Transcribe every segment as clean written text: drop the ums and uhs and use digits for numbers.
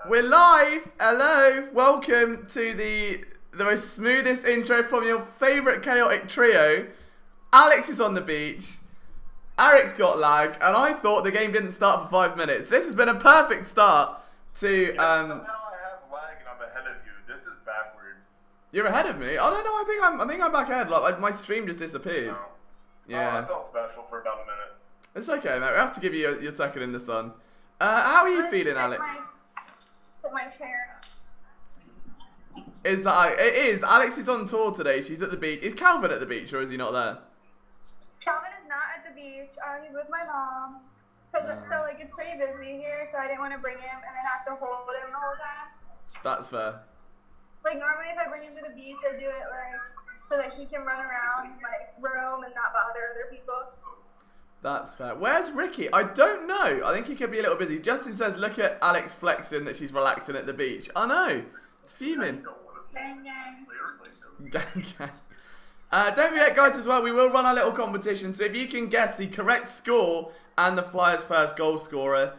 We're live. Hello. Welcome to the most smoothest intro from your favourite chaotic trio. Alex is on the beach. Eric's got lag, and I thought the game didn't start for 5 minutes. This has been a perfect start to. Somehow I have lag and I'm ahead of you. This is backwards. You're ahead of me. I don't know. I think I'm back ahead. Like my stream just disappeared. No. Yeah. Oh, I felt special for about a minute. It's okay, mate. We have to give you your second in the sun. How are you feeling, Alex? Put my chair up. Is that it is? Alex is on tour today. She's at the beach. Is Calvin at the beach, or is he not there? Calvin is not at the beach. He's with my mom. So like it's pretty busy here, so I didn't want to bring him and then have to hold him the whole time. That's fair. Like normally if I bring him to the beach, I do it like so that he can run around, like roam and not bother other people. That's fair. Where's Ricky? I don't know. I think he could be a little busy. Justin says, look at Alex flexing that she's relaxing at the beach. I know. It's fuming. Gang, gang. Don't forget, guys, as well, we will run our little competition. So if you can guess the correct score and the Flyers' first goal scorer,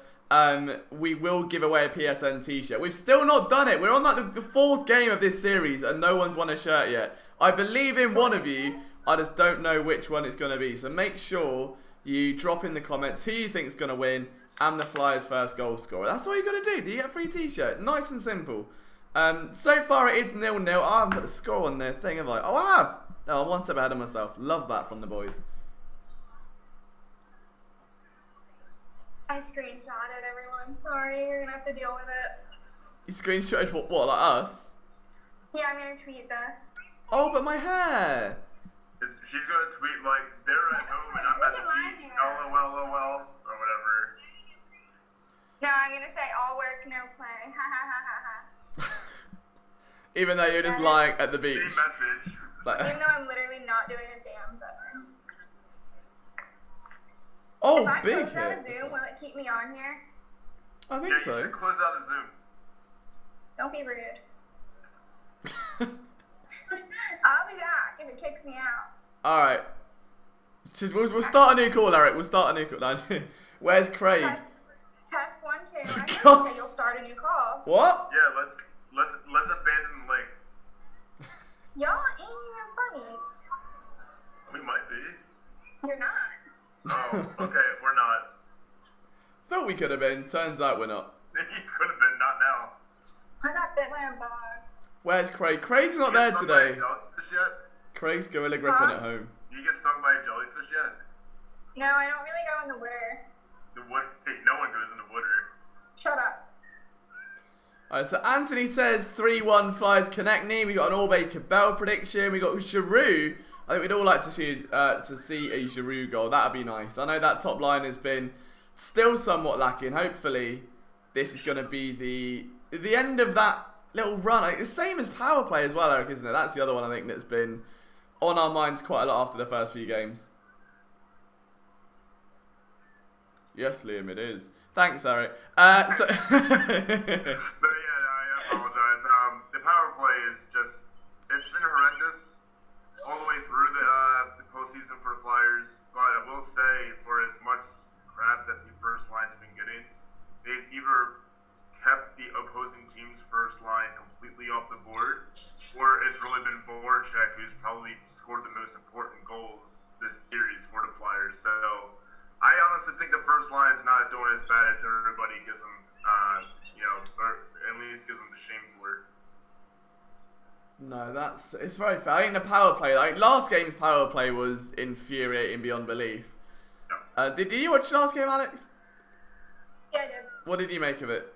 we will give away a PSN t-shirt. We've still not done it. We're on like the fourth game of this series and no one's won a shirt yet. I believe in one of you. I just don't know which one it's going to be. So make sure you drop in the comments who you think is going to win and the Flyers' first goal scorer. That's all you got to do. You get a free t-shirt. Nice and simple. So far it is 0-0. I haven't put the score on the thing, have I? Oh, I have. Oh, I'm one step ahead of myself. Love that from the boys. I screenshotted everyone. Sorry, you're gonna have to deal with it. You screenshotted what, like us? Yeah, I'm gonna tweet this. Oh, but my hair. She's gonna tweet like they're at home and I'm at the beach. LOL, or whatever. No, I'm gonna say all work, no play. Ha ha ha ha ha. Even though you're just lying at the beach. Same message. Like, Even though I'm literally not doing a damn thing. oh, if I big close out hit. of Zoom, will it keep me on here? I think Yeah, you so. should close out of Zoom. Don't be rude. I'll be back if it kicks me out. Alright. We'll start a new call, Eric. We'll start a new call. No, where's Craig? Test 1, 2. I God. can say you'll start a new call. What? Yeah, let's abandon the link. Y'all ain't even funny. We might be. You're not. Oh, okay, we're not. Thought we could have been. Turns out we're not. You could have been, not now. I got bit by a bug. Where's Craig? Craig's not You there get stung by a today. jellyfish yet? Craig's gorilla gripping at home. You get stung by a jellyfish yet? No, I don't really go in the water. The wood. Hey, no one goes in the water. Shut up. Alright, so Anthony says 3-1 Flyers Konechny. We got an Orbe Cabell prediction. We got Giroux. I think we'd all like to see a Giroux goal. That'd be nice. I know that top line has been still somewhat lacking. Hopefully, this is going to be the end of that little run. Like, the same as power play as well, Eric, isn't it? That's the other one I think that's been on our minds quite a lot after the first few games. Yes, Liam, it is. Thanks, Eric. But yeah, no, I apologize. The power play is just, it's been horrendous all the way through the postseason for the Flyers. But I will say, for as much crap that the first line's been getting, they've either kept the opposing team's first line completely off the board, or it's really been Voracek who's probably scored the most important goals this series for the Flyers. So I honestly think the first line's not doing as bad as everybody gives them, or at least gives them the shame for. No, it's very fair. I think the power play, like last game's power play was infuriating beyond belief. No. Did you watch last game, Alex? Yeah, I did. What did you make of it?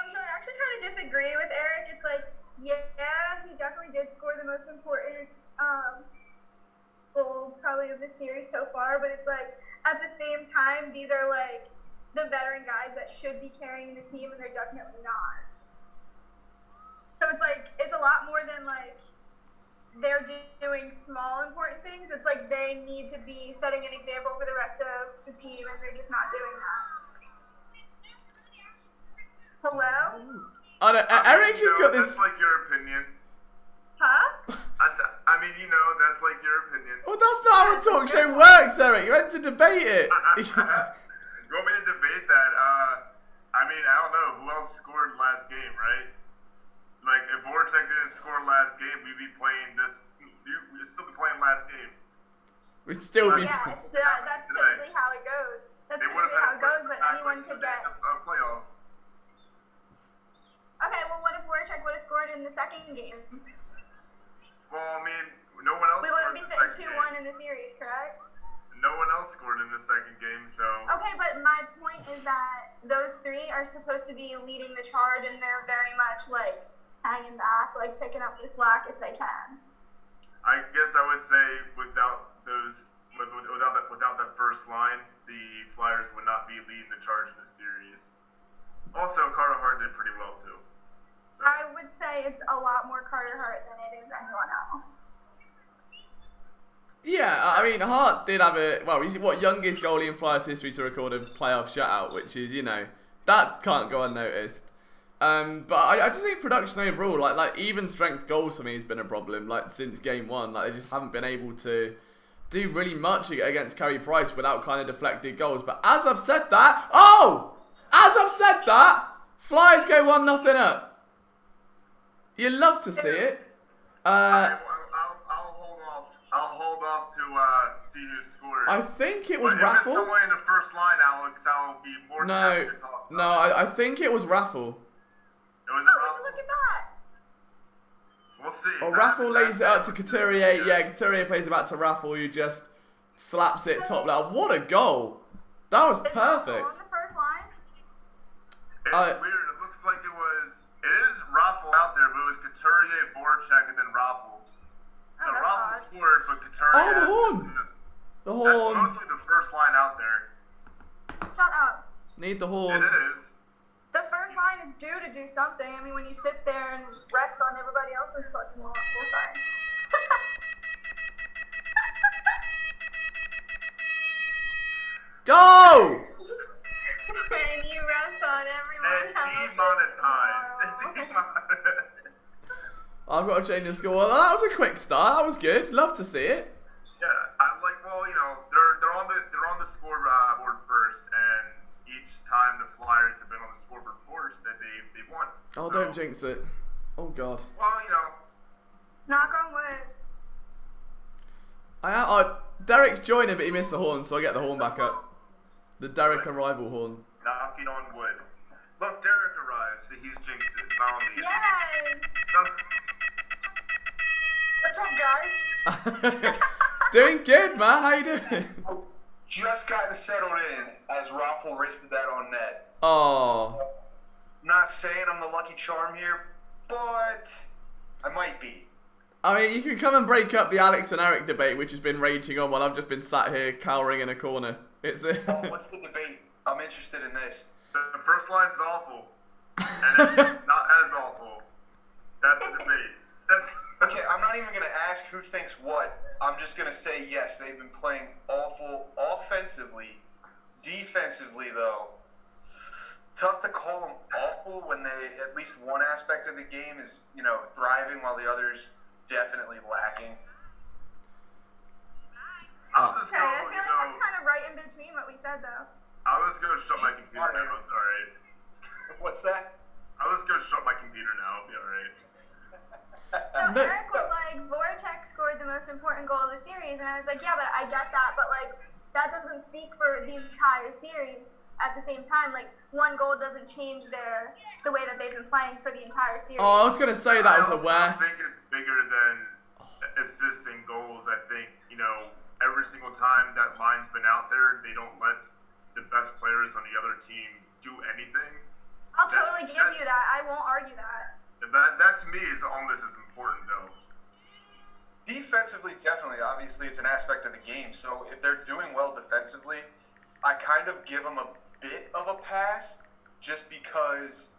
So I actually kind of disagree with Eric. It's like, yeah, he definitely did score the most important goal probably of the series so far, but it's like, at the same time, these are like the veteran guys that should be carrying the team, and they're definitely not. So it's like, it's a lot more than like they're doing small important things. It's like they need to be setting an example for the rest of the team, and they're just not doing that. Hello? Oh, no, Eric just got this. That's like your opinion. Huh? I mean, that's like your opinion. Well, that's not how a talk show works, Eric. You had to debate it. You want me to debate that? I mean, I don't know who else scored last game, right? Like, if Voracek didn't score last game, we'd be playing this. We'd still be playing last game. We'd still be. Yeah, so that's typically how it goes. That's typically how it goes, but anyone could get. Playoffs. Okay, well, what if Voracek would have scored in the second game? Well, I mean, no one else. We wouldn't be scored sitting in the 2-1 second in the series, correct? game. No one else scored in the second game, so. Okay, but my point is that those three are supposed to be leading the charge, and they're very much like hanging back, like picking up the slack if they can. I guess I would say without that first line, the Flyers would not be leading the charge in the series. Also, Carter Hart did pretty well too. So. I would say it's a lot more Carter Hart than it is anyone else. Yeah, I mean, Hart did have he's youngest goalie in Flyers history to record a playoff shutout, which is, that can't go unnoticed. But I just think production overall, like even strength goals for me has been a problem, like since game one. Like they just haven't been able to do really much against Carey Price without kind of deflected goals. But as I've said that, Flyers go 1-0 up. You love to see it. I'll hold off to see who scored. I think it was but Raffle. If it's someone in the first line, Alex, I'll be more than happy to talk. No, I think it was Raffle. It was Oh, would you look at that? We'll see. Or Raffle lays it up to Couturier. Yeah, Couturier plays it back to Raffle, who just slaps it top level. What a goal! That was Is Raffle perfect. on the first line? It's weird. It looks like it is Raffle out there, but it was Couturier, Voracek, and then Raffle. So that's Raffle odd. scored, but Couturier. The horn. The horn. That's mostly the first line out there. Shut up. Need the It horn. is. The first line is due to do something. I mean, when you sit there and rest on everybody else's fucking horn. Oh, sorry. Go! And you rest on everyone else's Demonetized. I've got to change the score. Well, that was a quick start. That was good. Love to see it. Yeah, I'm like, well, they're on the scoreboard first, and each time the Flyers have been on the scoreboard first, that they won. Oh, don't jinx it. Oh God. Well, Knock on wood. Derek's joining, but he missed the horn, so I get the horn back up. The Derek arrival horn. knocking on wood. Look, Derek arrives. He's jinxed it. Not on the Yes! What's up, guys? Doing good, man. How you doing? Just gotten settled in as Raffle wristed that on net. Oh. Not saying I'm the lucky charm here, but I might be. I mean, you can come and break up the Alex and Eric debate, which has been raging on while I've just been sat here cowering in a corner. It's What's the debate? I'm interested in this. The first line's awful, and it's not as awful. That's the debate. Okay, I'm not even going to ask who thinks what. I'm just going to say yes, they've been playing awful offensively. Defensively, though, tough to call them awful when they, at least one aspect of the game is, thriving while the other's definitely lacking. Okay, I feel like that's kind of right in between what we said, though. I'll just go shut my computer now. It's alright. What's that? I'll just go shut my computer now. It'll be alright. So Eric was like, Voracek scored the most important goal of the series, and I was like, yeah, but I get that, but that doesn't speak for the entire series. At the same time, one goal doesn't change the way that they've been playing for the entire series. Oh, I was gonna say that was a I where. think it's bigger than assisting goals. I think every single time that line's been out there, they don't let the best players on the other team do anything. I'll totally give you that. I won't argue that. That to me is almost as important, though. Defensively, definitely. Obviously, it's an aspect of the game. So if they're doing well defensively, I kind of give them a bit of a pass just because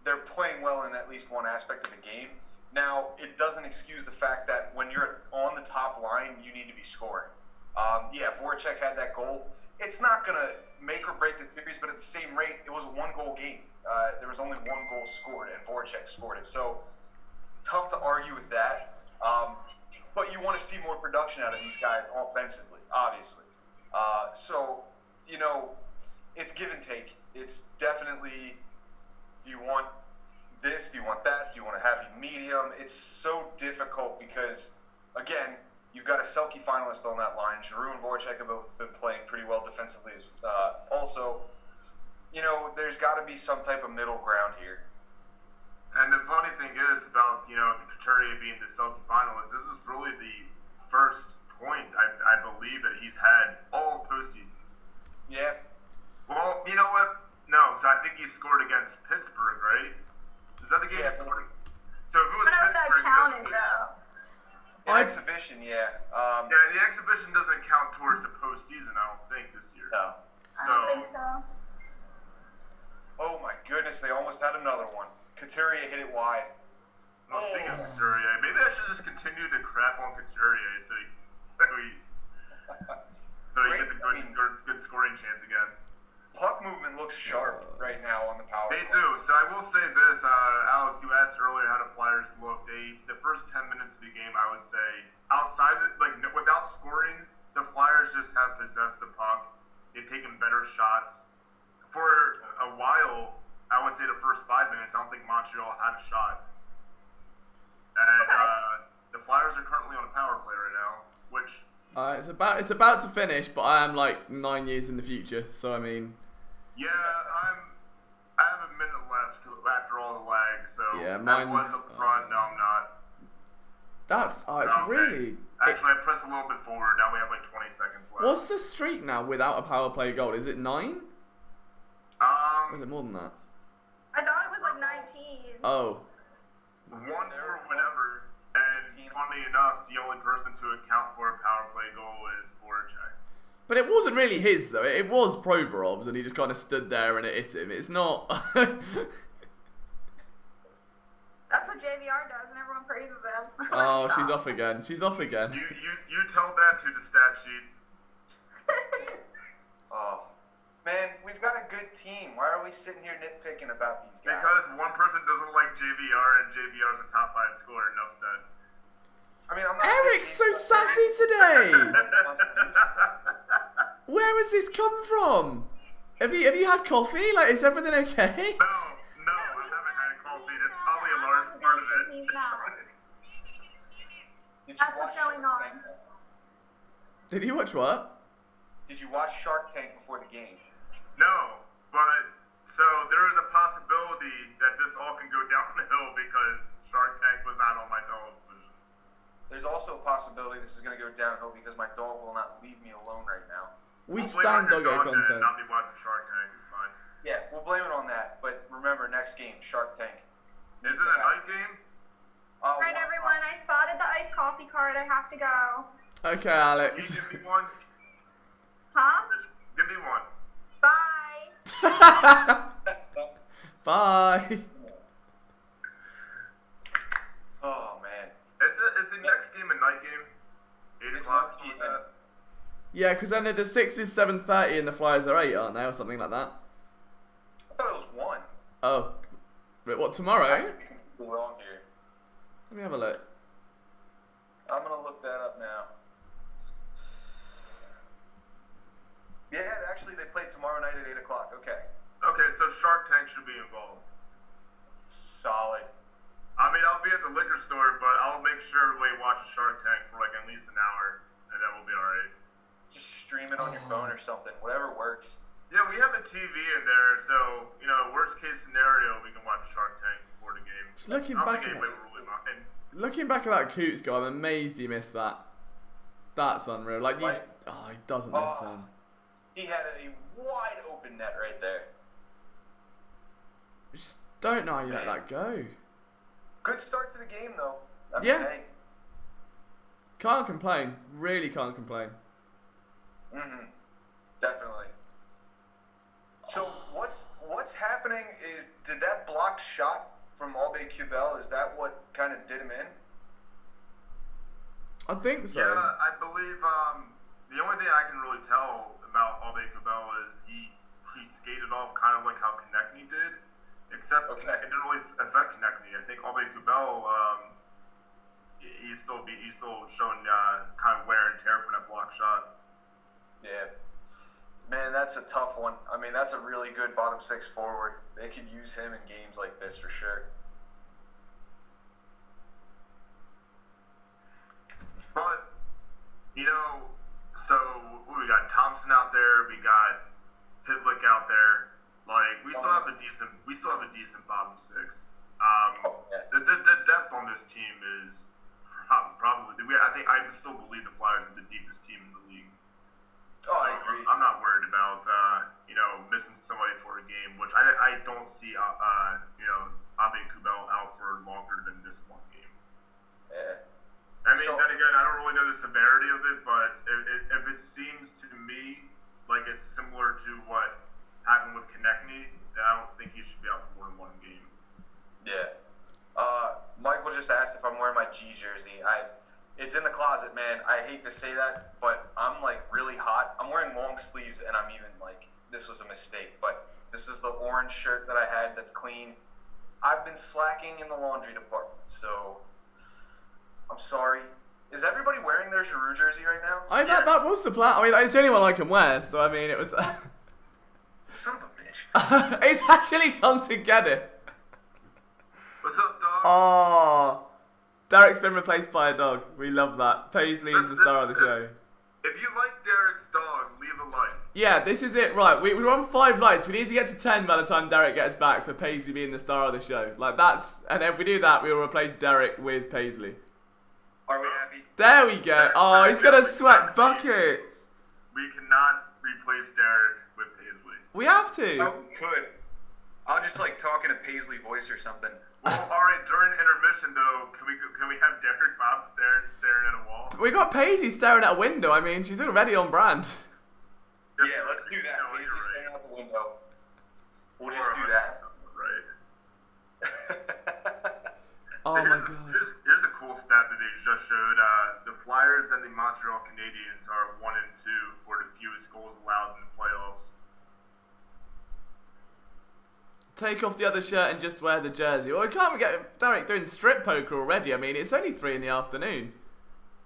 they're playing well in at least one aspect of the game. Now, it doesn't excuse the fact that when you're on the top line, you need to be scoring. Voracek had that goal. It's not going to make or break the series, but at the same rate, it was a one-goal game. There was only one goal scored, and Voracek scored it. So, tough to argue with that. But you want to see more production out of these guys offensively, obviously. it's give and take. It's definitely, do you want this? Do you want that? Do you want a happy medium? It's so difficult because, again, you've got a Selke finalist on that line. Giroux and Voracek have both been playing pretty well defensively. Also, there's got to be some type of middle ground here. And the funny thing is about, the Couturier being the Selke finalist, this is really the first point, I believe, that he's had all postseason. Yeah. Well, you know what? No, because I think he scored against Pittsburgh, right? Is that the game he scored? So if it was I don't know if that Pittsburgh, counted, though. The exhibition, yeah. Yeah, the exhibition doesn't count towards the postseason, I don't think, this year. No. I don't think so. Oh my goodness, they almost had another one. Couturier hit it wide. Well, speaking of Couturier, maybe I should just continue to crap on Couturier so he gets a good scoring chance again. Puck movement looks sharp right now on the power They play. do. So I will say this, Alex, you asked earlier how the Flyers look. The first 10 minutes of the game, I would say, outside of, without scoring, the Flyers just have possessed the puck. They've taken better shots. For a while, I would say the first 5 minutes, I don't think Montreal had a shot. And the Flyers are currently on a power play right now, which... It's about to finish, but I am like 9 years in the future, so I mean... Yeah, I have a minute left after all the lag, so yeah, I was up front, no I'm not. It's okay. really... Actually, I pressed a little bit forward, now we have like 20 seconds left. What's the streak now without a power play goal? Is it 9? Or is it more than that? I thought it was like 19. Oh. One for whatever, and funny enough, the only person to account for a power play goal is Voracek. But it wasn't really his, though. It was Provorov's, and he just kind of stood there and it hit him. It's not... That's what JVR does, and everyone praises him. Oh, she's off again. She's off again. You tell that to the stat sheets. Oh. Man, we've got a good team. Why are we sitting here nitpicking about these guys? Because one person doesn't like JVR, and JVR is a top 5 scorer, enough said. I mean, I'm not... Eric's so sassy today! Where has this come from? Have you had coffee? Like, is everything okay? No, I haven't had coffee. That's probably a large part of it. He's not. That's what's going on. Did you watch what? Did you watch Shark Tank before the game? No, but so there is a possibility that this all can go downhill because Shark Tank was not on my television. There's also a possibility this is going to go downhill because my dog will not leave me alone right now. We We'll stand blame doggo it on content. Not be watching Shark Tank. It's fine. Yeah, we'll blame it on that. But remember, next game, Shark Tank. Is it a night game? Alright, everyone, I spotted the iced coffee cart. I have to go. Okay, Can you Alex. give me one? Huh? Give me one. Bye. Bye. Oh, man. Is the next game a night game? 8 It's o'clock? 1 p.m. Yeah, because then the 6 is 7:30 and the Flyers are 8, aren't they, or something like that? I thought it was 1. Oh. But what, tomorrow? Wrong here. Let me have a look. I'm going to look that up now. Yeah, actually, they play tomorrow night at 8 o'clock. Okay. Okay, so Shark Tank should be involved. Solid. I mean, I'll be at the liquor store, but I'll make sure everybody watches Shark Tank for like at least an hour, and then we'll be alright. Just stream it on your phone or something. Whatever works. Yeah, we have a TV in there, so, worst case scenario, we can watch Shark Tank before the game. Just looking I don't back think at anybody will really mind. Looking back at that Coots guy, I'm amazed he missed that. That's unreal. Like, he doesn't miss them. He had a wide open net right there. Just don't know how you let that go. Good start to the game, though. Yeah. Can't complain. Really can't complain. Definitely. So what's happening is, did that blocked shot from Albay Cubel, is that what kind of did him in? I think so. Yeah, I believe the only thing I can really tell about Albay Cabell is he skated off kind of like how Konechny did, except it didn't really affect Konechny. I think Albay Cabell he's still showing kind of wear and tear from that block shot. Yeah. Man, that's a tough one. I mean, that's a really good bottom six forward. They could use him in games like this for sure. But, so we got Thompson out there, we got Pitlick out there. Like, we still have a decent bottom six. The depth on this team is probably. I still believe the Flyers are the deepest team in the league. Oh, I agree. I'm not worried about missing somebody for a game, which I don't see Abe Kubel out for longer than this one game. Yeah. I mean, then again, I don't really know the severity of it, but if it seems to me like it's similar to what happened with Konechny, then I don't think he should be out for more than one game. Yeah. Michael just asked if I'm wearing my G jersey. It's in the closet, man. I hate to say that, but I'm like really hot. I'm wearing long sleeves, and I'm even like, this was a mistake, but this is the orange shirt that I had that's clean. I've been slacking in the laundry department, so I'm sorry. Is everybody wearing their Giroux jersey right now? That was the plan. I mean, it's the only one I can wear, so I mean, it was. Son of a bitch. It's actually come together. What's up, dog? Oh, Derek's been replaced by a dog. We love that. Paisley is the star of the show. If you like Derek's dog, leave a like. Yeah, this is it. Right, we're on 5 likes. We need to get to 10 by the time Derek gets back for Paisley being the star of the show. Like and if we do that, we will replace Derek with Paisley. Are we happy? There we go. Oh, he's gonna sweat buckets. We cannot replace Derek with Paisley. We have to. Oh, we could. I'll just like talk in a Paisley voice or something. Well, all right. During intermission, though, can we have Derek Bob staring at a wall? We got Paisley staring at a window. I mean, she's already on brand. Yeah, let's do that. Paisley staring out the window. We'll just do that. Right. Oh my god. Here's a cool stat that they just showed. The Flyers and the Montreal Canadiens are 1 and 2 for the fewest goals allowed in the playoffs. Take off the other shirt and just wear the jersey. Well, we can't get Derek doing strip poker already. I mean, it's only 3 in the afternoon.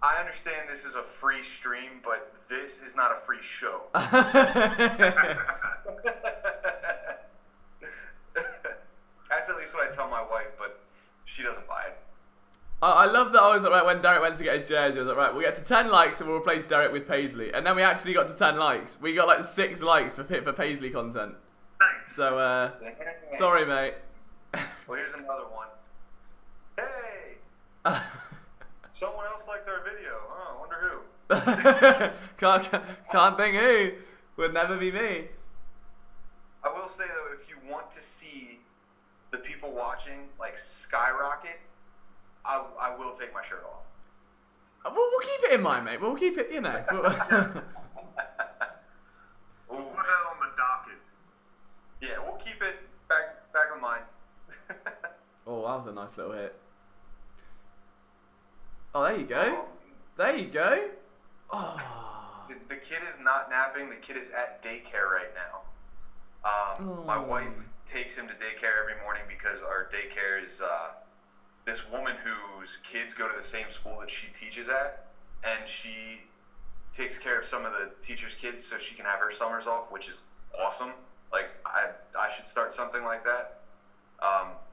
I understand this is a free stream, but this is not a free show. That's at least what I tell my wife, but she doesn't buy it. I love that. I was like, right, when Derek went to get his jersey, I was like, right, we'll get to 10 likes and we'll replace Derek with Paisley. And then we actually got to 10 likes. We got like 6 likes for Paisley content. Thanks. So, sorry, mate. Well, here's another one. Hey! Someone else liked our video. Oh, I wonder who. can't think who. Would never be me. I will say, though, if you want to see the people watching, like, skyrocket, I will take my shirt off. We'll keep it in mind, mate. We'll keep it, you know. Put that on the docket. Yeah, we'll keep it back in mind. Oh, that was a nice little hit. Oh, there you go. There you go. Oh. The kid is not napping. The kid is at daycare right now. My wife takes him to daycare every morning because our daycare is this woman whose kids go to the same school that she teaches at, and she takes care of some of the teachers' kids so she can have her summers off, which is awesome. Like, I should start something like that.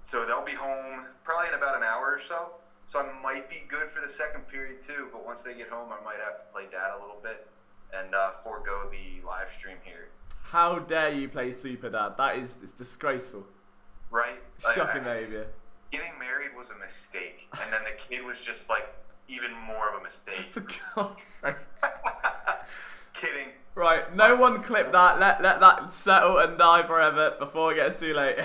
So they'll be home probably in about an hour or so. So I might be good for the second period too, but once they get home, I might have to play dad a little bit and forego the live stream here. How dare you play Super Dad? It's disgraceful. Right? Shocking behavior. Getting married was a mistake, and then the kid was just like even more of a mistake. For God's sake. Kidding. Right, no one clip that. Let that settle and die forever before it gets too late.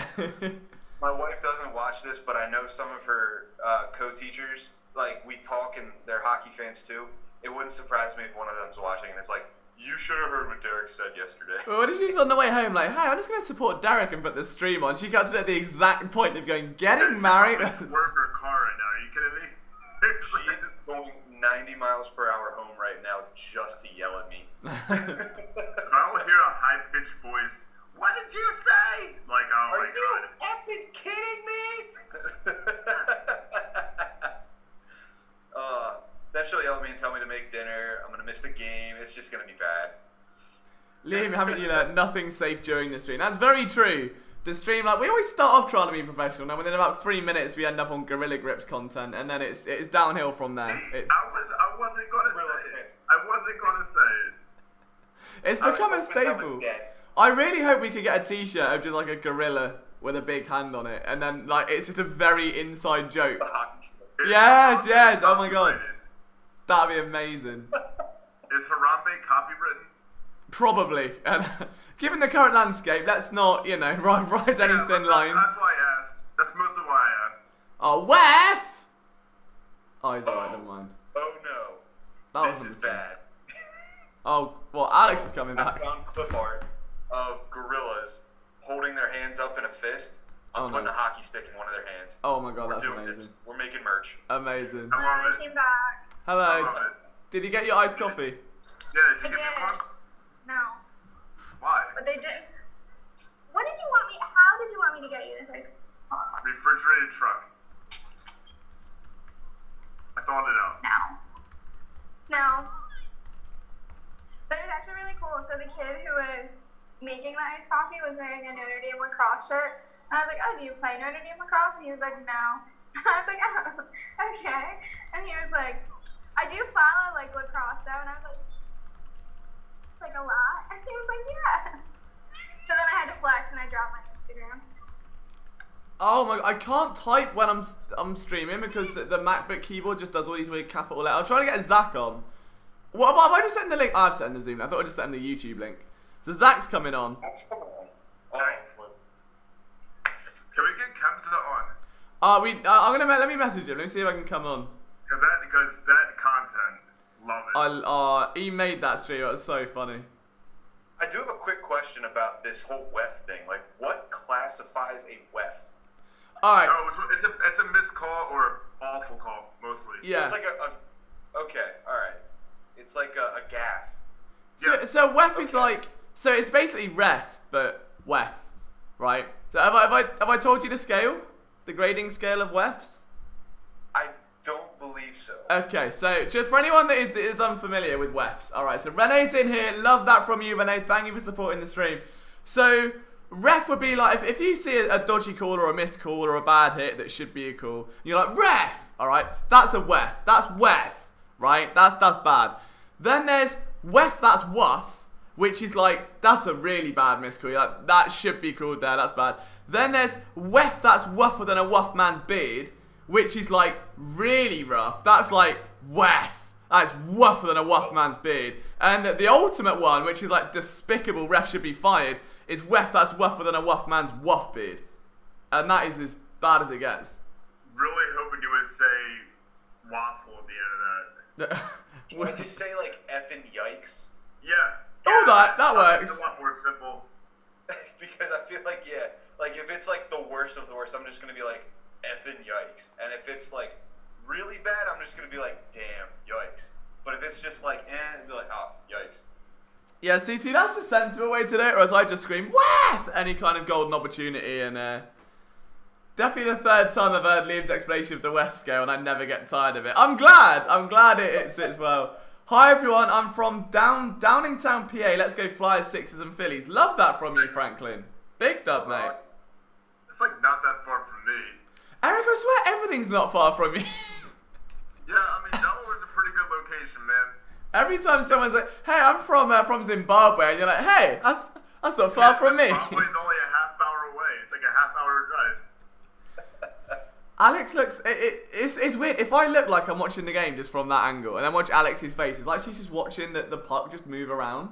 My wife doesn't watch this, but I know some of her co-teachers, like, we talk and they're hockey fans too. It wouldn't surprise me if one of them's watching and it's like, you should have heard what Derek said yesterday. Well, what if she's on the way home like, hey, I'm just going to support Derek and put the stream on? She gets at the exact point of going, getting married. Work her car right now. Are you kidding me? She is going 90 miles per hour home right now just to yell at me. If I would hear a high-pitched voice, what did you say? Like, oh my god. Are you effing kidding me? Then she'll yell at me and tell me to make dinner. I'm going to miss the game. It's just going to be bad. Liam, haven't you learned nothing safe during the stream? That's very true. The stream, like, we always start off trying to be professional, and within about 3 minutes we end up on Gorilla Grips content, and then it's downhill from there. I wasn't gonna say it. I wasn't gonna say it. It's become a staple. I really hope we could get a t-shirt of just like a gorilla with a big hand on it, and then like it's just a very inside joke. Yes, oh my god. That'd be amazing. Is Harambe copywritten? Probably. And given the current landscape, let's not, ride any thin lines. That's why I asked. That's most of why I asked. Oh, Wef! Oh, he's alright, never mind. Oh no. That This is wasn't bad. Oh, well, Alex is coming I back. found clip art of gorillas holding their hands up in a fist. I'm putting a hockey stick in one of their hands. Oh my god, We're that's doing amazing. this. We're making merch. Amazing. I love I it. came back. I Hello. love it. Did you get your iced coffee? Yeah, I did you did. get me one? No. Why? But they didn't. What did you want me? How did you want me to get you this ice? Refrigerated truck. I thought it out. No. But it's actually really cool. So the kid who was making the iced coffee was wearing a Notre Dame lacrosse shirt. And I was like, oh, do you play Notre Dame lacrosse? And he was like, no. I was like, oh, okay. And he was like, I do follow like lacrosse though. And I was like a lot. And he was like, yeah. So then I had to flex and I dropped my Instagram. Oh my! I can't type when I'm streaming because the MacBook keyboard just does all these weird capital letters. I'm trying to get Zach on. What have I just sent the link? I've sent the Zoom. I thought I just sent the YouTube link. So Zach's coming on. Nice. Can we get Kemza on? Let me message him. Let me see if I can come on. Because that content, love it. He made that stream. It was so funny. I do have a quick question about this whole WEF thing. Like, what classifies a WEF? All right. No, it's a missed call or an awful call, mostly. Yeah. It's like okay, all right. It's like a gaff. So WEF is like, so it's basically ref, but WEF, right? So have I told you the scale, the grading scale of WEFs? I don't believe so. Okay, so just for anyone that is unfamiliar with WEFs, all right. So Renee's in here. Love that from you, Renee. Thank you for supporting the stream. So ref would be like if you see a dodgy call or a missed call or a bad hit that should be a call, you're like ref, all right. That's a WEF. That's WEF, right? That's bad. Then there's WEF. That's WUF, which is like that's a really bad missed call. You're like that should be called there. That's bad. Then there's WEF. That's wuffer than a wuff man's beard, which is like really rough. That's like WEF. That's wuffer than a wuff man's beard. And the ultimate one, which is like despicable, ref should be fired, is WEF. That's wuffer than a wuff man's wuff beard. And that is as bad as it gets. Really hoping you would say waffle at the end of that. Can I just say like effing yikes? Yeah. Oh, that works. It's a lot more simple. Because I feel like like if it's like the worst of the worst, I'm just gonna be like effing yikes. And if it's like really bad, I'm just gonna be like damn yikes. But if it's just like it'd be like oh yikes. Yeah, see, that's the sensible way to do it, or else I just scream WEF any kind of golden opportunity, and definitely the third time I've heard Liam's explanation of the West scale, and I never get tired of it. I'm glad it sits well. Hi everyone, I'm from Downingtown, PA. Let's go Flyers, Sixers, and Phillies. Love that from you, Franklin. Big dub, mate. It's like not that far from me. Eric, I swear everything's not far from you. Yeah, I mean Delaware's a pretty good location, man. Every time someone's like, "Hey, I'm from Zimbabwe," and you're like, "Hey, that's not far from me." Zimbabwe's only a half hour away. It's like a half-hour drive. Alex looks. It's weird. If I look like I'm watching the game just from that angle, and then watch Alex's face, it's like she's just watching the puck just move around,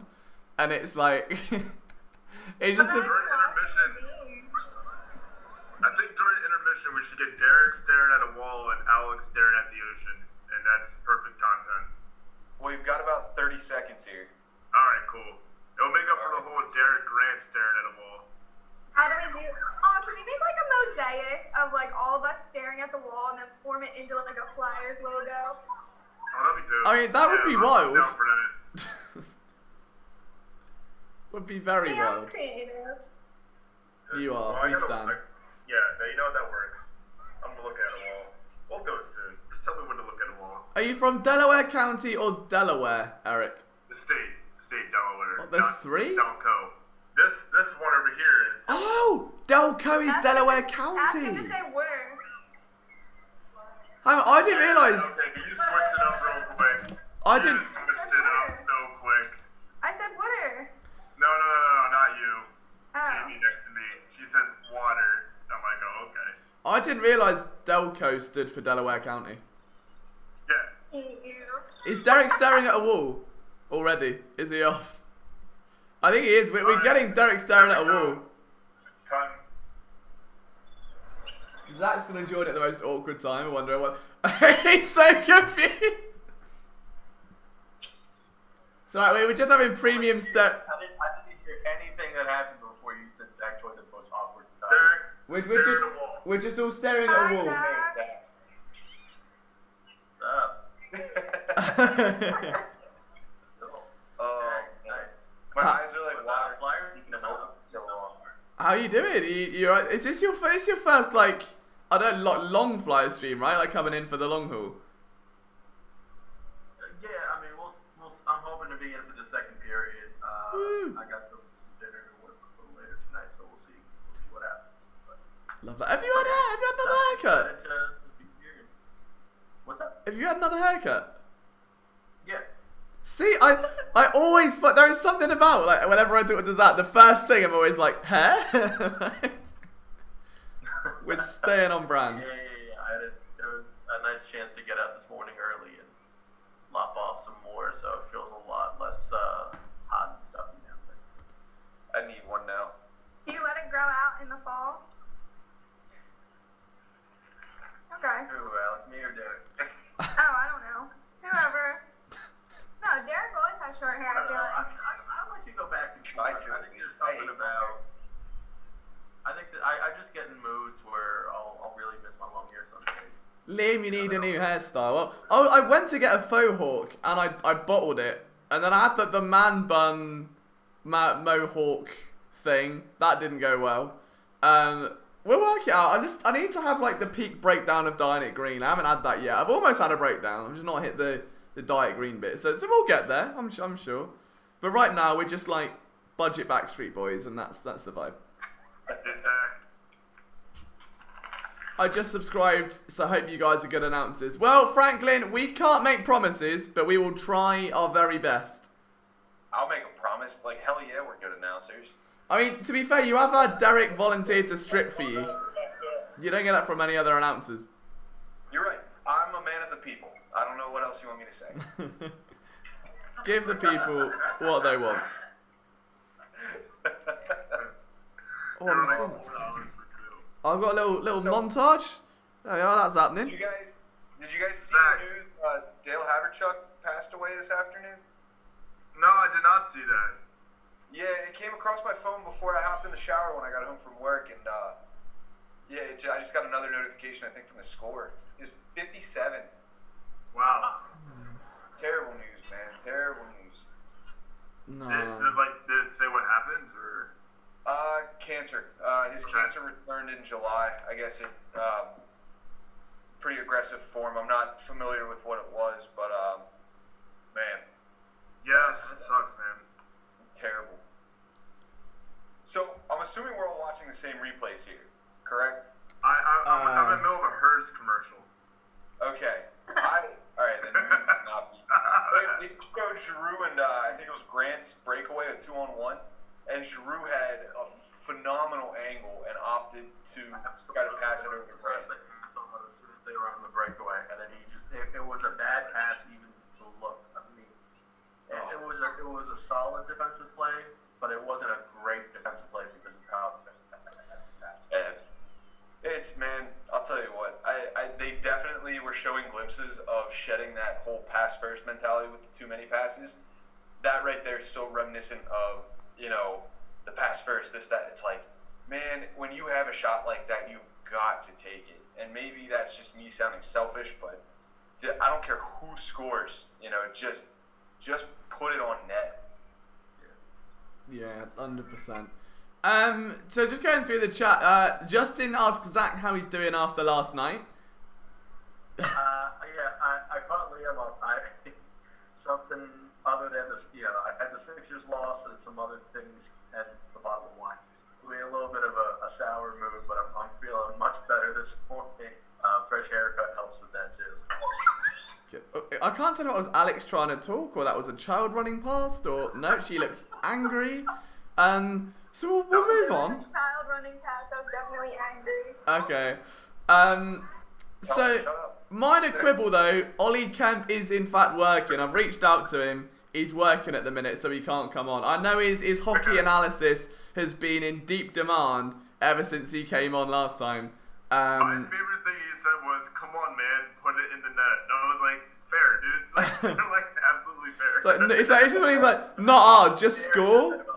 and it's like it's just. I think during intermission we should get Derek staring at a wall and Alex staring at the ocean, and that's perfect content. Well, we've got about 30 seconds here. Alright, cool. It'll make up for the whole Derek Grant staring at a wall. How do we do? Oh, can we make like a mosaic of like all of us staring at the wall and then form it into like a Flyers logo? Oh, that'd be dope. I mean, that would be wild. I'm down for that. Would be very See, wild. I'm creative. You are. Well, We stand. Yeah, you know that works. I'm gonna look at a wall. We'll do it soon. Just tell me when to look at a wall. Are you from Delaware County or Delaware, Eric? The state Delaware. Well, There's 3? Delco. This one over here is. Oh, Delco is Delaware Ask County. him to say where. Hang on, I didn't realise. Okay, you switched it up real quick. I You didn't. just switched it up so quick. I said water. No, not you. Oh. Jamie next to me. She says water. I'm like, oh, okay. I didn't realise Delco stood for Delaware County. Yeah. Ew. Is Derek staring at a wall already? Is he off? I think he is. We're getting Derek staring at a wall. Time. Zach's gonna join at the most awkward time. I wonder what. He's so confused. So right, we were just having premium step. I didn't hear anything that happened before you said Zach joined at the most awkward time. Derek, We're stare at the wall. just all staring at a wall. Oh, nice. My eyes are like Was that a water. flyer? You can hold How you doing? You right? Is this your first like I don't know, long fly stream, right? Like coming in for the long haul. Yeah, I mean, I'm hoping to be in for the second period. Woo. I got some dinner to work a little later tonight, so we'll see what happens. But Love that. Have you had another haircut? excited to be here. What's up? Have you had another haircut? Yeah. See, I always, but there is something about like whenever I do that, the first thing I'm always like hair. We're staying on brand. Yeah. There was a nice chance to get out this morning early and lop off some more, so it feels a lot less hot and stuffy now. I need one now. Do you let it grow out in the fall? Okay. Who, Alex, me or Derek? Oh, I don't know. Whoever. No, Derek always has short hair, I feel like. I'll let you go back and Try try. to. I think there's something about. I think that I just get in moods where I'll really miss my long hair some days. Liam, you need a new hairstyle. Well, I went to get a faux hawk and I bottled it, and then I had the man bun mohawk thing. That didn't go well. We'll work it out. I need to have like the peak breakdown of dyeing it green. I haven't had that yet. I've almost had a breakdown. I've just not hit the dye it green bit. So we'll get there. I'm sure. But right now we're just like budget Backstreet Boys, and that's the vibe. I just subscribed, so I hope you guys are good announcers. Well, Franklin, we can't make promises, but we will try our very best. I'll make a promise. Like, hell yeah, we're good announcers. I mean, to be fair, you have had Derek volunteer to strip for you. You don't get that from any other announcers. You're right. I'm a man of the people. I don't know what else you want me to say. Give the people what they want. Oh, I'm seeing that. I've got a little montage. There we are, that's happening. Did you guys see the news? Dale Haverchuck passed away this afternoon. No, I did not see that. Yeah, it came across my phone before I hopped in the shower when I got home from work, and I just got another notification, I think, from the score. He was 57. Wow. Terrible news, man. Terrible news. No. Did it say what happened, or? Cancer. His cancer returned in July. I guess it, pretty aggressive form. I'm not familiar with what it was, but, man. Yes, it sucks, man. Terrible. So, I'm assuming we're all watching the same replays here, correct? I'm in the middle of a Hers commercial. Okay. Alright, then you need not be. They showed Giroux and, I think it was Grant's breakaway, a 2-on-1, and Giroux had a phenomenal angle and opted to try to pass it over to Grant. They were on the breakaway, and then it was a bad pass even to look. I mean, it was a solid defensive play, but it wasn't a great defensive play because of how And man, I'll tell you what, they definitely were showing glimpses of shedding that whole pass first mentality with the too many passes. That right there is so reminiscent of, the pass first, this, that. It's like, man, when you have a shot like that, you've got to take it. And maybe that's just me sounding selfish, but I don't care who scores, just put it on net. Yeah, 100%. So just going through the chat, Justin asks Zach how he's doing after last night. Yeah, I caught Liam up. Something other than this, I had the Sixers loss and some some other things at the bottom line. We had a little bit of a sour mood, but I'm feeling much better this morning. Fresh haircut helps with that too. I can't tell if it was Alex trying to talk or that was a child running past or no, she looks angry. So we'll move on. The child running past, I was definitely angry. Okay. So minor quibble though, Ollie Kemp is in fact working. I've reached out to him. He's working at the minute, so he can't come on. I know his hockey analysis has been in deep demand ever since he came on last time. My favorite thing he said was, "Come on, man, put it in the net." And I was like, "Fair, dude. Like absolutely fair." It's just when he's like, not hard, just score. If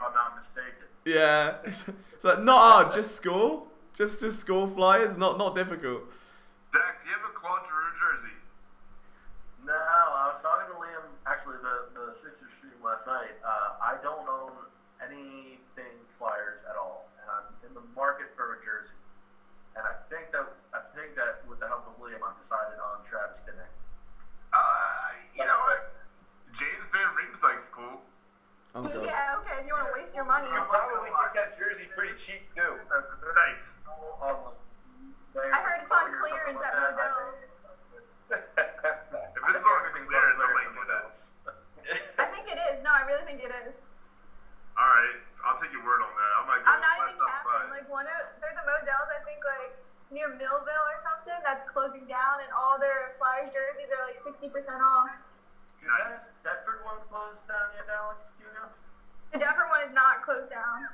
I'm not mistaken. Yeah, it's like not hard, just score. Just score flyers, not difficult. Dak, do you have a Claude Giroux jersey? No, I was talking to Liam, actually the Sixers stream last night. I don't own anything Flyers at all, and I'm in the market for a jersey. And I think that with the help of Liam, I've decided on Travis Kinnick. You know what? James Van Riemsdyk's cool. Oh, God. Yeah, okay, if you want to waste your money. You probably get that jersey pretty cheap too. Nice. I heard it's on clearance at Modell's. If it's on clearance, I might do that. I think it is. No, I really think it is. Alright, I'll take your word on that. I might go I'm not buy even stuff capping. by. Like there's a Modell's, I think, like near Millville or something, that's closing down, and all their Flyers jerseys are like 60% off. Nice. That Deptford one closed down yet, Alex? Do you know? The Deptford one is not closed down.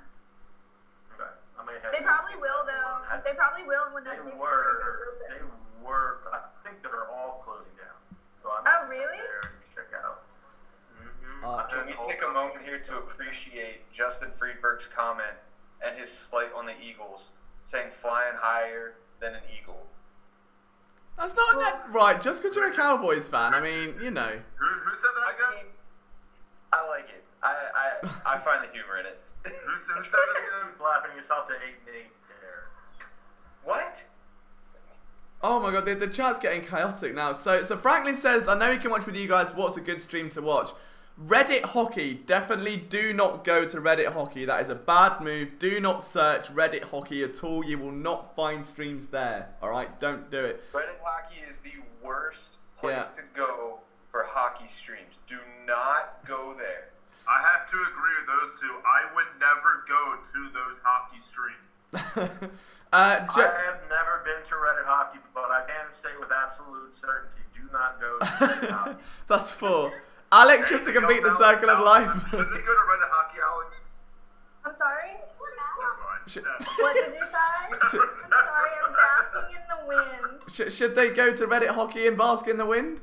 Okay. I may have They probably will though. They probably will when that They next quarter goes they open. were. I think they're all closing down. So I'm Oh, really? there and check out. Can we take a moment here to appreciate Justin Friedberg's comment and his slight on the Eagles, saying flying higher than an eagle? That's not that right. Just because you're a Cowboys fan, I mean, you know. Who said that I again? mean, I like it. I find the humor in it. Who said that again? Slapping yourself to 8-8 there. What? Oh my God, the chat's getting chaotic now. So Franklin says, I know he can watch with you guys. What's a good stream to watch? Reddit Hockey. Definitely do not go to Reddit Hockey. That is a bad move. Do not search Reddit Hockey at all. You will not find streams there. All right, don't do it. Reddit Hockey is the worst place Yeah. to go for hockey streams. Do not go there. I have to agree with those two. I would never go to those hockey streams. I have never been to Reddit Hockey, but I can say with absolute certainty, do not go to Reddit Hockey. That's 4. Alex, just to complete the circle of life. Should they go to Reddit Hockey, Alex? I'm sorry? Never mind. What did you say? I'm sorry, I'm basking in the wind. Should they go to Reddit Hockey and bask in the wind?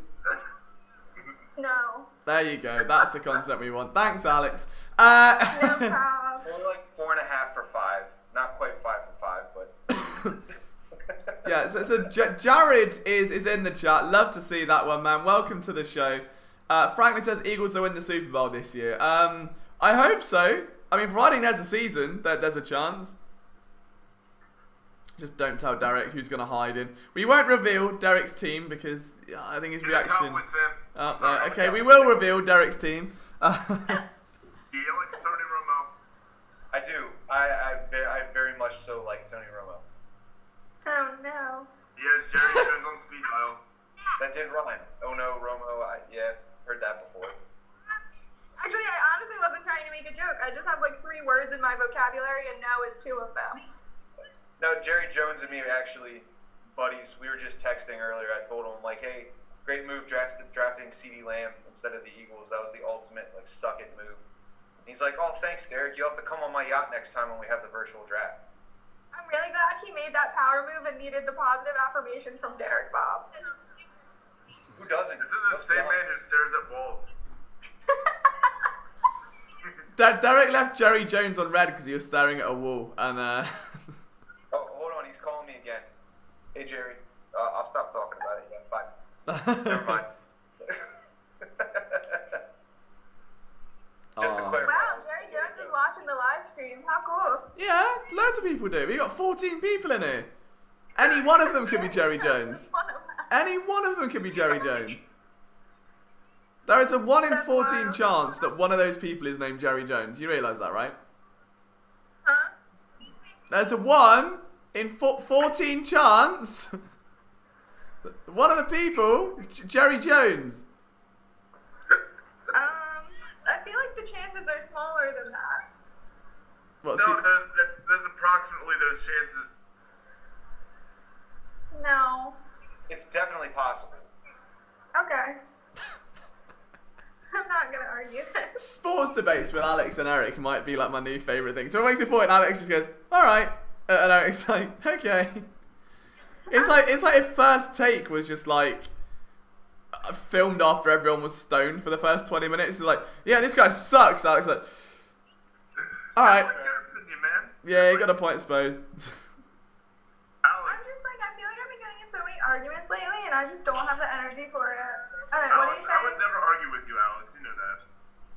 No. There you go. That's the concept we want. Thanks, Alex. No problem. More like 4.5 for 5. Not quite 5 for 5, but. Yeah, so Jared is in the chat. Love to see that one, man. Welcome to the show. Franklin says Eagles will win the Super Bowl this year. I hope so. I mean, providing there's a season, there's a chance. Just don't tell Derek who's going to hide in. We won't reveal Derek's team because I think his reaction... okay, we will reveal Derek's team. Do you like Tony Romo? I do. I very much so like Tony Romo. Oh no. He has Jerry Jones on speed dial. That did rhyme. Oh no, Romo. Yeah, heard that before. Actually, I honestly wasn't trying to make a joke. I just have like 3 words in my vocabulary, and no is 2 of them. No, Jerry Jones and me are actually buddies. We were just texting earlier. I told him, like, hey, great move drafting CeeDee Lamb instead of the Eagles. That was the ultimate, like, suck it move. And he's like, oh, thanks, Derek. You'll have to come on my yacht next time when we have the virtual draft. I'm really glad he made that power move and needed the positive affirmation from Derek Bob. Who doesn't? This is the same man who stares at balls. Derek left Jerry Jones on red because he was staring at a wall. And Oh, hold on. He's calling me again. Hey, Jerry. I'll stop talking about it. Yeah, bye. Never mind. Just to clarify. Wow, Jerry Jones is watching the live stream. How cool. yeah, loads of people do. We got 14 people in here. Any one of them could be Jerry Jones. Any one of them could be Jerry Jones. There is a 1 in That's 14 wild. chance that one of those people is named Jerry Jones. You realise that, right? Huh? There's a 1 in 14 chance. One of the people is Jerry Jones. I feel like the chances are smaller than that. What? No, there's approximately those chances. No. It's definitely possible. Okay. I'm not gonna argue this. Sports debates with Alex and Eric might be like my new favourite thing. So it makes a point. Alex just goes, "All right," and Eric's like, "Okay." It's like if First Take was just like filmed after everyone was stoned for the first 20 minutes. It's like, "Yeah, this guy sucks." Alex like, "All I right, like your opinion, man. yeah, you got a point, I suppose." I'm Alex, just like, I feel like I've been getting in so many arguments lately, and I just don't have the energy for it. Alright, what are you Alex, I would saying? never argue with you, Alex. You know that.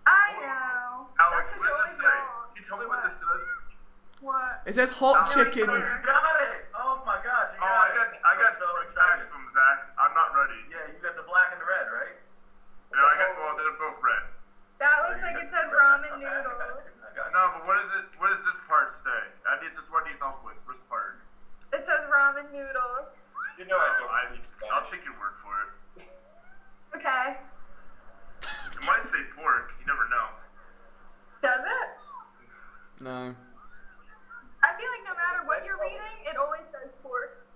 I know. Alex, That's what you're does always it say? wrong. Can you tell me what this does? What? It says hot Alex, chicken. what? You got it! Oh my gosh, you Oh, got I got it. I'm so two facts excited. from Zach. I'm not ready. Yeah, you got the black and the red, right? No, well, they're both red. That looks like it says ramen noodles. I got it. No, but what does this part say? What do you help with? First part. It says ramen noodles. You know I don't speak I'll Spanish. take your word for it. Okay. It might say pork. You never know. Does it? No. I feel like no matter what you're reading, it always says pork.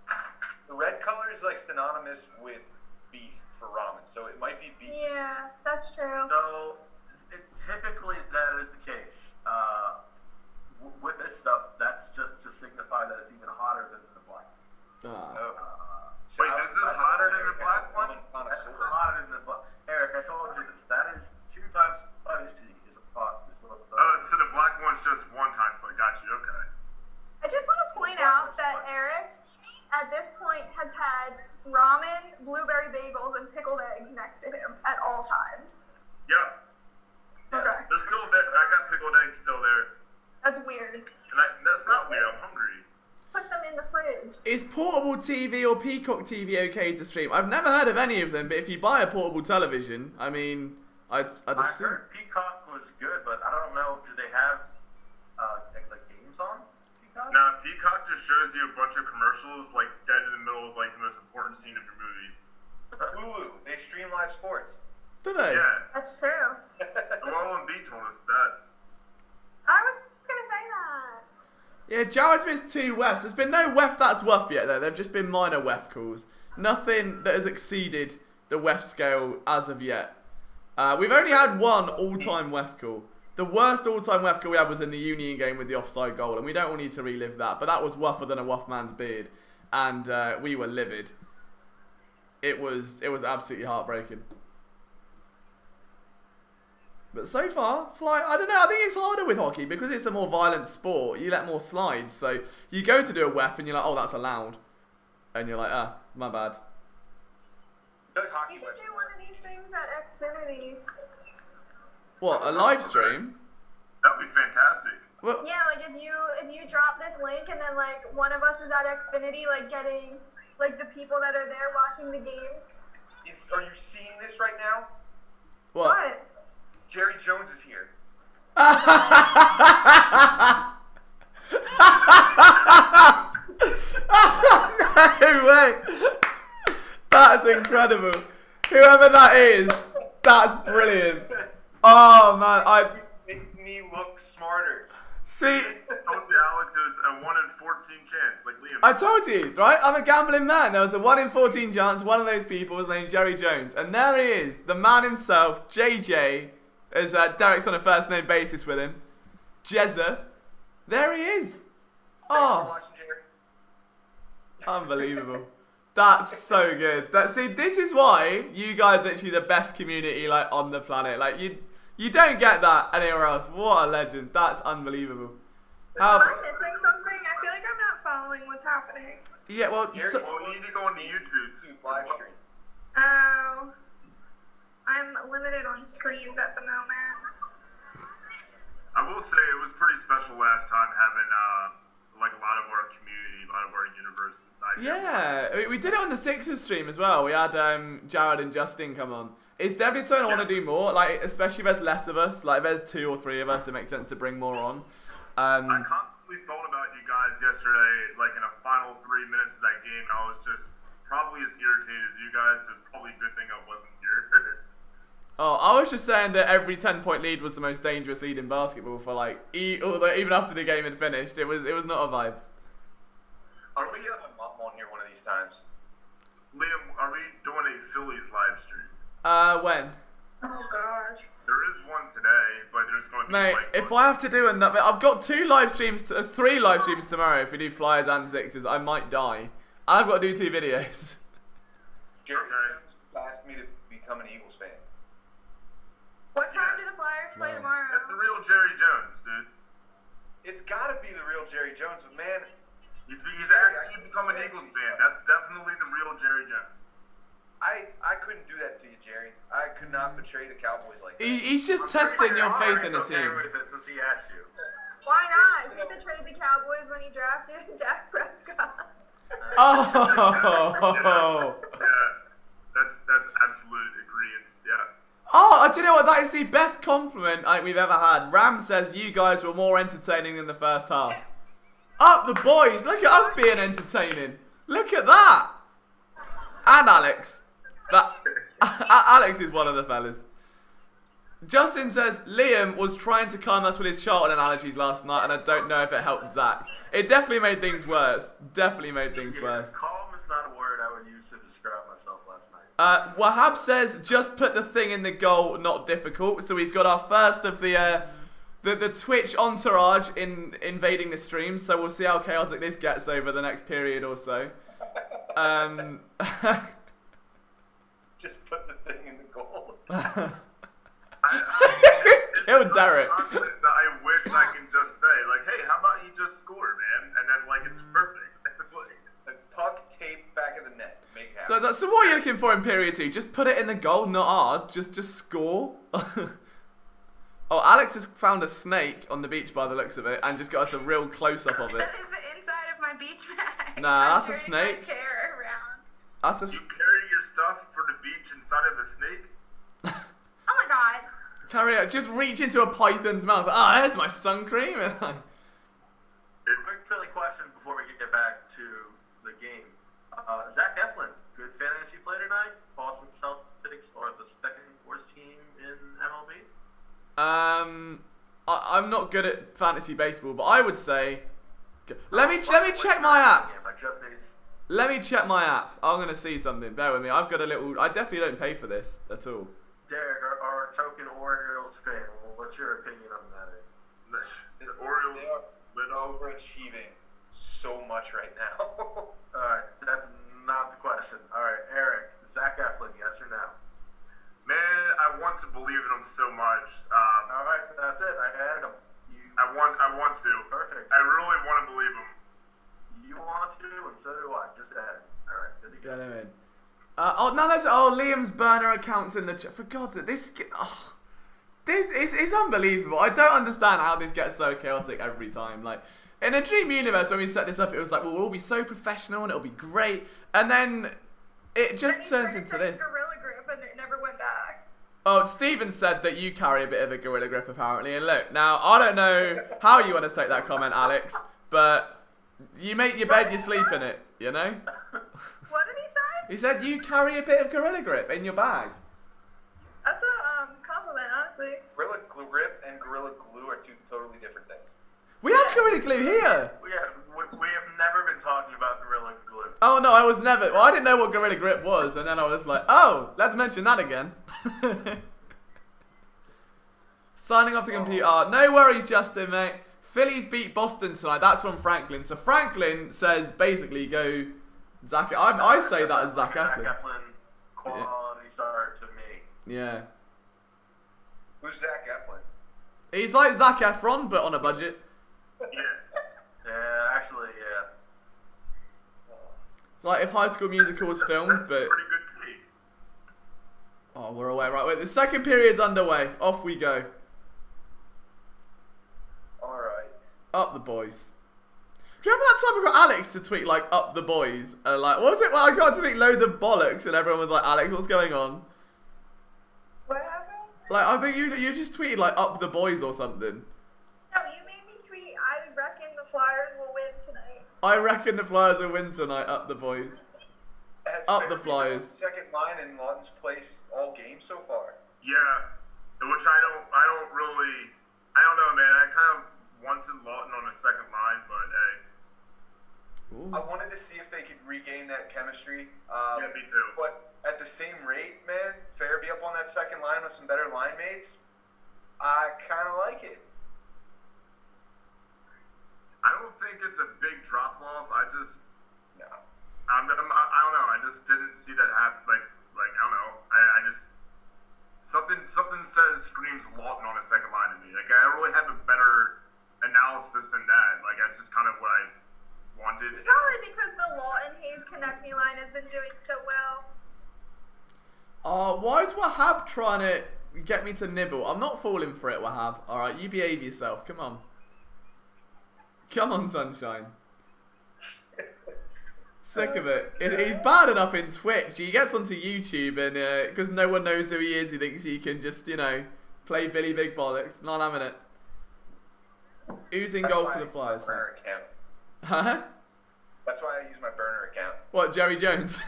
The red color is like synonymous with beef for ramen, so it might be beef. Yeah, that's true. So, typically that is the case. With this stuff, that's just to signify that it's even hotter than the black. Wait, is this hotter than the black one? That's hotter than the black. Eric, I told you that is 2 times spicy is a pot. Oh, so the black one's just 1 time split. Got you. Okay. I just want to point out that Eric, at this point, has had ramen, blueberry bagels, and pickled eggs next to him at all times. Yep. Okay. They're still there. I got pickled eggs still there. That's weird. And that's not weird. I'm hungry. Put them in the fridge. Is portable TV or Peacock TV okay to stream? I've never heard of any of them, but if you buy a portable television, I mean, I'd I assume. heard Peacock was good, but I don't know. Do they have like games on Peacock? Now, Peacock just shows you a bunch of commercials, like dead in the middle of like the most important scene of your movie. Hulu, they stream live sports. Do they? Yeah. That's true. Well, and B told us that. I was gonna say that. Yeah, Jared's missed 2 WEFs. There's been no WEF that's WEF yet, though. They've just been minor WEF calls. Nothing that has exceeded the WEF scale as of yet. We've only had 1 all-time WEF call. The worst all-time WEF call we had was in the Union game with the offside goal, and we don't need to relive that. But that was WEFer than a WEF man's beard, and we were livid. It was absolutely heartbreaking. But so far, I don't know, I think it's harder with hockey because it's a more violent sport. You let more slides, so you go to do a WEF and you're like, oh, that's allowed. And you're like, ah, my bad. Good hockey You should question. do one of these things at Xfinity. What, a live stream? That would be fantastic. Well, Yeah, like if you drop this link and then like one of us is at Xfinity, like getting like the people that are there watching the games. Are you seeing this right now? what? What? Jerry Jones is here. No way! That's incredible. Whoever that is, that's brilliant. Oh man, Make me look smarter. see. I told you, Alex, it was a 1 in 14 chance, like Liam. I told you, right? I'm a gambling man. There was a 1 in 14 chance. One of those people was named Jerry Jones, and there he is, the man himself, JJ. As Derek's on a first name basis with him, Jezza. There he is. Thanks for Oh, watching, Jerry. unbelievable. That's so good. See, this is why you guys are actually the best community like on the planet. Like you don't get that anywhere else. What a legend. That's unbelievable. Am I missing something? I feel like I'm not following what's happening. Yeah, well, Well, you need to go on the YouTube. Live stream. Oh. I'm limited on screens at the moment. I will say it was pretty special last time having like a lot of our community, a lot of our universes. I feel like. Yeah, we did it on the Sixers stream as well. We had Jared and Justin come on. It's definitely something I want to do more, like especially if there's less of us. Like if there's 2 or 3 of us, it makes sense to bring more on. I constantly thought about you guys yesterday, like in the final 3 minutes of that game, and I was just probably as irritated as you guys. So it's probably a good thing I wasn't here. Oh, I was just saying that every 10-point lead was the most dangerous lead in basketball for like, although even after the game had finished, it was not a vibe. Are we gonna have Mom on here one of these times? Liam, are we doing a Phillies live stream? When? Oh gosh. There is one today, but there's going to be Mate, like if I have to do another, I've got 3 live streams tomorrow. If we do Flyers and Sixers, I might die. I've got to do 2 videos. Jerry Okay. asked me to become an Eagles fan. What time do the Flyers play tomorrow? That's the real Jerry Jones, dude. It's gotta be the real Jerry Jones, but man, He's asking you to become an Eagles fan. That's definitely the real Jerry Jones. I couldn't do that to you, Jerry. I could not betray the Cowboys like that. He's just testing your faith in the team. Since he asked you. Why not? He betrayed the Cowboys when he drafted Dak Prescott. Oh. Yeah, that's absolute agreement. Yeah. Oh, do you know what? That is the best compliment we've ever had. Ram says you guys were more entertaining than the first half. Up the boys! Look at us being entertaining. Look at that. And Alex. Alex is one of the fellas. Justin says Liam was trying to calm us with his Charlton analogies last night, and I don't know if it helped Zach. It definitely made things worse. Definitely made things worse. Calm is not a word I would use to describe myself last night. Wahab says just put the thing in the goal, not difficult. So we've got our first of the Twitch entourage invading the stream. So we'll see how chaotic this gets over the next period or so. Just put the thing in the goal. Killed Derek. I wish I can just say, like, hey, how about you just score, man? And then, like, it's perfect. And puck tape back of the net. Make it happen. So what are you looking for in period 2? Just put it in the goal, not hard. Just score. Oh, Alex has found a snake on the beach by the looks of it, and just got us a real close-up of it. That is the inside of my beach bag. Nah, that's I'm a carrying snake. My chair around. That's a You carry your stuff for the beach inside of a snake? Oh my god. carry out. Just reach into a python's mouth. Ah, there's my sun cream. Quick silly question before we get back to the game. Zach Eflin, good fantasy play tonight? Boston Celtics or the second worst team in MLB? I'm not good at fantasy baseball, but I would say. Let me check my app. Let me check my app. I'm gonna see something. Bear with me. I've got a little. I definitely don't pay for this at all. Derek, our token Orioles fan, what's your opinion on that? The Orioles They are lit up. overachieving so much right now. Alright, that's not the question. Alright, Eric, Zach Eflin, yes or no? Man, I want to believe in him so much. Alright, that's it. I added him. I want to. Perfect. I really want to believe him. You want to, and so do I. Just add. Alright, good to Get go. him in. Liam's burner account's in the chat. For God's sake, this is unbelievable. I don't understand how this gets so chaotic every time. Like, in a dream universe, when we set this up, it was like, well, we'll all be so professional and it'll be great. And then it just turns into this. Gorilla Grip and it never went back. Oh, Steven said that you carry a bit of a gorilla grip, apparently. And look, now, I don't know how you want to take that comment, Alex, but you make your bed, you sleep in it, you know? What did he say? He said you carry a bit of gorilla grip in your bag. That's a compliment, honestly. Gorilla Grip and Gorilla Glue are two totally different things. We have gorilla glue here. We have never been talking about Gorilla Glue. Oh no, I was never. Well, I didn't know what gorilla grip was, and then I was like, oh, let's mention that again. Signing off the computer. No worries, Justin, mate. Phillies beat Boston tonight. That's from Franklin. So Franklin says basically go Zach. I say that as Zach Eflin. Zach Eflin, quality start to me. Yeah. Who's Zach Eflin? He's like Zac Efron, but on a budget. Yeah. Yeah, actually, yeah. It's like if High School Musical was filmed, That's but... a pretty good take. Oh, we're away. Right, wait, the second period's underway. Off we go. Alright. Up the boys. Do you remember that time we got Alex to tweet like "up the boys"? Like, what was it? Well, I got to tweet loads of bollocks, and everyone was like, "Alex, what's going on?" What happened? Like, I think you just tweeted like "up the boys" or something. No, you made me tweet. I reckon the Flyers will win tonight. I reckon the Flyers will win tonight. Up the boys. Has Up Fair the been Flyers. Second line in Lawton's place all game so far. Yeah, which I don't know, man. I kind of wanted Lawton on the second line, but hey. Ooh. I wanted to see if they could regain that chemistry. Yeah, me too. But at the same rate, man, Fair be up on that second line with some better line mates. I kind of like it. I don't think it's a big drop off. I don't know. I just didn't see that happen. Like I don't know. I just something screams Lawton on the second line to me. Like I really have a better analysis than that. Like that's just kind of what I wanted. It's probably because the Lawton Hayes Konechny line has been doing so well. Why is Wahab trying to get me to nibble? I'm not falling for it, Wahab. Alright, you behave yourself. Come on. Come on, sunshine. Sick of it. He's bad enough in Twitch. He gets onto YouTube and because no one knows who he is, he thinks he can just, play Billy Big Bollocks. Not having it. Who's in goal for the Flyers? Burner account. Huh? That's why I use my burner account. What, Jerry Jones?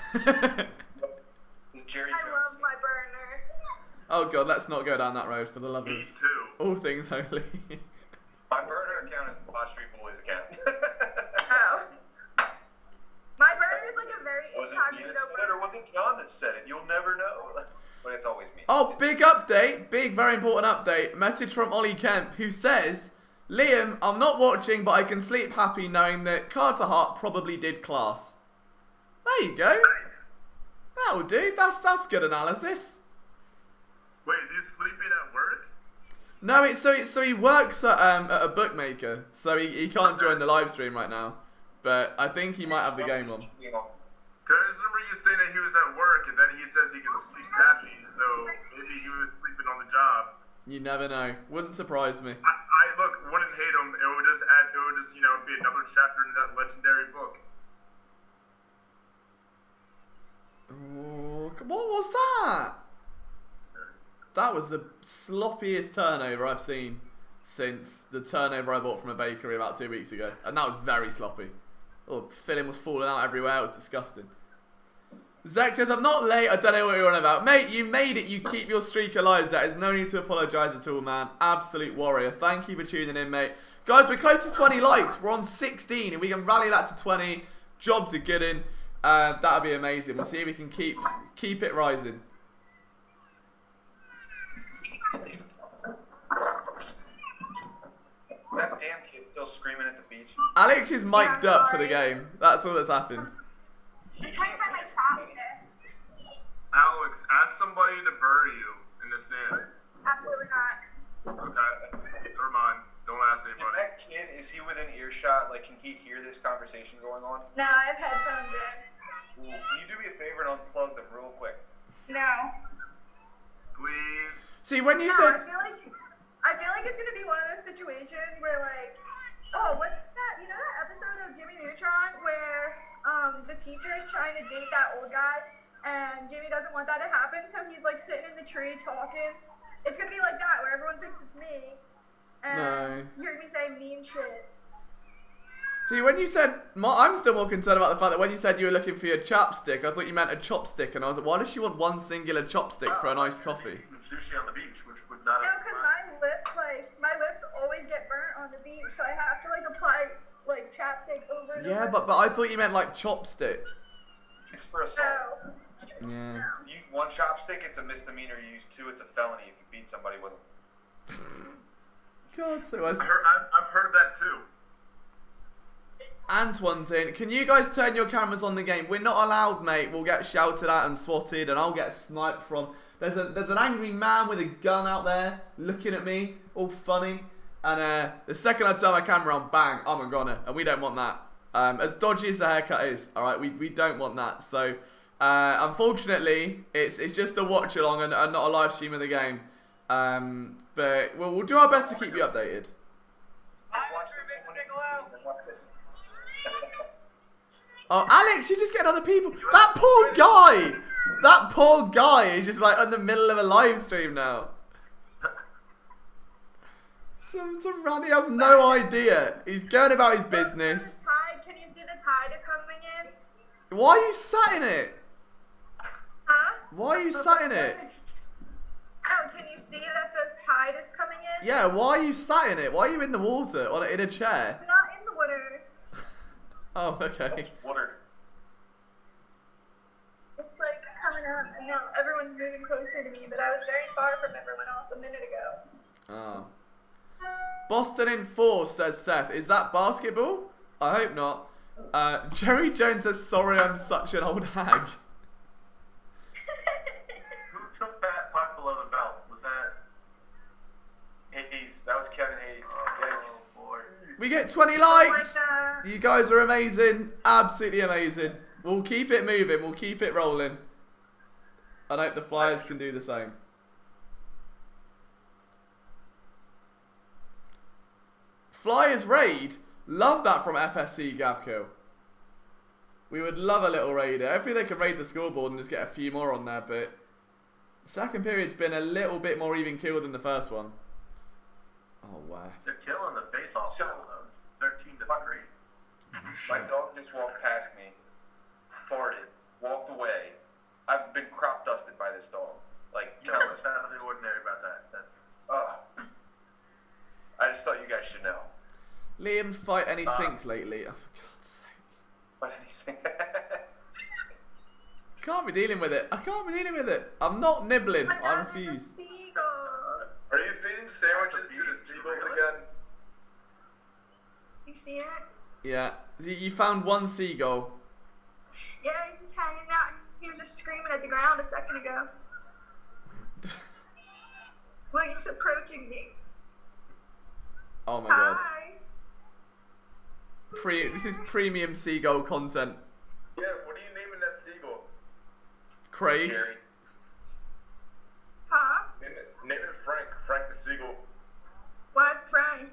Jerry I Jones. love my burner. Oh god, let's not go down that road for the love of Me too. all things holy. My burner account is the Bot Street Boys account. Oh. My burner is like a very Was it incognito Ian said it burner. or was it John that said it? You'll never know. But it's always me. Oh, big update. Big, very important update. Message from Ollie Kemp, who says, Liam, I'm not watching, but I can sleep happy knowing that Carter Hart probably did class. There you go. Nice. That'll do. That's good analysis. Wait, is he sleeping at work? No, so he works at a bookmaker, so he can't join the live stream right now. But I think he might have the game on. Because I remember you saying that he was at work, and then he says he can sleep happy, so maybe he was sleeping on the job. You never know. Wouldn't surprise me. I look, wouldn't hate him. It would just be another chapter in that legendary book. Oh, what was that? That was the sloppiest turnover I've seen since the turnover I bought from a bakery about 2 weeks ago. And that was very sloppy. Oh, filling was falling out everywhere. It was disgusting. Zach says, I'm not late. I don't know what you're on about. Mate, you made it. You keep your streak alive, Zach. There's no need to apologise at all, man. Absolute warrior. Thank you for tuning in, mate. Guys, we're close to 20 likes. We're on 16. If we can rally that to 20, jobs are good in. That'd be amazing. We'll see if we can keep it rising. That damn kid still screaming at the beach. Alex is mic'd Yeah, up for the sorry. game. That's all that's happened. I'm trying to find my chopstick. Alex, ask somebody to bury you in the sand. Absolutely not. Okay, never mind. Don't ask If anybody. that kid, is he within earshot? Like, can he hear this conversation going on? No, I have headphones in. Ooh, can you do me a favor and unplug them real quick? No. Please. See, when you No, said... I feel like it's gonna be one of those situations where like, oh, what's that? You know that episode of Jimmy Neutron where the teacher is trying to date that old guy and Jimmy doesn't want that to happen, so he's like sitting in the tree talking. It's gonna be like that where everyone thinks it's me and you heard me say mean shit. See, when you said... I'm still more concerned about the fact that when you said you were looking for your chapstick, I thought you meant a chopstick, and I was like, why does she want one singular chopstick for an iced coffee? Sushi on the beach, which would not No, have because my lips always get burnt on the beach, so I have to like apply like chapstick over and Yeah, over. but I thought you meant like chopstick. It's for assault. So, Yeah. You, one chopstick, it's a misdemeanor. You use two, it's a felony if you beat somebody with them. God, so I've heard that too. Antoine's in. Can you guys turn your cameras on the game? We're not allowed, mate. We'll get shouted at and swatted, and I'll get sniped from... There's an angry man with a gun out there looking at me, all funny. And the second I turn my camera on, bang, I'm a goner. And we don't want that. As dodgy as the haircut is, alright, we don't want that. So, unfortunately, it's just a watch along and not a live stream of the game. But we'll do our best to keep you updated. Watch this. Oh, Alex, you're just getting other people. That poor guy. That poor guy is just like in the middle of a live stream now. Some Randy has no idea. He's going about his business. Tide. Can you see the tide is coming in? Why are you sat in it? Huh? Why are you sat in it? Oh, can you see that the tide is coming in? Yeah, why are you sat in it? Why are you in the water or in a chair? I'm not in the water. Oh, okay. That's water. It's like coming up, and now everyone's moving closer to me, but I was very far from everyone else a minute ago. Oh. Boston in 4, says Seth. Is that basketball? I hope not. Jerry Jones says, sorry, I'm such an old hag. Who took that puck below the belt? Was that? Hayes. That was Kevin Hayes. Yikes. Oh boy. We get 20 Like likes. that. You guys are amazing. Absolutely amazing. We'll keep it moving. We'll keep it rolling. I hope the Flyers can do the same. Flyers raid. Love that from FSC Gavkill. We would love a little raider. Hopefully they could raid the scoreboard and just get a few more on there, but second period's been a little bit more even keel than the first one. Oh wow. They're killing the face-off. So- 13 to 3. My dog just walked past me, farted, walked away. I've been crop dusted by this dog. Like, You know countless what's out of the ordinary about that? That's I just thought you guys should know. Liam fight any sinks lately? Oh, for God's sake. What did he say? Can't be dealing with it. I can't be dealing with it. I'm not nibbling. My I dad is a refuse. seagull. Are you feeding sandwiches to the seagulls again? You see it? Yeah. You found one seagull. Yeah, he's just hanging out. He was just screaming at the ground a second ago. Look, he's approaching me. Oh my god. Hi. This is premium seagull content. Yeah, what are you naming that seagull? Craig. Gary. Huh? Name it Frank. Frank the seagull. What, Frank?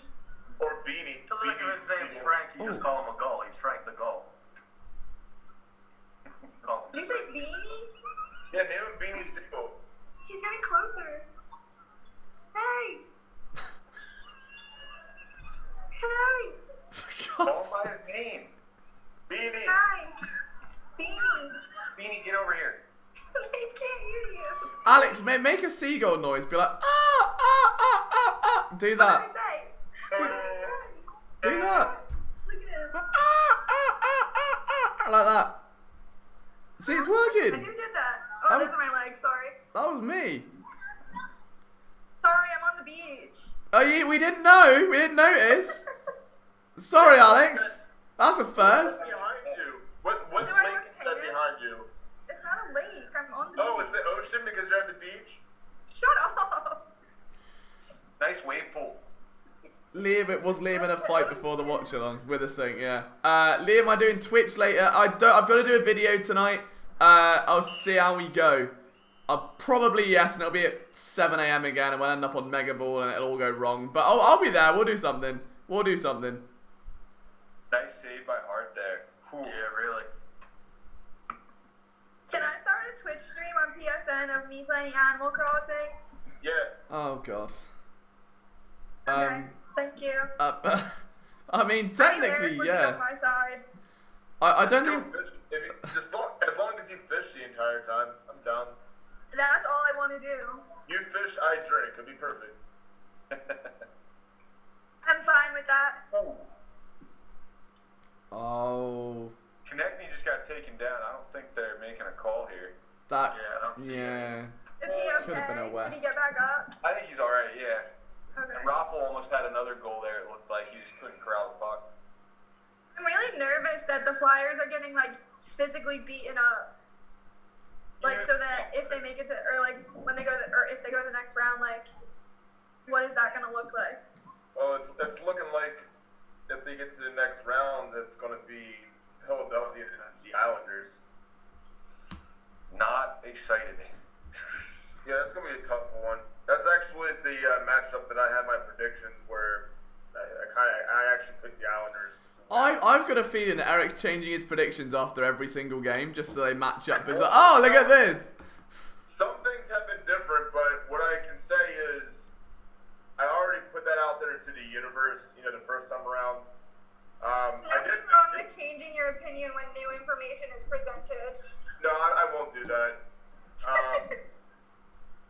Or Beanie. so like Beanie his name's Seagull. Frank, you Oh. just call him a gull. He's Frank the Gull. Call him. Did you say Beanie? Yeah, name him Beanie Seagull. He's getting closer. Hey! Hey! Call God's by sake. his name. Beanie. Hi! Beanie! Beanie, get over here. I can't hear you. Alex, make a seagull noise. Be like, ah, ah, ah, ah, ah. Do What that. did I say? What did I say? Do that. Look at him. Ah, ah, ah, ah, ah. Like that. See, it's I working. who did that? Oh, those are my legs, sorry. That was me. Sorry, I'm on the beach. Oh, we didn't know. We didn't notice. Sorry, Alex. That's a first. What's behind you? What's Do I lake look is that tan? behind you? It's not a lake. I'm on the Oh, beach. it's the ocean because you're at the beach? Shut up. Nice wave pool. Liam, it was Liam in a fight before the watch-along with us thing, yeah. Liam, I'm doing Twitch later. I've got to do a video tonight. I'll see how we go. Probably yes, and it'll be at 7 AM again, and we'll end up on Mega Ball, and it'll all go wrong. But I'll be there. We'll do something. We'll do something. Nice save by Hart there. Whew. Yeah, really. Can I start a Twitch stream on PSN of me playing Animal Crossing? Yeah. Oh god. Okay, thank you. I mean, Any technically, lyric would be yeah. on my side. I don't Go think. fish. As long as you fish the entire time, I'm down. That's all I want to do. You fish, I drink. It'd be perfect. I'm fine with that. Ooh. Oh, Konechny just got taken down. I don't think they're making a call here. that. Yeah, I don't see Yeah. Is he Could've been a okay? whack. Did he get back up? I think he's alright, yeah. Okay. And Raffle almost had another goal there. It looked like he just couldn't corral the puck. I'm really nervous that the Flyers are getting like physically beaten up. Like Yeah. so that if they make it to or like when they go or if they go to the next round, like what is that gonna look like? Well, it's looking like if they get to the next round, it's going to be Philadelphia and the Islanders. Not excited. Yeah, that's going to be a tough one. That's actually the matchup that I had my predictions where I actually picked the Islanders to I've got a feeling that Eric's changing his predictions after every single game just so they match up. It's like, oh, look at this. Some things have been different, but what I can say is I already put that out there to the universe, the first time around. Nothing wrong with changing your opinion when new information is presented. No, I won't do that.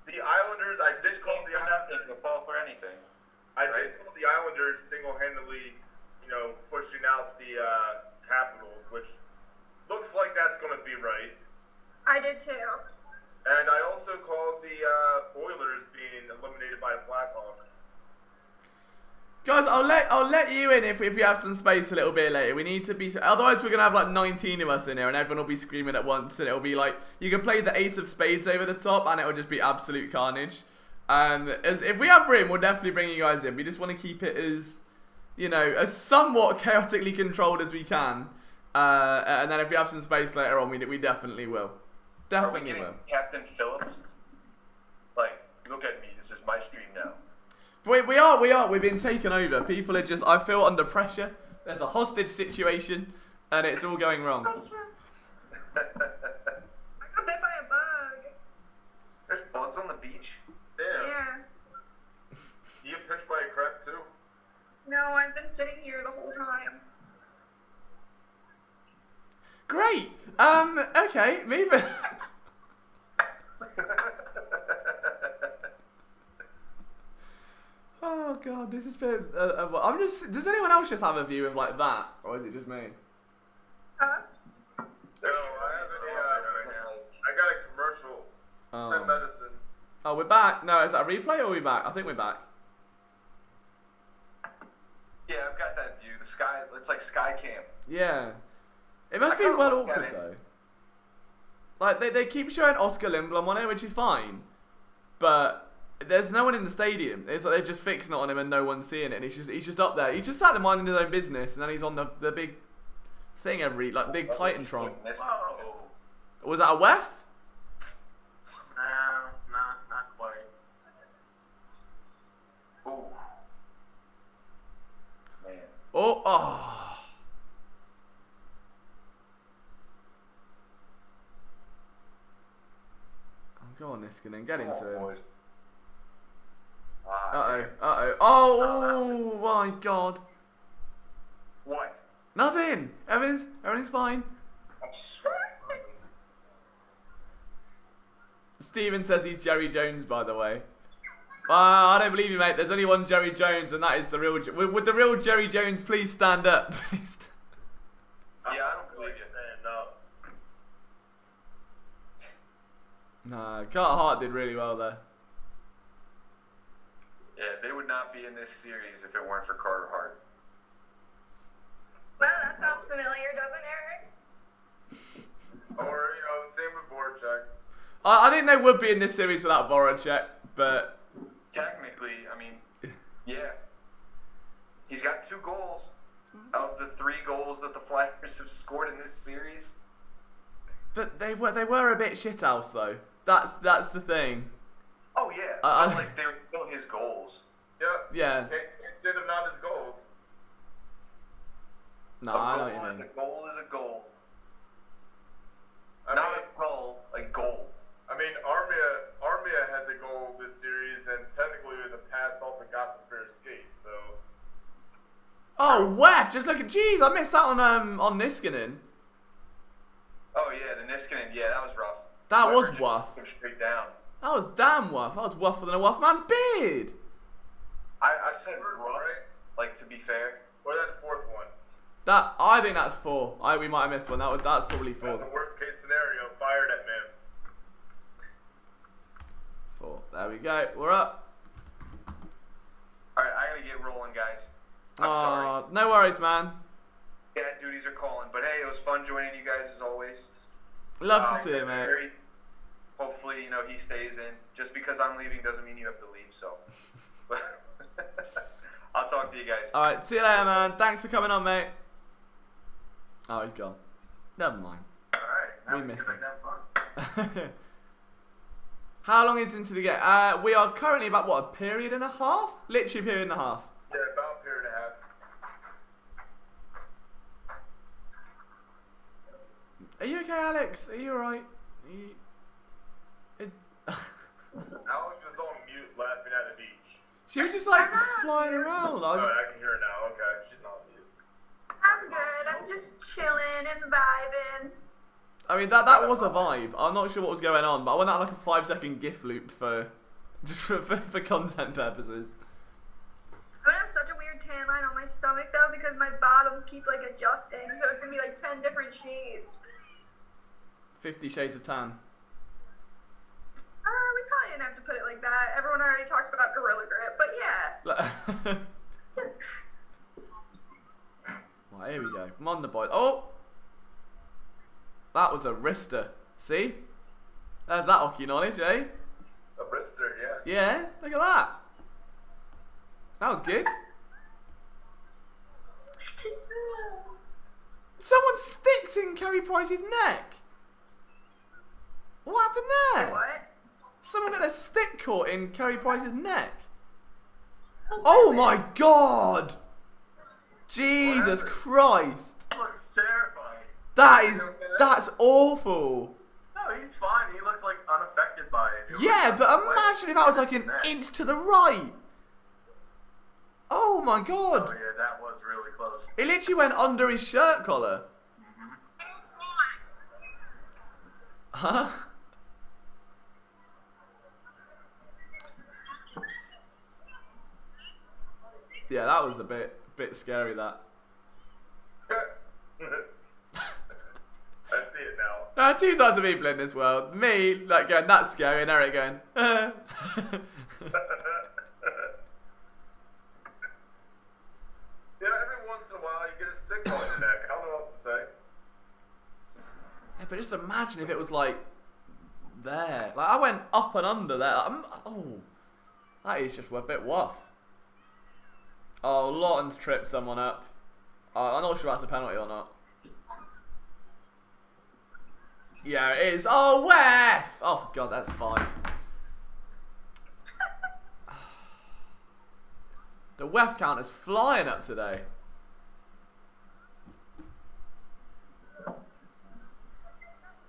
The Islanders, I did call the Islanders to fall for anything. I did call the Islanders single-handedly, pushing out the Capitals, which looks like that's going to be right. I did too. And I also called the Oilers being eliminated by the Blackhawks. Guys, I'll let you in if we have some space a little bit later. We need to be, otherwise we're gonna have like 19 of us in here, and everyone will be screaming at once, and it'll be like you can play the Ace of Spades over the top, and it'll just be absolute carnage. As if we have room, we'll definitely bring you guys in. We just want to keep it as, as somewhat chaotically controlled as we can. And then if we have some space later on, we definitely will. Definitely will. Captain Phillips? Like, look at me. This is my stream now. We are. We've been taken over. People are just, I feel under pressure. There's a hostage situation, and it's all going wrong. I got bit by a bug. There's bugs on the beach? Yeah. You get pinched by a crab too? No, I've been sitting here the whole time. Great. Okay, moving. Oh god, this has been. I'm just. Does anyone else just have a view of like that, or is it just me? Huh? No, I have I got a commercial. Oh. Medicine. Oh, we're back. No, is that a replay or are we back? I think we're back. Yeah, I've got that view. The sky. It's like sky cam. Yeah. It must be well awkward though. Like they keep showing Oscar Lindblom on it, which is fine, but there's no one in the stadium. It's like they're just fixing it on him and no one's seeing it. And he's just up there. He's just sat there minding his own business, and then he's on the big thing big Titantron. Whoa. Was that a West? No, not quite. Ooh. Man. Oh. Go on, Niskanen, get into him. Boy. Oh my god. What? Nothing. Everything's fine. I'm sweating. Steven says he's Jerry Jones, by the way. I don't believe you, mate. There's only one Jerry Jones, and that is the real. Would the real Jerry Jones please stand up? Please. Yeah, I don't believe you. No. Nah, Carter Hart did really well there. Yeah, they would not be in this series if it weren't for Carter Hart. Well, that sounds familiar, doesn't Eric? Or, same with Voracek. I think they would be in this series without Voracek, but Technically, I mean, yeah. He's got 2 goals of the 3 goals that the Flyers have scored in this series. but they were a bit shithouse though. That's the thing. Oh yeah, I like they were still his goals. Yeah. Can't say they're not his goals. No, A I know goal what you is mean. a goal is a goal. I Not mean, a goal, a goal. I mean, Armia has a goal this series, and technically it was a pass off of Gossespier's skate. So. Oh, Wef, just look at. Jeez, I missed out on Niskanen. Oh yeah, the Niskanen, yeah, that was rough. That was Just rough. took him straight down. That was damn Wuff. That was wuffer than a Wuff man's beard. I said Third rough, one, right? like to be fair. Or that 4th one. I think that's 4. We might have missed one. That's probably 4. That's the worst case scenario. Fire that man. 4. There we go. We're up. Alright, I gotta get rolling, guys. I'm sorry. No worries, man. Dad duties are calling, but hey, it was fun joining you guys as always. Love to see it, mate. Hopefully, he stays in. Just because I'm leaving doesn't mean you have to leave, so. I'll talk to you guys. Alright, see you later, man. Thanks for coming on, mate. Oh, he's gone. Never mind. Alright, We missed him. How long is into the game? We are currently about, what, a period and a half? Literally a period and a half. Yeah, about a period and a half. Are you okay, Alex? Are you alright? Alex is on mute laughing at the beach. She was just like flying around. Oh, I can hear her now. Okay, she's not on mute. I'm good. I'm just chilling and vibing. I mean, that was a vibe. I'm not sure what was going on, but I went out like a 5-second GIF loop for content purposes. I have such a weird tan line on my stomach though because my bottoms keep like adjusting, so it's gonna be like 10 different shades. 50 Shades of Tan. We probably didn't have to put it like that. Everyone already talks about Gorilla Grip, but yeah. Right, here we go. Come on, the boy. Oh! That was a wrister. See? There's that hockey knowledge, eh? A wrister, yeah. Yeah, look at that. That was good. Someone sticks in Carey Price's neck. What happened there? What? Someone got a stick caught in Carey Price's neck. Oh my god! Jesus Christ! He looks terrifying. That's awful. No, he's fine. He looks like unaffected by it. Yeah, but imagine if that was like an inch to the right. Oh my god. Oh yeah, that was really close. It literally went under his shirt collar. Huh? Yeah, that was a bit scary, that. I see it now. Two sides of people in this world. Me, like, going, that's scary, and Eric going, Yeah, every once in a while you get a stick on your neck. I don't know what else to say. Yeah, but just imagine if it was, like, there. Like, I went up and under there. Oh, that is just a bit wuff. Oh, Lawton's tripped someone up. I'm not sure that's a penalty or not. Yeah, it is. Oh, Wef! Oh, for God, that's fine. The Wef count is flying up today.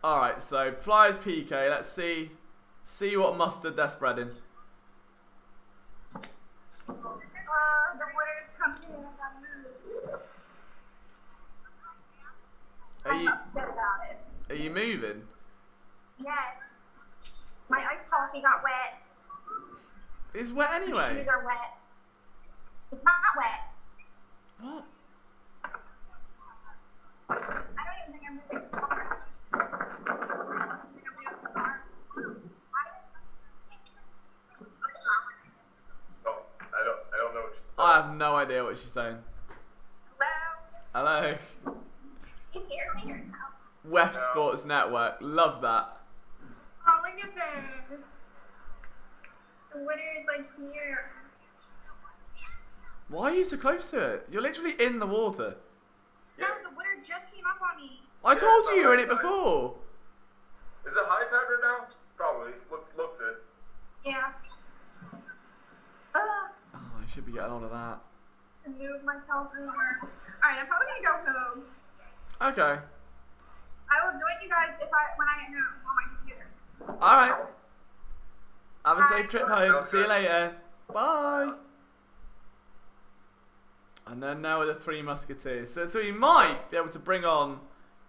Alright, so Flyers PK. Let's see what mustard they're spreading. The winners come in I'm upset about it. Are you moving? Yes. My iced coffee got wet. It's wet anyway. My shoes are wet. It's not wet. What? I don't even think I'm moving far. Oh, I don't know what she's saying. I have no idea what she's saying. Hello? Hello. Can you hear me or no? Wef Sports Network. Love that. Oh, look at this. The winner is like here. Why are you so close to it? You're literally in the water. No, the winner just came up on me. I told you were in it before. Is it high tide right now? Probably. Looks it. Yeah. Oh, I should be getting on to that. I moved myself over. Alright, I'm probably gonna go home. Okay. I will join you guys when I get home on my computer. Alright. Have a Bye. safe trip home. See you later. Bye. And then now with the Three Musketeers. So we might be able to bring on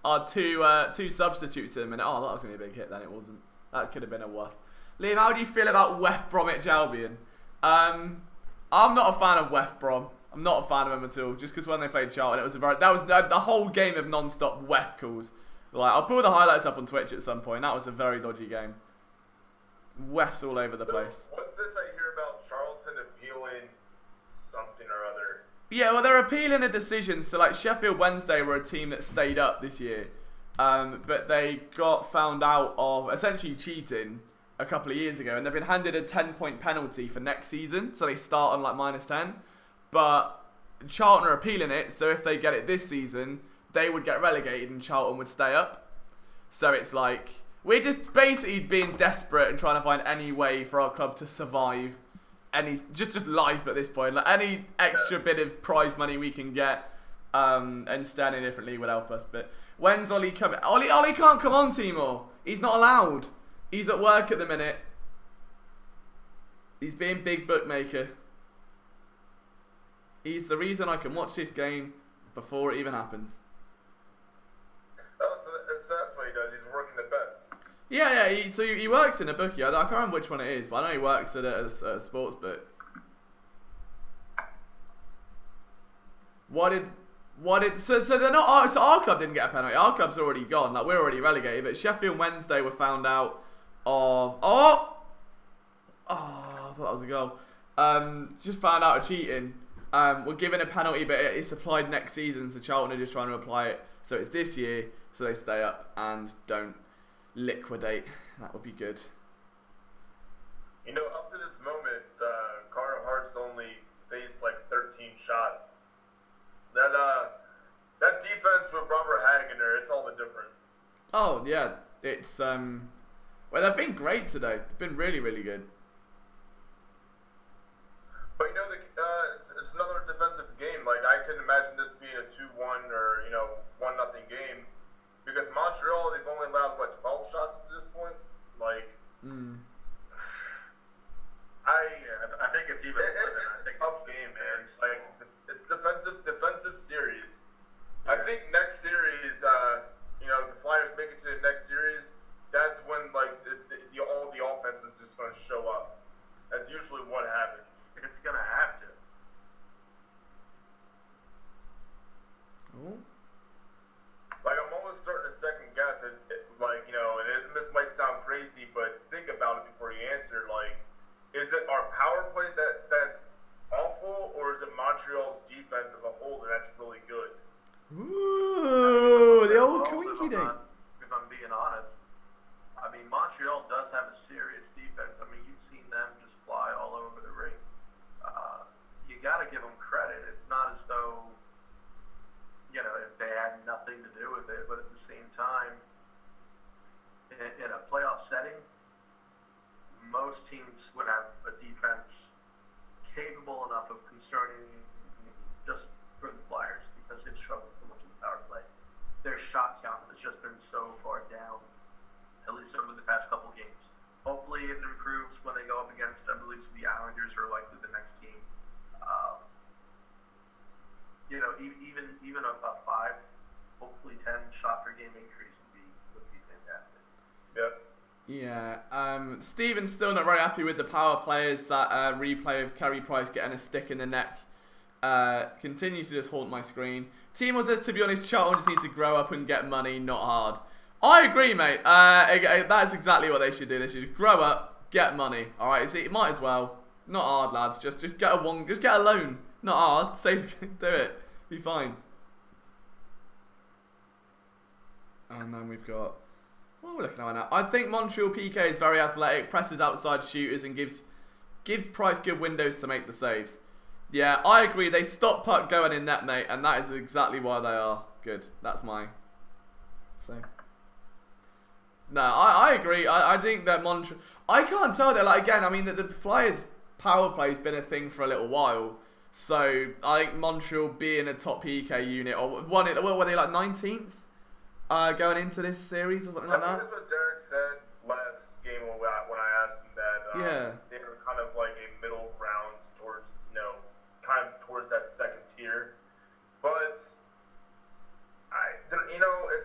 our two substitutes in a minute. Oh, that was going to be a big hit then. It wasn't. That could have been a wuff. Liam, how do you feel about West Bromwich Albion? I'm not a fan of West Brom. I'm not a fan of them at all. Just because when they played Charlton, it was the whole game of non-stop West calls. Like, I'll pull the highlights up on Twitch at some point. That was a very dodgy game. Wefts all over the place. What's this I hear about Charlton appealing something or other? Yeah, well, they're appealing a decision. So, like, Sheffield Wednesday were a team that stayed up this year. But they got found out of essentially cheating a couple of years ago. And they've been handed a 10-point penalty for next season. So they start on, like, -10. But Charlton are appealing it. So if they get it this season, they would get relegated and Charlton would stay up. So it's like, we're just basically being desperate and trying to find any way for our club to survive. Just life at this point. Like, any extra bit of prize money we can get And staying in a different league would help us. But when's Ollie coming? Ollie can't come on, Timor. He's not allowed. He's at work at the minute. He's being big bookmaker. He's the reason I can watch this game before it even happens. Oh, so that's what he does. He's working the bets. Yeah. He works in a bookie. I can't remember which one it is, but I know he works at a sports book. So they're not. So our club didn't get a penalty. Our club's already gone. Like, we're already relegated. But Sheffield Wednesday were found out of. I thought that was a goal. Just found out of cheating. We're given a penalty, but it's applied next season. So Charlton are just trying to apply it. So it's this year, so they stay up and don't liquidate. That would be good. You know, up to this moment, Carter Hart's only faced like 13 shots. That defense with Robert Hagener, it's all the difference. Oh yeah, it's well, they've been great today. They've been really, really good. But you know, it's another defensive game. Like, I couldn't imagine this being a 2-1 or 1-0 game, because Montreal, they've only allowed 12 shots up to this point. Like, I think it's even more than I think. It's a tough game, man. Like, it's defensive series. I think next series, the Flyers make it to the next series. That's when all the offense is just going to show up. That's usually what happens. It's going to have to. Oh. Like, I'm almost starting to second guess. This might sound crazy, but think about it before you answer. Like, is it our power play that's awful, or is it Montreal's defense as a whole that's really good? Ooh, the old Kawinky Day. If I'm being honest, I mean, Montreal does have a serious defense. I mean, you've seen them just fly all over the rink. You got to give them credit. It's not as though, if they had nothing to do with it, but at the same time, in a playoff setting, most teams would have a defense capable enough of concerning just for the Flyers, because they've struggled so much in the power play. Their shot count has just been so far down, at least over the past couple games. Hopefully it improves when they go up against, I believe, the Islanders, who are likely the next team. Even a 5, hopefully 10 shot per game increase would be fantastic. Yep. Yeah. Steven's still not very happy with the power players. That replay of Carey Price getting a stick in the neck continues to just haunt my screen. Timo says, to be honest, Charlton just need to grow up and get money, not hard. I agree, mate. That's exactly what they should do. They should grow up, get money. All right, so it might as well. Not hard, lads. Just get a loan. Not hard. Do it. Be fine. And then we've got. What are we looking at now? I think Montreal PK is very athletic, presses outside shooters, and gives Price good windows to make the saves. Yeah, I agree. They stop puck going in net, mate, and that is exactly why they are good. That's my. So. No, I agree. I think that Montreal. I can't tell that. Like, again, I mean, the Flyers power play has been a thing for a little while. So I think Montreal being a top PK unit, or were they like 19th going into this series or something like that? That's what Derek said last game when I asked him that. They were kind of like a middle ground towards, towards that second tier. But it's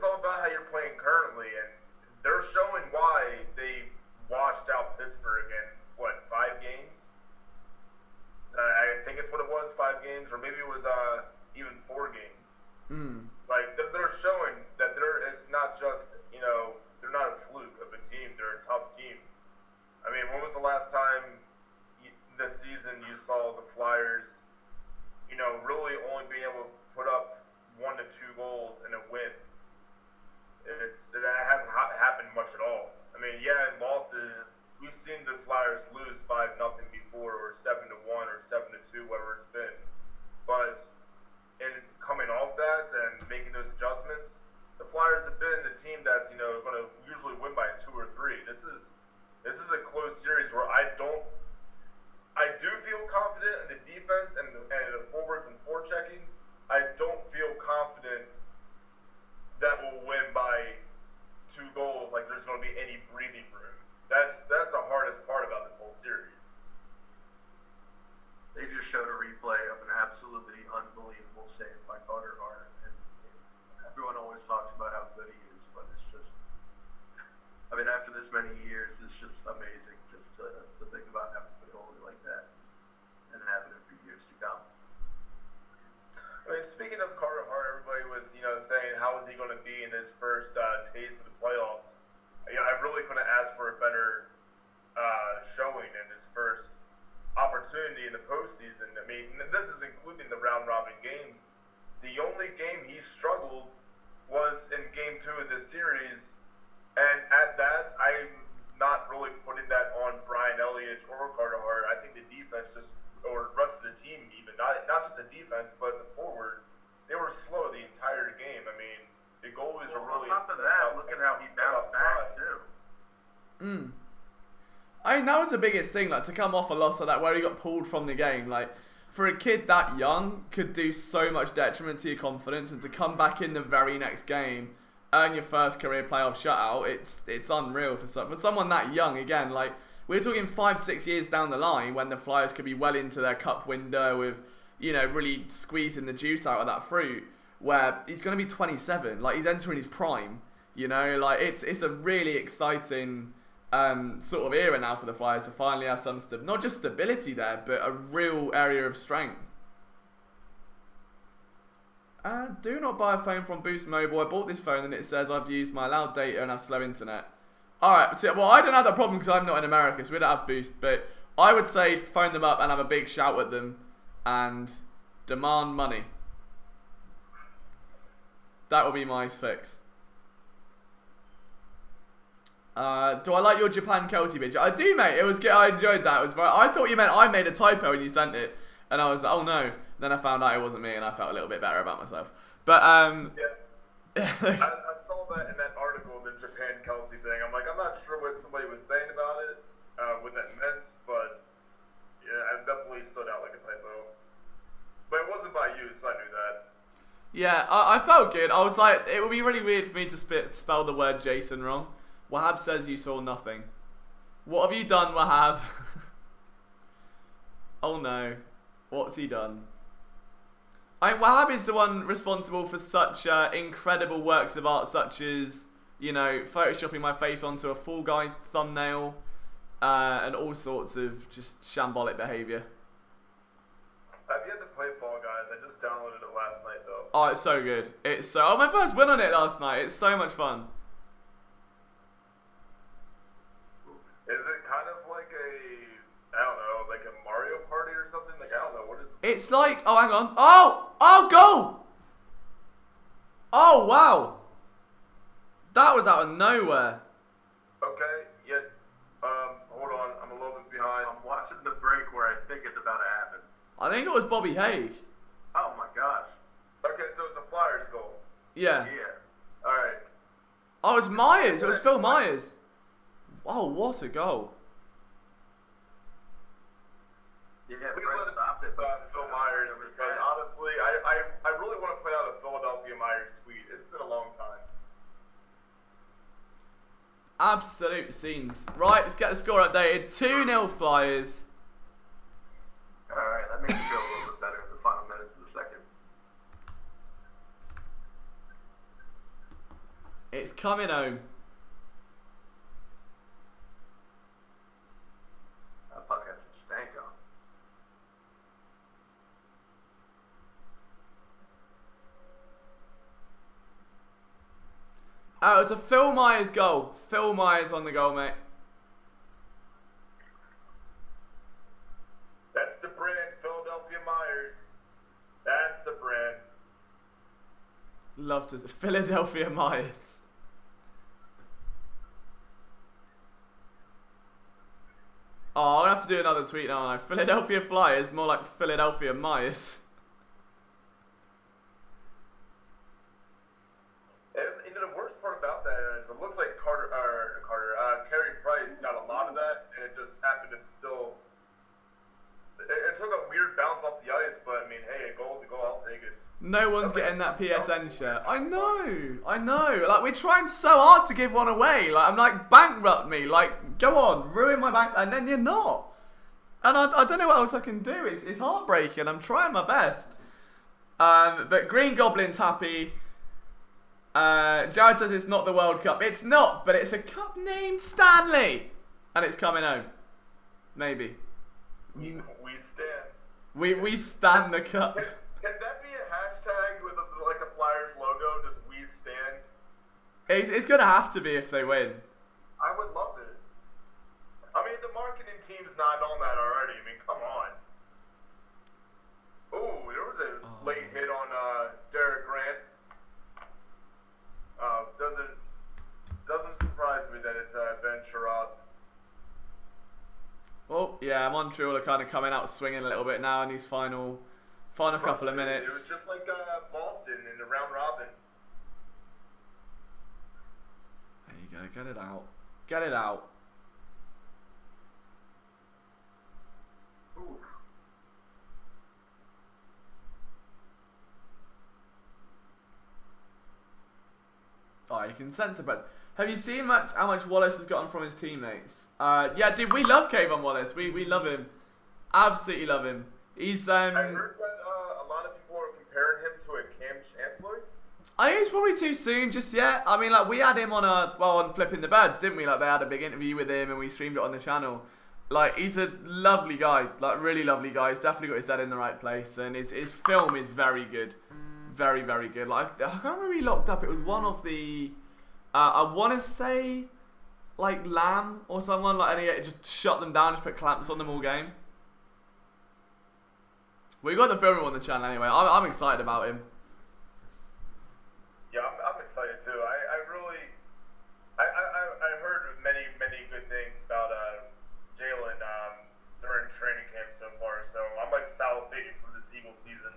all about how you're playing currently, and they're showing why they washed out Pittsburgh in 5 games. I think it's what it was, 5 games, or maybe it was even 4 games. Like, they're showing that it's not just, they're not a fluke of a team. They're a tough team. I mean, when was the last time this season you saw the Flyers, really only being able to put up 1 to 2 goals in a win? That hasn't happened much at all. I mean, yeah, in losses, we've seen the Flyers lose 5-0 before, or 7-1, or 7-2, whatever it's been. But in coming off that and confident that we'll win by 2 goals, like there's going to be any breathing room. That's the hardest part about this whole series. They just showed a replay of an absolutely unbelievable save by Carter Hart, and everyone always talks about how good he is, but it's just, I mean, after this many years, it's just amazing just to think about having a goalie like that and having it for years to come. I mean, speaking of Carter Hart, everybody was, saying how is he going to be in his first taste of the playoffs. I really couldn't ask for a better showing in his first opportunity in the postseason. I mean, this is including the round-robin games. The only game he struggled was in Game 2 of this series, and at that, I'm not really putting that on Brian Elliott or Carter Hart. I think the defense or the rest of the team even, not just the defense, but the forwards, they were slow the entire game. I mean, the goalies are really... On top of that, look at how he bounced back, too. I mean, that was the biggest thing, like, to come off a loss like that where he got pulled from the game. Like, for a kid that young, could do so much detriment to your confidence, and to come back in the very next game, earn your first career playoff shutout, it's unreal for someone that young. Again, like, we're talking 5-6 years down the line when the Flyers could be well into their cup window with, really squeezing the juice out of that fruit, where he's going to be 27. Like, he's entering his prime, like, it's a really exciting sort of era now for the Flyers to finally have some not just stability there, but a real area of strength. Do not buy a phone from Boost Mobile. I bought this phone and it says I've used my allowed data and have slow internet. Alright, well, I don't have that problem because I'm not in America, so we don't have Boost, but I would say phone them up and have a big shout at them and demand money. That will be my fix. Do I like your Japan Kelsey picture? I do, mate. It was good. I enjoyed that. It was very, I thought you meant I made a typo when you sent it, and I was like, oh no. Then I found out it wasn't me, and I felt a little bit better about myself. But yeah, I saw that in that article, the Japan Kelsey thing. I'm like, I'm not sure what somebody was saying about it, what that meant, but yeah, it definitely stood out like a typo. But it wasn't by you, so I knew that. Yeah, I felt good. I was like, it would be really weird for me to spell the word Jason wrong. Wahab says you saw nothing. What have you done, Wahab? Oh no. What's he done? Wahab is the one responsible for such incredible works of art, such as, photoshopping my face onto a Fall Guys thumbnail, and all sorts of just shambolic behaviour. I've yet to play Fall Guys. I just downloaded it last night, though. Oh, it's so good. My first win on it last night. It's so much fun. Is it kind of like like a Mario Party or something? Like, I don't know, what is it? It's like, oh, hang on. Oh, goal! Oh, wow. That was out of nowhere. Okay, yeah. Hold on, I'm a little bit behind. I'm watching the break where I think it's about to happen. I think it was Bobby Haig. Oh my gosh. Okay, so it's a Flyers goal. Yeah. Yeah. Alright. Oh, it was Myers. It was Phil Myers. Wow, what a goal. Yeah, We let it stopped it. Phil Myers, because honestly, I really want to play out a Philadelphia Myers tweet. It's been a long time. Absolute scenes. Right, let's get the score updated. 2-0 Flyers. Alright, that makes me feel a little bit better in the final minutes of the second. It's coming home. That puck has some stank on. Oh, it's a Phil Myers goal. Phil Myers on the goal, mate. That's the brand, Philadelphia Myers. That's the brand. Love to Philadelphia Myers. Oh, I'm gonna have to do another tweet now, aren't I? Philadelphia Flyers, more like Philadelphia Myers. And the worst part about that is it looks like Carey Price got a lot of that, and it just happened to still. It took a weird bounce off the ice, but I mean, hey, a goal's a goal. I'll take it. No one's getting that PSN shirt. I know. Like, we're trying so hard to give one away. Like, I'm like, bankrupt me. Like, go on, ruin my bank, and then you're not. And I don't know what else I can do. It's heartbreaking. I'm trying my best. But Green Goblin's happy. Jared says it's not the World Cup. It's not, but it's a cup named Stanley. And it's coming home. Maybe. We stand. We stand the cup. Can that be a hashtag with like a Flyers logo? Just we stand? It's going to have to be if they win. I would love it. I mean, the marketing team's not on that already. I mean, come on. Ooh, there was a late hit on Derek Grant. Doesn't surprise me that it's Ben Sherrod. Oh, yeah, Montreal are kind of coming out swinging a little bit now in these final couple of minutes. It was just like Boston in the round robin. There you go, get it out. Get it out. Ooh. Oh, you can sense it, but have you seen how much Wallace has gotten from his teammates? Yeah, dude, we love Kayvon Wallace. We love him. Absolutely love him. He's I heard that a lot of people are comparing him to a Cam Chancellor. I think it's probably too soon just yet. I mean, like, we had him on Flipping the Birds, didn't we? Like, they had a big interview with him and we streamed it on the channel. Like, he's a lovely guy. Like, really lovely guy. He's definitely got his head in the right place. And his film is very good. Very, very good. Like, I can't remember who he locked up. It was one of the... I want to say, like, Lamb or someone. Like, and he just shut them down, just put clamps on them all game. We got the film on the channel anyway. I'm excited about him. Yeah, I'm excited too. I heard many good things about Jalen during training camp so far. So I'm like salivating for this Eagles season.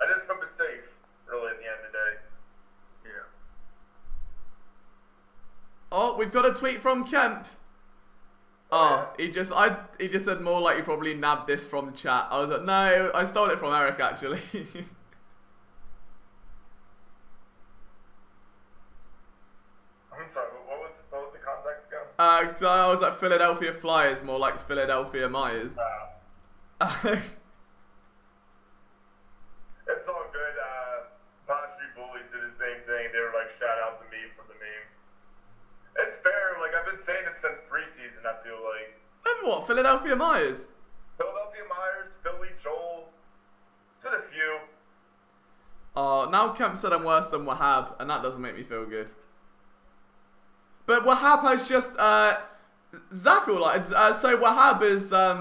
I just hope it's safe, really, at the end of the day. Yeah. Oh, we've got a tweet from Kemp. Oh, he just said more like he probably nabbed this from chat. I was like, no, I stole it from Eric actually. I'm sorry, what was the context again? So I was like Philadelphia Flyers, more like Philadelphia Myers. It's all good. Pine Street Bullies did the same thing. They were like, shout out to me for the meme. It's fair. Like, I've been saying it since preseason, I feel like. And what, Philadelphia Myers? Philadelphia Myers, Philly Joel. It's been a few. Oh, now Kemp said I'm worse than Wahab, and that doesn't make me feel good. But Wahab has just, Zach all like, so Wahab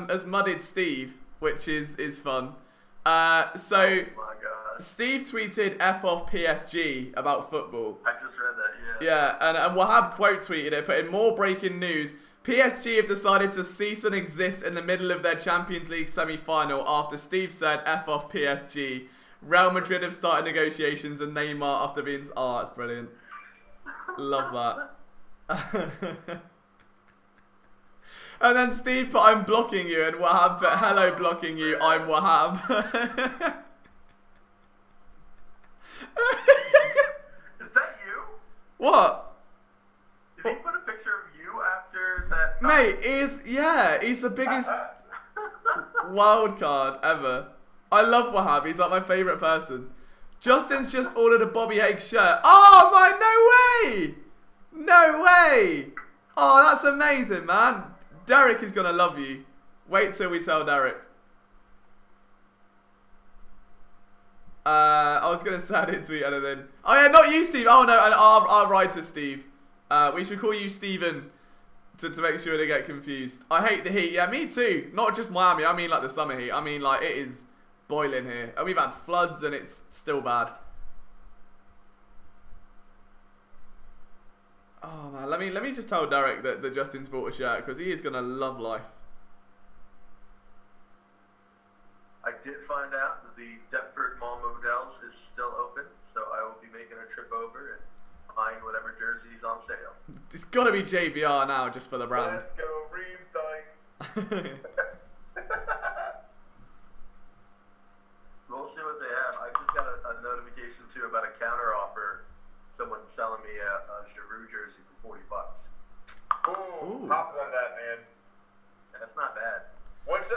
has mudded Steve, which is fun. So, Oh my God. Steve tweeted F off PSG about football. I just read that, Yeah, and Wahab quote tweeted it, put in more breaking news. PSG have decided to cease and exist in the middle of their Champions League semi-final after Steve said F off PSG. Real Madrid have started negotiations and Neymar after being... Oh, it's brilliant. Love that. And then Steve put, I'm blocking you, and Wahab put, hello blocking you, I'm Wahab. Is that you? What? Did he put a picture of you after that? Mate, he's the biggest wild card ever. I love Wahab, he's like my favourite person. Justin's just ordered a Bobby Hague shirt. Oh my, no way! No way! Oh, that's amazing, man. Derek is going to love you. Wait till we tell Derek. I was going to say I didn't tweet anything. Oh yeah, not you, Steve. Oh no, our writer, Steve. We should call you Steven to make sure they get confused. I hate the heat. Yeah, me too. Not just Miami. I mean like the summer heat. I mean like it is boiling here. And we've had floods and it's still bad. Oh man, let me just tell Derek that Justin's bought a shirt because he is gonna love life. I did find out that the Deptford Mall Models is still open, so I will be making a trip over and buying whatever jersey's on sale. It's gotta be JVR now just for the brand. Let's go, Reeves Dyke. We'll see what they have. I just got a notification Ooh. Hopping on that, man. That's not bad. Which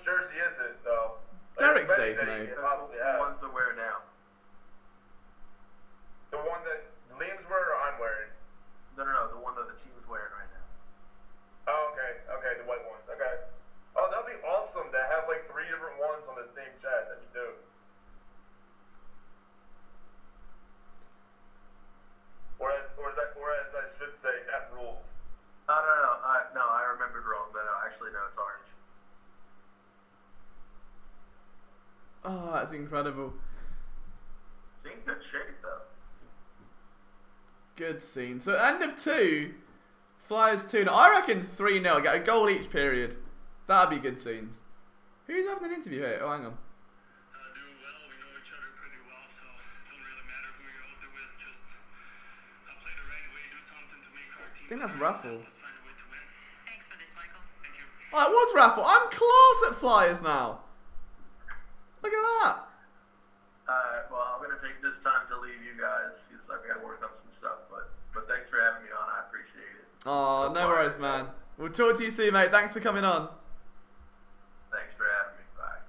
jersey is it though? Derek's Like, days, that he mate. could The possibly have. ones to wear now. The one that Liam's wearing or I'm wearing? No, the one that the team is wearing right now. Oh, okay, the white ones. Okay. Oh, that'd be awesome to have like 3 different ones on the same chat. That'd be dope. Whereas I should say that rules. No, I remembered wrong, but actually, no, it's orange. Oh, that's incredible. It's in good shape, though. Good scene. So end of 2, Flyers 2. Now, I reckon it's 3-0. Get a goal each period. That'd be good scenes. Who's having an interview here? Oh, hang on. Doing well. We know each other pretty well, so it don't really matter who you're out there with. Just play the right way, do something to make our team. I think that's Raffle. Let's find a way to win. Thanks for this, Michael. Thank you. Oh, it was Raffle. I'm class at Flyers now. Look at that. Well, I'm gonna take this time to leave you guys. Seems like we gotta work on some stuff, but thanks for having me on. I appreciate it. Oh, no worries, man. We'll talk to you soon, mate. Thanks for coming on. Thanks for having me. Bye.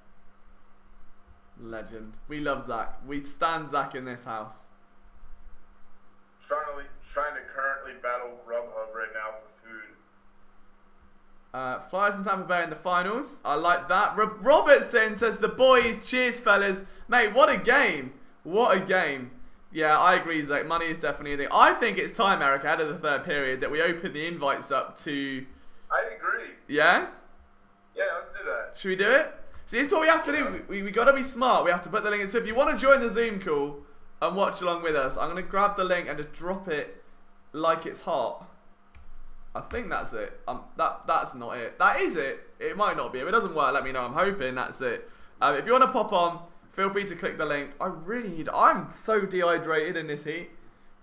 Legend. We love Zach. We stand Zach in this house. Trying to currently battle Grubhub right now for food. Flyers and Tampa Bay in the finals. I like that. Robertson says the boys, cheers fellas. Mate, what a game. What a game. Yeah, I agree, Zach. Money is definitely a thing. I think it's time, Eric, out of the third period, that we open the invites up to... I agree. Yeah? Yeah, let's do that. Should we do it? See, this is what we have to do. We got to be smart. We have to put the link in. So if you want to join the Zoom call and watch along with us, I'm going to grab the link and just drop it like it's hot. I think that's it. That's not it. That is it. It might not be. If it doesn't work, let me know. I'm hoping that's it. If you want to pop on, feel free to click the link. I'm so dehydrated in this heat.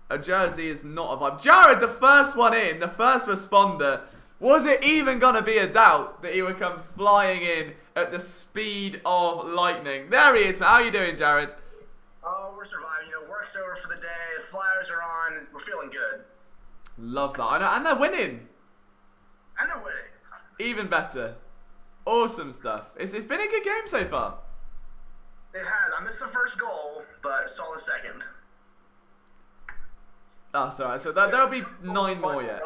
A jersey is not a vibe. Jared, the first one in, the first responder. Was it even going to be a doubt that he would come flying in at the speed of lightning? There he is, man. How are you doing, Jared? Oh, we're surviving. Work's over for the day. The Flyers are on. We're feeling good. Love that. I know, and they're winning. And they're winning. Even better. Awesome stuff. It's been a good game so far. It has. I missed the first goal, but saw the second. That's alright. So there'll be 9 more yet.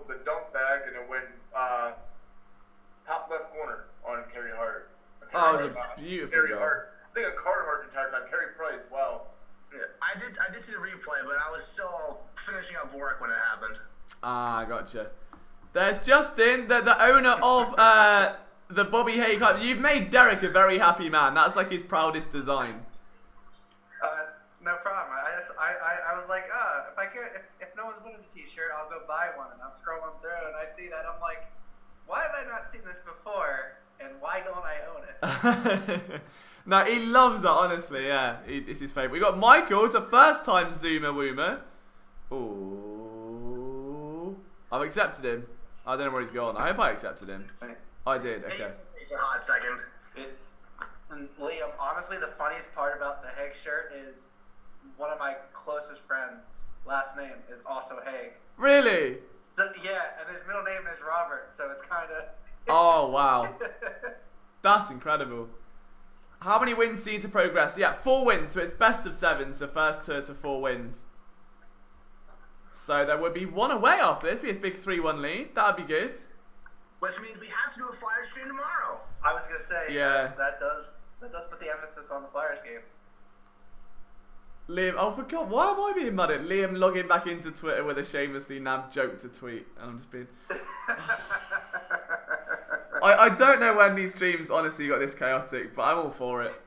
The dump bag and it went top left corner on Kerry Hart. Oh, it was a beautiful Kerry goal. Hart. I think a Carter Hart entire time. Kerry Price. Wow. Yeah, I did see the replay, but I was still finishing up work when it happened. Ah, gotcha. There's Justin, the owner of the Bobby Hay Club. You've made Derek a very happy man. That's like his proudest design. No problem. I was like, if no one's winning the t-shirt, I'll go buy one. And I'm scrolling through and I see that. I'm like, why have I not seen this before? And why don't I own it? No, he loves that, honestly. Yeah, it's his favourite. We got Michael. It's a first-time Zoomer Woomer. Ooh. I've accepted him. I don't know where he's gone. I hope I accepted him. I did, okay. It's a hot second. Liam, honestly, the funniest part about the Haig shirt is one of my closest friends' last name is also Haig. Really? So, yeah, and his middle name is Robert, so it's kind of... Oh, wow. That's incredible. How many wins do you need to progress? Yeah, 4 wins, so it's best of 7, so first to 4 wins. So there would be 1 away after this, be a big 3-1 lead. That would be good. Which means we have to do a Flyers stream tomorrow. I was going to say, Yeah. that does put the emphasis on the Flyers game. Liam, oh, forgot. Why am I being mad at Liam logging back into Twitter with a shamelessly nabbed joke to tweet? I'm just being... I don't know when these streams honestly got this chaotic, but I'm all for it.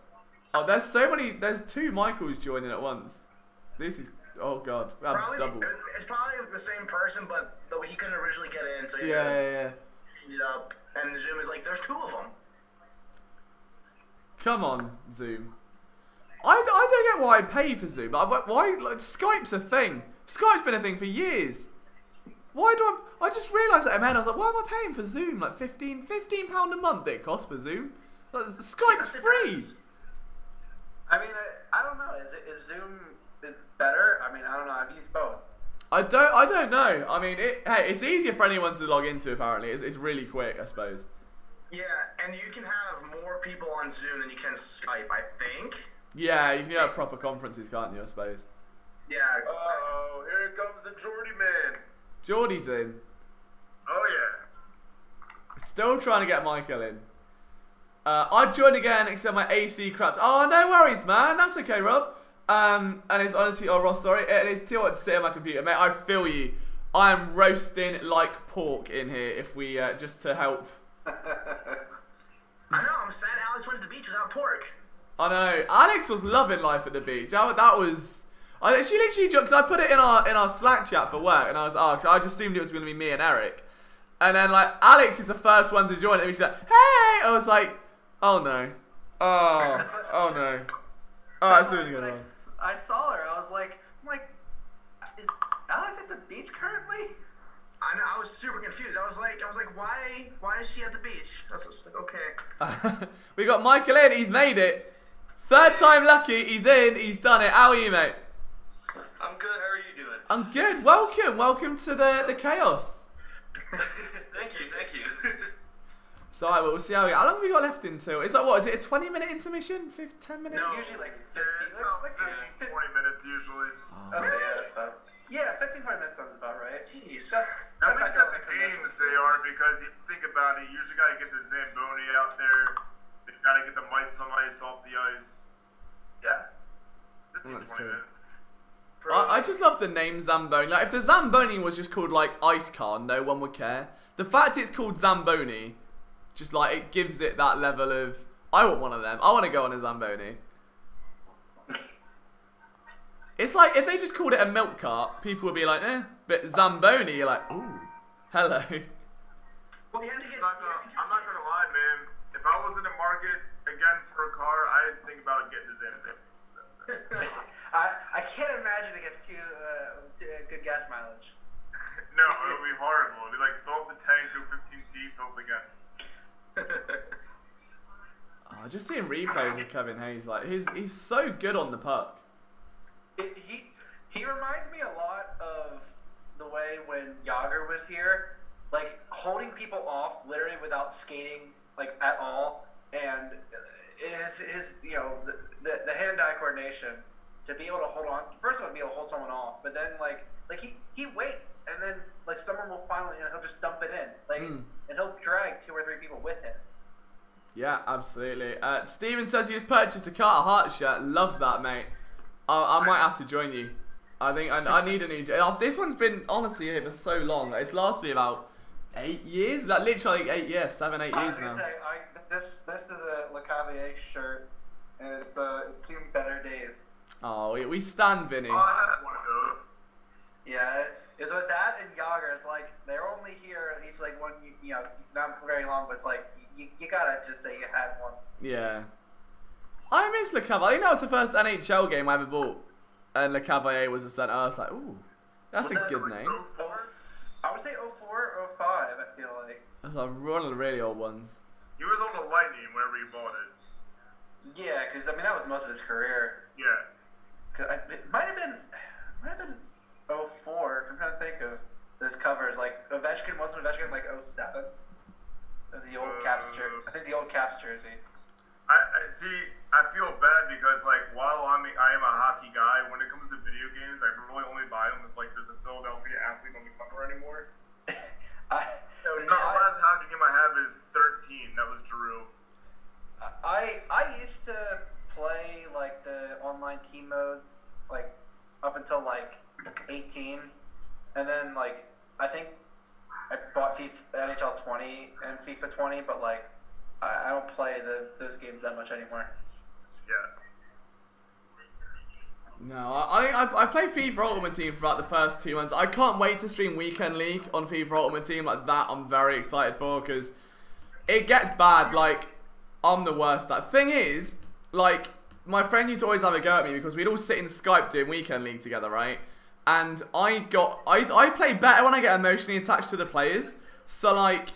Oh, there's 2 Michaels joining at once. This is, oh god, we have double. It's probably the same person, but he couldn't originally get in, so he Yeah. ended up, and Zoom is like, there's 2 of them. Come on, Zoom. I don't get why I pay for Zoom. Why? Like, Skype's a thing. Skype's been a thing for years. Why do I just realised that in my head, I was like, why am I paying for Zoom? Like £15 a month it costs for Zoom. Like, Skype's free. I mean, I don't know. Is Zoom better? I mean, I don't know. I've used both. I don't know. I mean, hey, it's easier for anyone to log into. Apparently, it's really quick, I suppose. Yeah, and you can have more people on Zoom than you can Skype, I think. Yeah, you can have proper conferences, can't you? I suppose. Yeah. Oh, here comes the Geordie man. Geordie's in. Oh yeah. Still trying to get Michael in. I'd join again, except my AC crapped. Oh, no worries, man. That's okay, Rob. And it's honestly, oh, Ross, sorry. It's too hot to sit on my computer, mate. I feel you. I am roasting like pork in here. If we just to help. I know, I'm sad Alex went to the beach without pork. I know. Alex was loving life at the beach. That was. She literally joked, because I put it in our Slack chat for work, and I was, cause I just assumed it was going to be me and Eric. And then, like, Alex is the first one to join it, and she's like, hey! I was like, oh no. Oh no. Oh, that's really good. I saw her. I was like, is Alex at the beach currently? I know, I was super confused. I was like, why is she at the beach? I was just like, okay. We got Michael in, he's made it. Third time lucky, he's in, he's done it. How are you, mate? I'm good, how are you doing? I'm good. Welcome to the chaos. Thank you. So alright, well, we'll see how we go. How long have we got left until? It's like, what, is it a 20-minute intermission? 10 minutes? No. Usually like 15, Like 20 minutes usually. Okay, yeah, that's about. Yeah, 15, 20 minutes sounds about right. Jeez. At least at the games they are, because you think about it, you usually gotta get the Zamboni out there. You gotta get the mites on ice off the ice. Yeah. 15, That's 20 cool. minutes. I just love the name Zamboni. Like, if the Zamboni was just called, like, Ice Car, no one would care. The fact it's called Zamboni, just, like, it gives it that level of, I want one of them. I want to go on a Zamboni. It's like, if they just called it a milk cart, people would be like, eh. But Zamboni, you're like, ooh, hello. Well, you had to get. I'm not gonna lie, man. If I was in the market again for a car, I'd think about getting the Zamboni. I can't imagine it gets too good gas mileage. No, it would be horrible. It'd be like, fill up the tank, do 15 feet, fill up again. Just seeing replays of Kevin Hayes, like, he's so good on the puck. He reminds me a lot of the way when Yager was here, like holding people off literally without skating like at all, and his the hand-eye coordination to be able to hold on. First of all, to be able to hold someone off, but then like he waits, and then like someone will finally, he'll just dump it in, and he'll drag 2 or 3 people with him. Yeah, absolutely. Steven says he just purchased a Carter Hart shirt. Love that, mate. I might have to join you. I think I need a new. This one's been honestly here for so long. It's lasted me about 8 years. Like literally 8 years, 7, 8 years now. I was gonna say, this is a Le Cavalier shirt, and it's seen better days. Oh, we stand Vinny. Oh, I had one of those. Yeah, it's with that and Yager. It's like they're only here each like one, not very long, but it's like you gotta just say you had one. Yeah. I miss Le Cavalier. I think that was the first NHL game I ever bought, and Le Cavalier was a center. I was like, ooh, that's a good name. I would say 04, 05, I feel like. That's like one of the really old ones. He was on the Lightning whenever he bought it. Yeah, because I mean that was most of his career. Yeah. It might have been 04. I'm trying to think of those covers. Like Ovechkin, wasn't Ovechkin like 07? That was the old Caps jersey. I think the old Caps jersey. I see. I feel bad because like while I am a hockey guy, when it comes to video games, I really only buy them if like there's a Philadelphia athlete on the cover anymore. The last hockey game I have is 13. That was Drew. I used to play like the online team modes like up until like 18, and then like I think I bought NHL 20 and FIFA 20, but like I don't play those games that much anymore. Yeah. No, I played FIFA Ultimate Team for about the first 2 months. I can't wait to stream Weekend League on FIFA Ultimate Team. Like that, I'm very excited for, because it gets bad. Like, I'm the worst. That thing is, like, my friend used to always have a go at me because we'd all sit in Skype doing Weekend League together, right? And I play better when I get emotionally attached to the players. So like,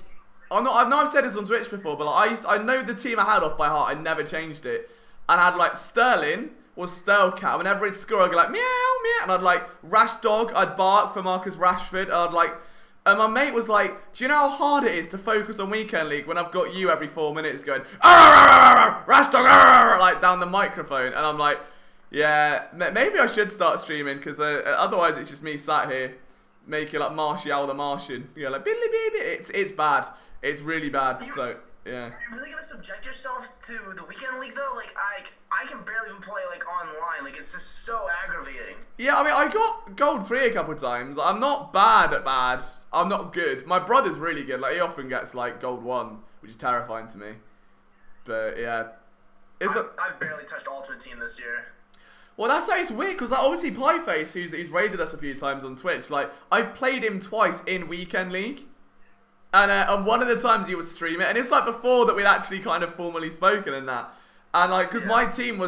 I've said this on Twitch before, but like, I know the team I had off by heart. I never changed it. And I had like Sterling, was Sterlcat. Whenever he'd score, I'd go like, meow, meow. And I'd like, Rash Dog, I'd bark for Marcus Rashford. I'd like, and my mate was like, do you know how hard it is to focus on Weekend League when I've got you every 4 minutes going, Rash Dog, like down the microphone. And I'm like, yeah, maybe I should start streaming because otherwise it's just me sat here making like Martial the Martian. You know, like, billy baby. It's bad. It's really bad. So, yeah. Are you really gonna subject yourself to the Weekend League though? Like I can barely even play like online. Like it's just so aggravating. Yeah, I mean, I got gold 3 a couple of times. I'm not bad at bad. I'm not good. My brother's really good. Like he often gets like gold 1, which is terrifying to me. But yeah, I've barely touched Ultimate Team this year. Well, it's weird because like, obviously Pieface, who's raided us a few times on Twitch, like I've played him twice in Weekend League, and one of the times he was streaming, and it's like before that we'd actually kind of formally spoken and that, and like because my team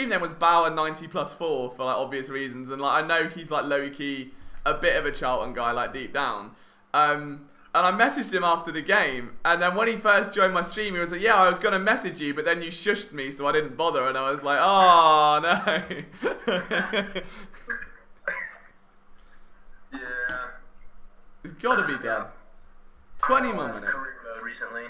name was Bauer 90+4 for like obvious reasons, and like I know he's like low key a bit of a Charlton guy like deep down, and I messaged him after the game, and then when he first joined my stream, he was like, yeah, I was going to message you, but then you shushed me, so I didn't bother, and I was like, oh, no. Yeah. It's got to be done. 20 more minutes. Career mode recently.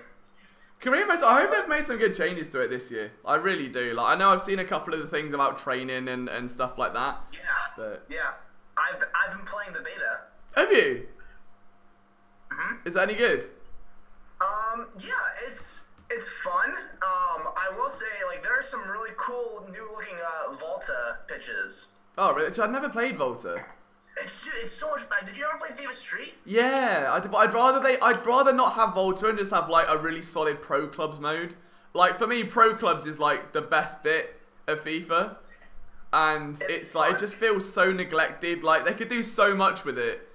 Career mode, I hope they've made some good changes to it this year. I really do. Like, I know I've seen a couple of the things about training and stuff like that. Yeah. But... yeah. I've been playing the beta. Have you? Mm-hmm. Is that any good? Yeah, it's fun. I will say, like, there are some really cool new-looking Volta pitches. Oh, really? So I've never played Volta. It's so much fun. Did you ever play FIFA Street? Yeah, I'd rather not have Volta and just have like a really solid Pro Clubs mode. Like for me, Pro Clubs is like the best bit of FIFA, and it's like it just feels so neglected. Like they could do so much with it,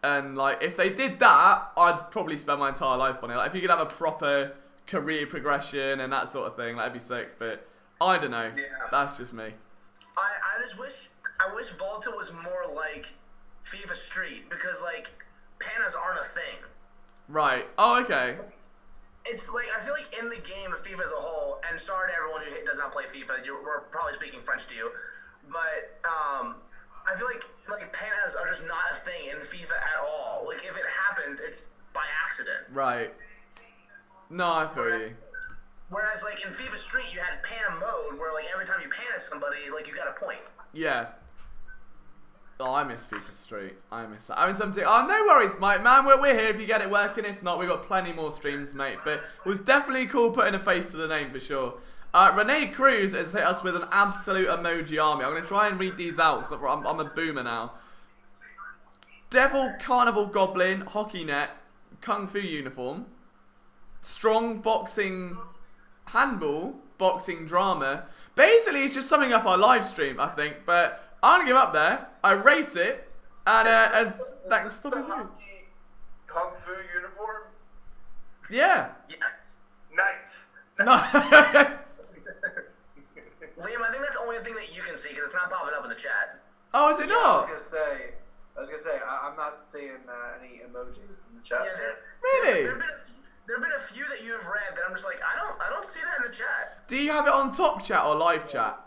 and like if they did that, I'd probably spend my entire life on it. Like if you could have a proper career progression and that sort of thing, that'd be sick. But I don't know. Yeah. That's just me. I wish Volta was more like FIFA Street, because like panas aren't a thing. Right. Oh, okay. It's like I feel like in the game of FIFA as a whole, and sorry to everyone who does not play FIFA, we're probably speaking French to you, but I feel like panas are just not a thing in FIFA at all. Like if it happens, it's by accident. Right. No, I feel you. Whereas like in FIFA Street, you had pan mode where like every time you pana somebody, like you got a point. Yeah. Oh, I miss FIFA Street. I miss that. I mean, something. Oh, no worries, mate. Man, we're here if you get it working. If not, we've got plenty more streams, mate. But it was definitely cool putting a face to the name for sure. Renee Cruz has hit us with an absolute emoji army. I'm going to try and read these out. So I'm a boomer now. Devil Carnival Goblin Hockey Net Kung Fu Uniform. Strong Boxing Handball Boxing Drama. Basically, it's just summing up our live stream, I think. But I'm going to give up there. I rate it. And thanks. Stop it. Kung Fu uniform? Yeah. Yes. Nice. No. Liam, I think that's the only thing that you can see because it's not popping up in the chat. Oh, is it not? I was gonna say, I'm not seeing any emojis in the chat. Yeah, Really? There have been a few that you've read that I'm just like, I don't see that in the chat. Do you have it on top chat or live chat?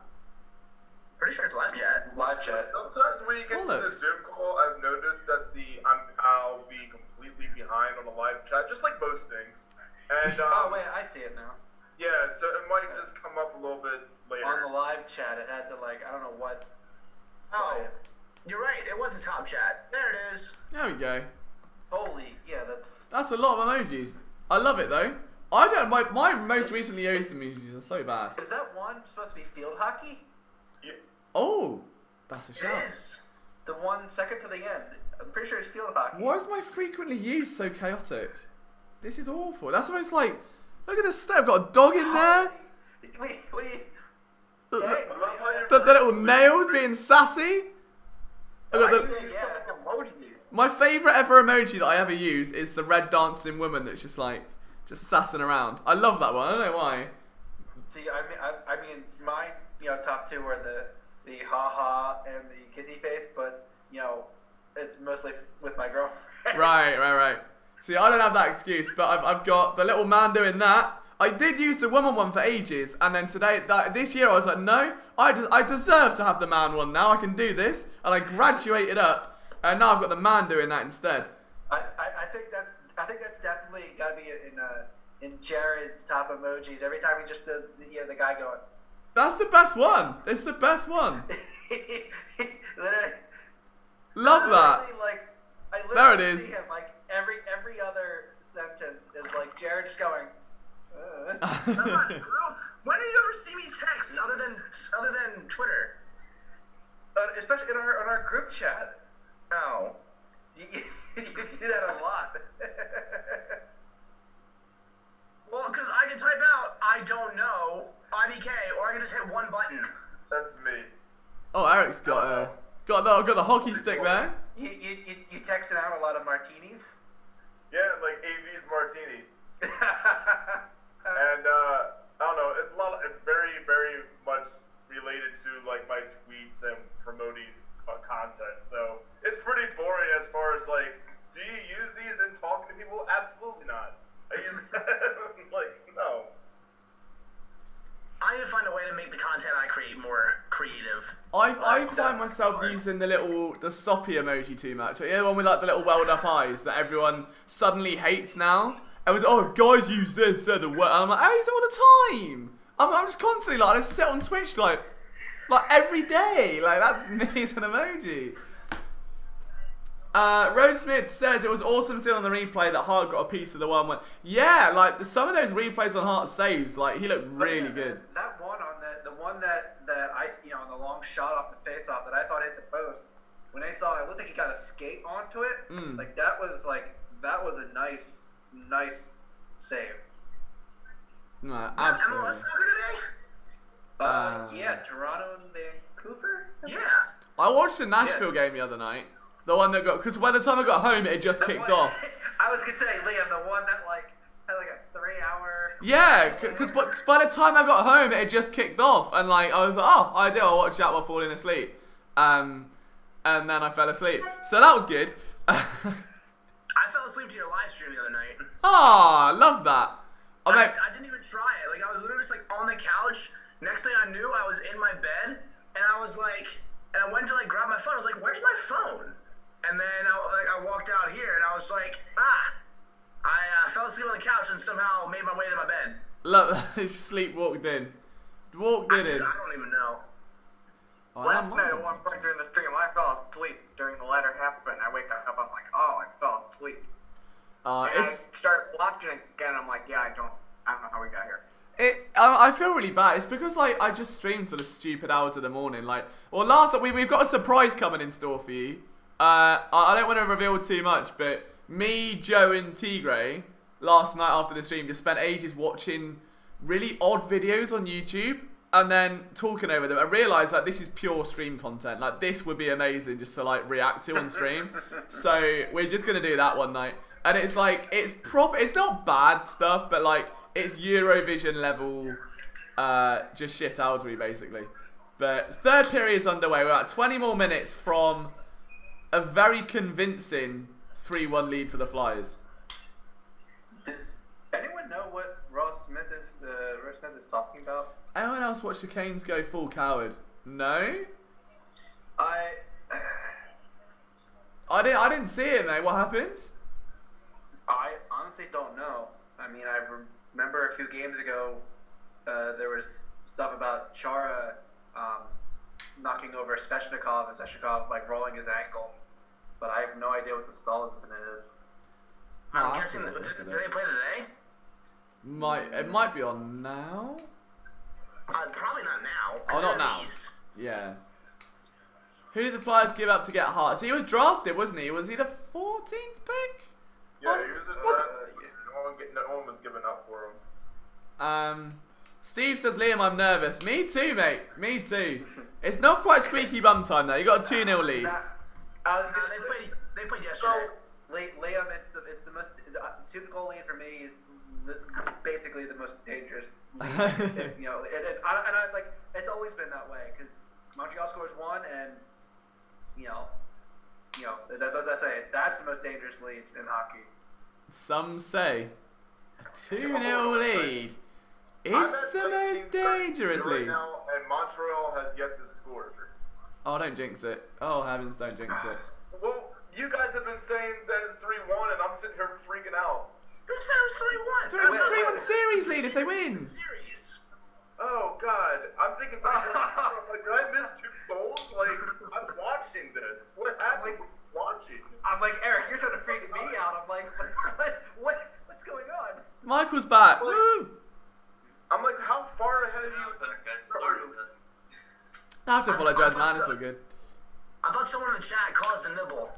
Pretty sure it's live chat. Live chat. Sometimes when you get to the Zoom call, I've noticed that I'll be completely behind on the live chat, just like most things. And Oh wait, I see it now. yeah, so it might just come up a little bit later. On the live chat, it had to like, I don't know what. Oh, you're right. It was a top chat. There it is. There we go. Holy, yeah, that's. That's a lot of emojis. I love it though. I don't. My most recently used emojis are so bad. Is that one supposed to be field hockey? Oh, that's a It shout. is. The one second to the end. I'm pretty sure it's field hockey. Why is my frequently used so chaotic? This is awful. That's almost like, look at this step. I've got a dog in there. Wait, what do you? The little nails being sassy. I've got my favourite ever emoji that I ever use is the red dancing woman that's just like, just sassing around. I love that one. I don't know why. See, I mean, mine, top two were the ha-ha and the kissy face, but, it's mostly with my girlfriend. Right. See, I don't have that excuse, but I've got the little man doing that. I did use the woman one for ages, and then this year I was like, no, I deserve to have the man one now. I can do this, and I graduated up, and now I've got the man doing that instead. I think that's definitely gotta be in Jared's top emojis. Every time he just does the guy going. That's the best one. It's the best one. Literally, Love that. I There it literally is. see him every other sentence is Jared just going. That's not true. When do you ever see me text other than Twitter? Especially in our group chat. No. You do that a lot. Well, because I can type out I don't know IDK, or I can just hit one button. That's me. Oh, Eric's got the hockey stick there. You texting out a lot of martinis. Yeah, like AV's martini. And I don't know, it's very, very much related to like my tweets and promoting content. So it's pretty boring as far as like, do you use these and talking to people? Absolutely not. I use like no. I need to find a way to make the content I create more creative. I find myself using the soppy emoji too much. You know, the one with like the little welled up eyes that everyone suddenly hates now. It was, oh, if guys use this, they're the worst. I'm like, I use it all the time. I'm just constantly like, I sit on Twitch like every day. Like, that's me as an emoji. Rose Smith says it was awesome seeing on the replay that Hart got a piece of the 1-1. Yeah, like some of those replays on Hart saves, like he looked really good. That one on the one that I on the long shot off the face off that I thought hit the post. When I saw it, looked like he got a skate onto it. Like that was a nice save. No, absolutely. MLS soccer today? Yeah, Toronto and Vancouver. Yeah. I watched the Nashville game the other night. The one that got, because by the time I got home, it had just kicked off. I was gonna say, Liam, the one that had a 3-hour. Yeah, because by the time I got home, it had just kicked off, and like I was like, oh, I'll watch that while falling asleep, and then I fell asleep. So that was good. I fell asleep to your live stream the other night. Ah, love that. I didn't even try it. Like I was literally just like on the couch. Next thing I knew, I was in my bed, and I was like, and I went to like grab my phone. I was like, where's my phone? And then I walked out here, and I was like, I fell asleep on the couch and somehow made my way to my bed. Look, sleepwalked in. Walked in. I don't even know. Oh, Last night at one point during the stream, I fell asleep during the latter half of it, and I wake up, I'm like, oh, I fell asleep. And I start watching again, I'm like, yeah, I don't know how we got here. I feel really bad. It's because like I just streamed to the stupid hours of the morning. Like, well, we've got a surprise coming in store for you. I don't want to reveal too much, but me, Joe, and Tigray last night after the stream just spent ages watching really odd videos on YouTube and then talking over them. I realised that this is pure stream content. Like, this would be amazing just to like react to on stream. So we're just gonna do that one night, and it's like it's not bad stuff, but like it's Eurovision level, just shit out me basically. But third period's underway. We're at 20 more minutes from a very convincing 3-1 lead for the Flyers. Does anyone know what Ross Smith is talking about? Anyone else watch the Canes go full coward? No? I didn't see it, mate. What happened? I honestly don't know. I mean, I remember a few games ago, there was stuff about Chara knocking over Svechnikov and Svechnikov like rolling his ankle, but I have no idea what the stall incident is. I'm guessing. Did they play today? It might be on now. Probably not now. Oh, not now. Yeah. Who did the Flyers give up to get Hart? So he was drafted, wasn't he? Was he the 14th pick? Yeah, he was. No one was giving up for him. Steve says, Liam, I'm nervous. Me too, mate. Me too. It's not quite squeaky bum time though. You got a 2-0 lead. They played yesterday. Liam, it's the most 2-goal lead for me is basically the most dangerous lead. You know, and I like it's always been that way because Montreal scores 1 and you know that's what I say. That's the most dangerous lead in hockey. Some say a 2-0 lead. It's the most dangerous right lead. now, and Montreal Montreal has yet to score. Oh, don't jinx it. Oh, heavens, don't jinx it. Well, you guys have been saying that it's 3-1, and I'm sitting here freaking out. Who said it was 3-1? So it's a 3-1 series lead if they win. Series. Oh God, I'm thinking 3-1. I'm like, did I miss 2 goals? Like, I'm watching this. What happened? Watching. I'm like, Eric, you're trying to freak me out. I'm like, what's going on? Michael's back. Like, Woo! I'm like, how far ahead of you? I have to apologise, man. It's all good. I thought someone in the chat caused a nibble.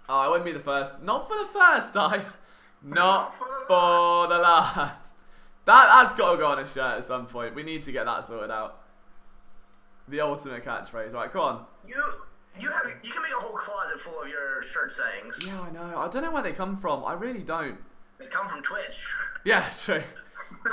Oh, I wouldn't be the first. Not for the first time. Not for the last. That's got to go on a shirt at some point. We need to get that sorted out. The ultimate catchphrase. Right, come on. You can make a whole closet full of your shirt sayings. Yeah, I know. I don't know where they come from. I really don't. They come from Twitch. Yeah, true.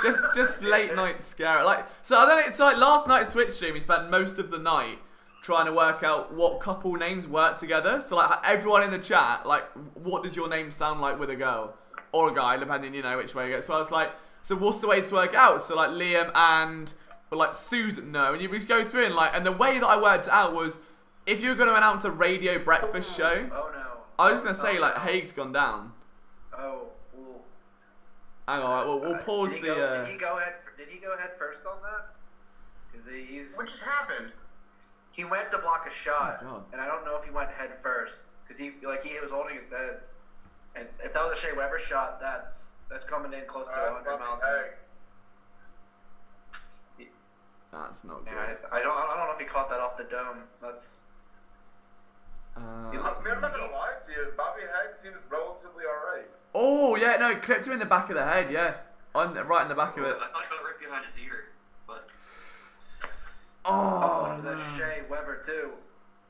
Just late night scare. Like, so I don't know. It's like last night's Twitch stream. We spent most of the night trying to work out what couple names work together. So like everyone in the chat, like, what does your name sound like with a girl or a guy, depending, you know, which way you go. So I was like, so what's the way to work it out? So like Liam and like Susan, no, and you just go through and like, and the way that I worked it out was, if you're going to announce a radio breakfast show, Oh no. I was going to say like Haig's gone down. Oh. Ooh. Hang on, we'll pause did the. Did he go head first on that? Because he's. What just happened? He went to block a shot, Oh, God. and I don't know if he went head first because he was holding his head, and if that was a Shea Weber shot, that's coming in close to 100 miles an hour. That's not good. Yeah, I don't know if he caught that off the dome. That's. I mean, I'm not gonna lie to you. Bobby Hagg seemed relatively alright. Oh yeah, no, clipped him in the back of the head. Yeah, right in the back of it. I thought I got right behind his ear, but Oh, There's a Shea Weber too.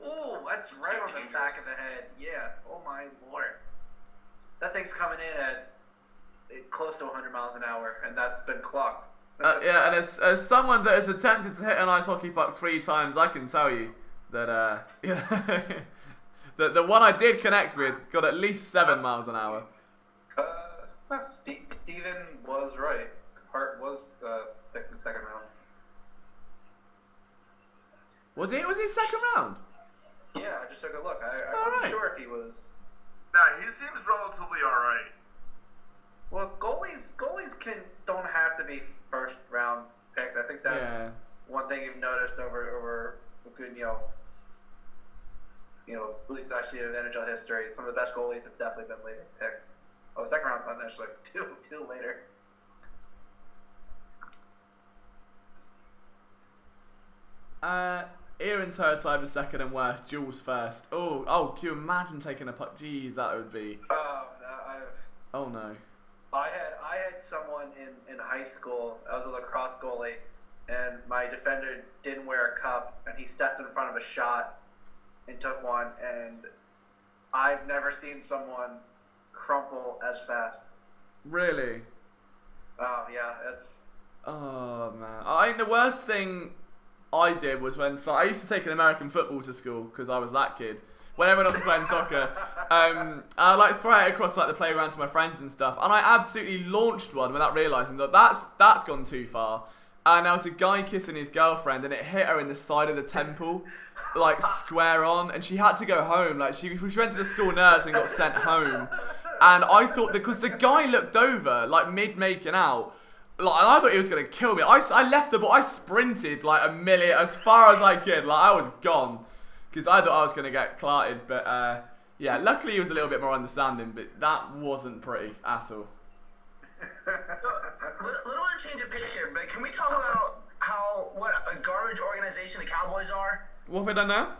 Ooh, that's right on the back of the head. Yeah. Oh my lord. That thing's coming in at close to 100 miles an hour, and that's been clocked. yeah, and as someone that has attempted to hit an ice hockey puck 3 times, I can tell you that the one I did connect with got at least 7 miles an hour. Steven was right. Hart was picked in the second round. Was he second round? Yeah, I just took a look. I All wasn't right. sure if he was. Nah, he seems relatively alright. Well, goalies don't have to be first round picks. I think that's Yeah. one thing you've noticed over a good, at least actually in NHL history. Some of the best goalies have definitely been later picks. Oh, second round's not necessarily two later. Aaron Turtime is second and worst. Jules first. Oh, can you imagine taking a puck? Jeez, that would be. No, Oh no. I had someone in high school. I was a lacrosse goalie, and my defender didn't wear a cup, and he stepped in front of a shot and took one. And I've never seen someone crumple as fast. Really? Oh yeah, it's. Oh man. I think the worst thing I did was when I used to take an American football to school because I was that kid. When everyone else was playing soccer, I like throw it across like the playground to my friends and stuff, and I absolutely launched one without realising that that's gone too far. And there was a guy kissing his girlfriend, and it hit her in the side of the temple, like square on, and she had to go home. Like she went to the school nurse and got sent home. And I thought because the guy looked over like mid making out. Like, I thought he was going to kill me. I left the ball. I sprinted like a million as far as I could. Like, I was gone. Because I thought I was going to get clarted. But, yeah, luckily he was a little bit more understanding. But that wasn't pretty at all. Little change of pace here, but can we talk about what a garbage organization the Cowboys are? What have I done now?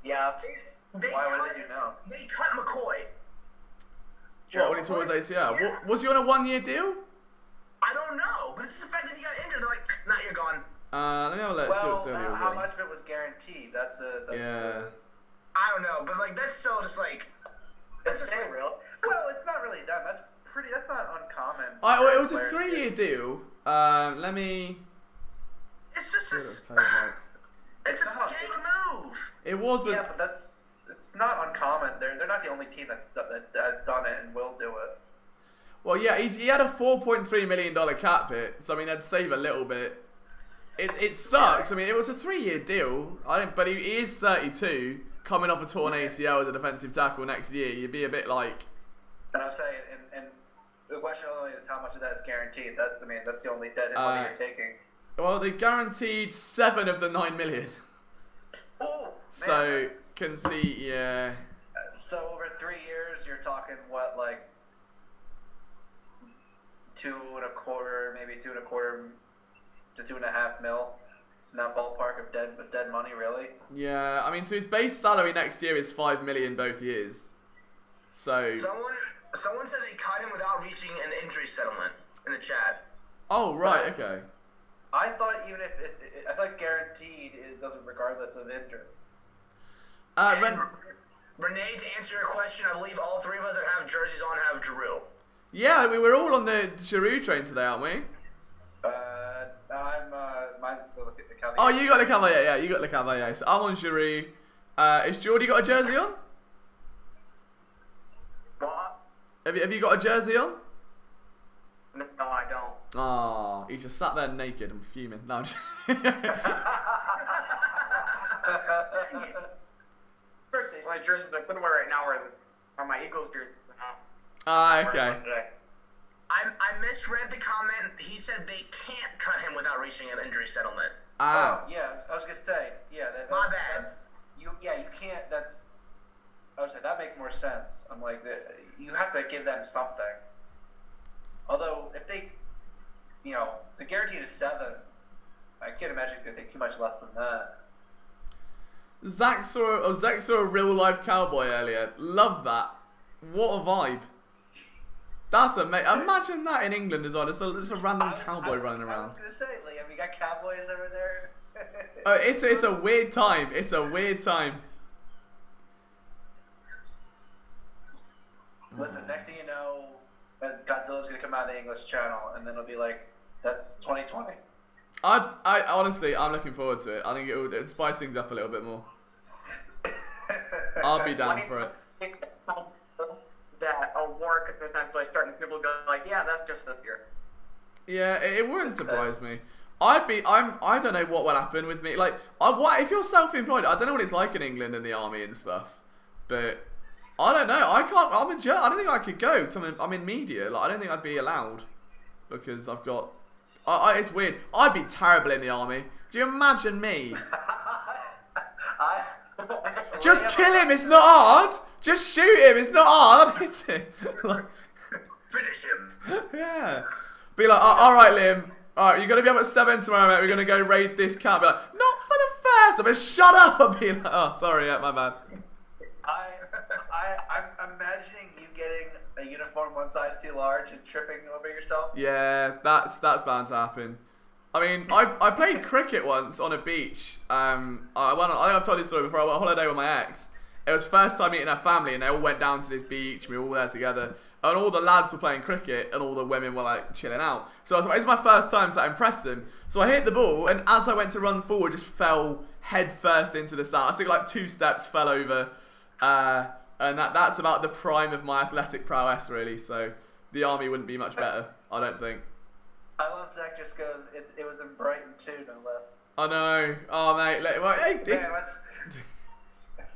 Yeah. What did you know? They cut McCoy. What, when he tore his ACL? Yeah. Was he on a 1-year deal? I don't know, but this is the fact that he got injured. They're like, nah, you're gone. Let me have a look. See what deal he was How on. much of it was guaranteed? Yeah. I don't know, but like that's so just like that's just so real. Well, it's not really done. That's not uncommon. Well, it was a Players 3-year deal. Let me It's just see what it's a, played like. it's a skank move. It wasn't. Yeah, but it's not uncommon. They're not the only team that has done it and will do it. Well, yeah, he had a $4.3 million cap hit, so I mean, they'd save a little bit. it sucks. I mean, it was a 3-year deal. But he is 32, coming off a torn ACL as a defensive tackle next year. You'd be a bit like. And I'm saying, and the question only is how much of that is guaranteed. That's the only dead money you're taking. Well, they guaranteed 7 of the 9 million. Oh, so can see, yeah. So over 3 years, you're talking what, like 2.25, maybe 2.25 to 2.5 mil. In that ballpark of dead money, really. Yeah, I mean, so his base salary next year is 5 million both years. So. Someone said they cut him without reaching an injury settlement in the chat. Oh right, okay. I thought even if I thought guaranteed it doesn't regardless of injury. Renee, to answer your question, I believe all three of us that have jerseys on have Giroux. Yeah, we were all on the Giroux train today, aren't we? Mine's still the Cavalier. Oh, you got the Cavalier, yeah, you got the Cavalier. So I'm on Giroux. Is Jordy got a jersey on? What? Have you got a jersey on? No, I don't. Oh, he just sat there naked and fuming. No, I'm just Birthdays. My jerseys I'm putting away right now are my Eagles jerseys. okay. I misread the comment. He said they can't cut him without reaching an injury settlement. Oh, yeah. I was gonna say, yeah. My bad. You can't. I would say that makes more sense. I'm like, you have to give them something. Although, if they, the guarantee is 7, I can't imagine it's gonna take too much less than that. Zach saw a real life cowboy earlier. Love that. What a vibe. That's amazing. Imagine that in England as well. Just a random cowboy running around. I was gonna say, Liam, we got cowboys over there. It's a weird time. It's a weird time. Listen, next thing you know, Godzilla's gonna come out of the English channel, and then it'll be like, that's 2020. I honestly, I'm looking forward to it. I think it'll spice things up a little bit more. I'll be down for it. That a war could potentially start, and people go like, yeah, that's just this year. Yeah, it wouldn't surprise me. I don't know what will happen with me. Like, if you're self-employed, I don't know what it's like in England and the army and stuff. But I don't know. I can't. I don't think I could go because I'm in media. Like, I don't think I'd be allowed because I've got. It's weird. I'd be terrible in the army. Do you imagine me? Just kill him. It's not hard. Just shoot him. It's not hard. Is it? Like, Finish him. yeah. Be like, all right, Liam. All right, you're gonna be up at 7 tomorrow, mate. We're gonna go raid this camp. Be like, not for the first. I'm gonna shut up. I'll be like, oh, sorry, yeah, my bad. I'm imagining you getting a uniform one size too large and tripping over yourself. Yeah, that's bound to happen. I mean, I played cricket once on a beach. I think I've told this story before. I went on holiday with my ex. It was first time meeting her family, and they all went down to this beach. We were all there together, and all the lads were playing cricket, and all the women were like chilling out. So I was like, it's my first time to impress them. So I hit the ball, and as I went to run forward, just fell head first into the sand. I took like 2 steps, fell over, and that's about the prime of my athletic prowess, really. So the army wouldn't be much better, I don't think. I love Zach just goes, it was in Brighton too, no less. I know. Oh, mate.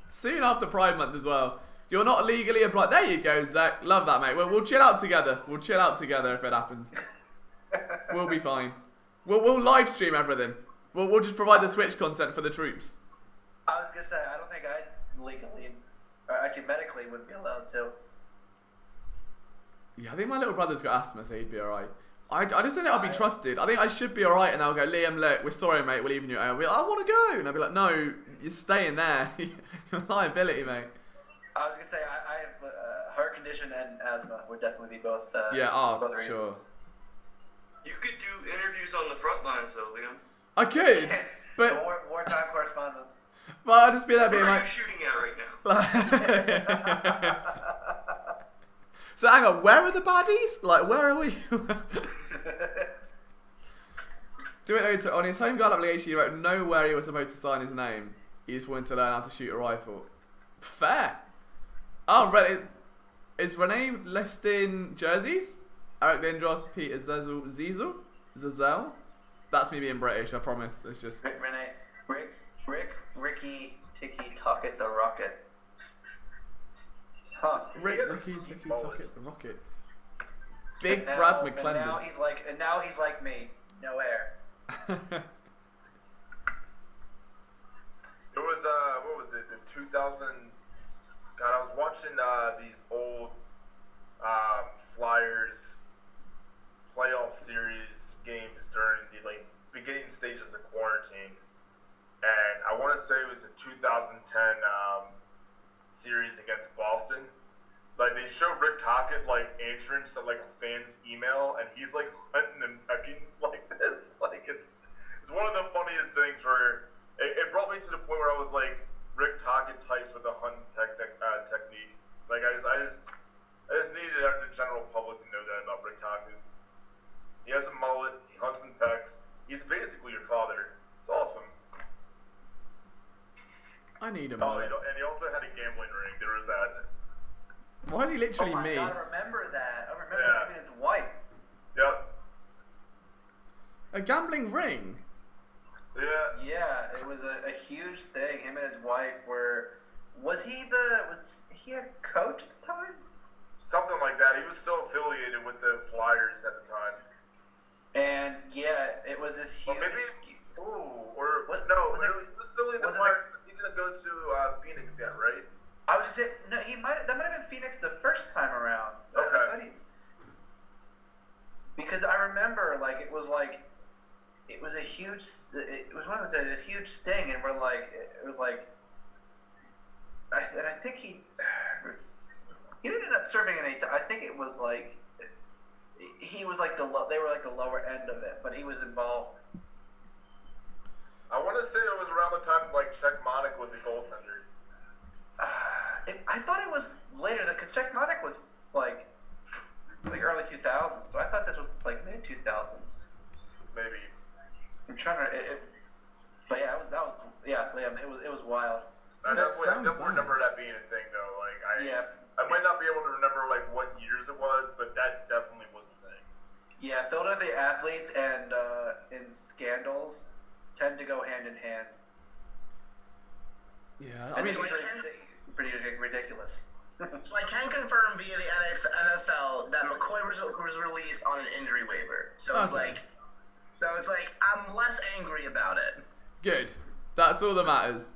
Soon after Pride Month as well. You're not legally obliged. There you go, Zach. Love that, mate. We'll chill out together. We'll chill out together if it happens. We'll be fine. We'll live stream everything. We'll just provide the Twitch content for the troops. I was going to say, I don't think I legally, or actually medically, wouldn't be allowed to. Yeah, I think my little brother's got asthma, so he'd be alright. I just don't think I'll be trusted. I think I should be alright, and I'll go, Liam, look, we're sorry, mate, we're leaving you. And I'll be like, I want to go. And I'll be like, no, you're staying there. You're a liability, mate. I was going to say, I have heart condition and asthma would definitely be both. Both reasons. Sure. You could do interviews on the front lines, though, Liam. I could, but wartime correspondent. But I'll just be there being Where are like, you shooting at right now? So hang on, where are the baddies? Like, where are we? On his home guard application, he wrote nowhere he was supposed to sign his name. He just wanted to learn how to shoot a rifle. Fair. Oh, is Renee listing jerseys? Eric Lindros, Peter Zazel? That's me being British, I promise. It's just... Ricky, Tiki, Tucket, the Rocket. Huh. Ricky, Tiki, Tucket, the Rocket. Big And now- Brad And McClendon. now he's like me. No air. It was what was it? The 2000. God, I was watching these old Flyers playoff series games during the beginning stages of quarantine, and I want to say it was the 2010 series against Boston. Like they showed Rick Tocchet answering some a fan's email, and he's hunting and pecking like this. It's one of the funniest things where it brought me to the point where I was like, Rick Tocchet types with a hunting technique. I just needed the general public to know that about Rick Tocchet. He has a mullet. He hunts and pecks. He's basically your father. It's awesome. I need a Oh, mullet. and he also had a gambling ring. There was that. Why is he literally Oh my me? God, I remember that. I remember Yeah. him and his wife. Yep. A gambling ring? Yeah. Yeah, it was a huge thing. Him and his wife were. Was he a coach at the time? Something like that. He was still affiliated with the Flyers at the time. And yeah, it was this huge. Well, maybe. Ooh, or Was he was still in the was it Flyers. He didn't go to Phoenix yet, right? I was just saying, no, that might have been Phoenix the first time around. Okay. Because I remember, it was a huge, it was one of those, a huge sting, and and I think he didn't end up serving an 8. I think it was he was they were the lower end of it, but he was involved. I want to say it was around the time Czech Monic was a goaltender. I thought it was later, because Czech Monic was early 2000s, so I thought this was mid 2000s. Maybe. I'm trying to, but yeah, it was wild. I That definitely sounds remember bad. that being a thing though. Yeah. I might not be able to remember what years it was, but that definitely was a thing. Yeah, Philadelphia athletes and in scandals tend to go hand in hand. Yeah, I And mean, they're pretty ridiculous. So I can confirm via the NFL that McCoy was released on an injury waiver. So it's Okay. I'm less angry about it. good. That's all that matters.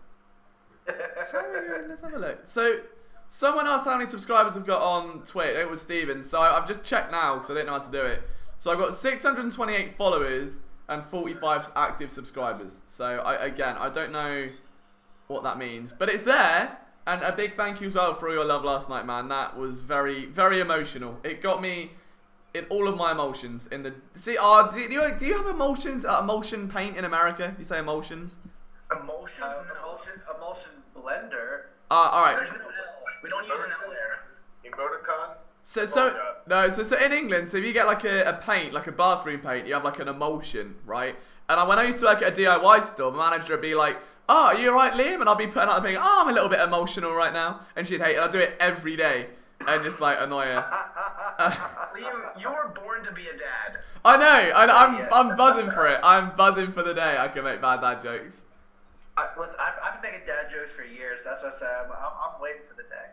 Let's have a look. So, someone asked how many subscribers I've got on Twitter. It was Steven. So, I've just checked now because I didn't know how to do it. So, I've got 628 followers and 45 active subscribers. So, I don't know what that means. But it's there. And a big thank you as well for all your love last night, man. That was very, very emotional. It got me in all of my emotions. Do you have emulsions? Emulsion paint in America? Do you say emulsions? Emotion? Emulsion blender. All right. There's no L. We don't use an L there. Emoticon? So in England, so if you get a paint, a bathroom paint, you have an emulsion, right? And when I used to work at a DIY store, the manager would be like, "Oh, are you alright, Liam?" And I'll be putting out the thing, "Oh, I'm a little bit emotional right now." And she'd hate it. I'd do it every day and just annoy her. Liam, you were born to be a dad. I know, I'm buzzing for it. I'm buzzing for the day I can make bad dad jokes. I've been making dad jokes for years. That's what I said. I'm waiting for the day.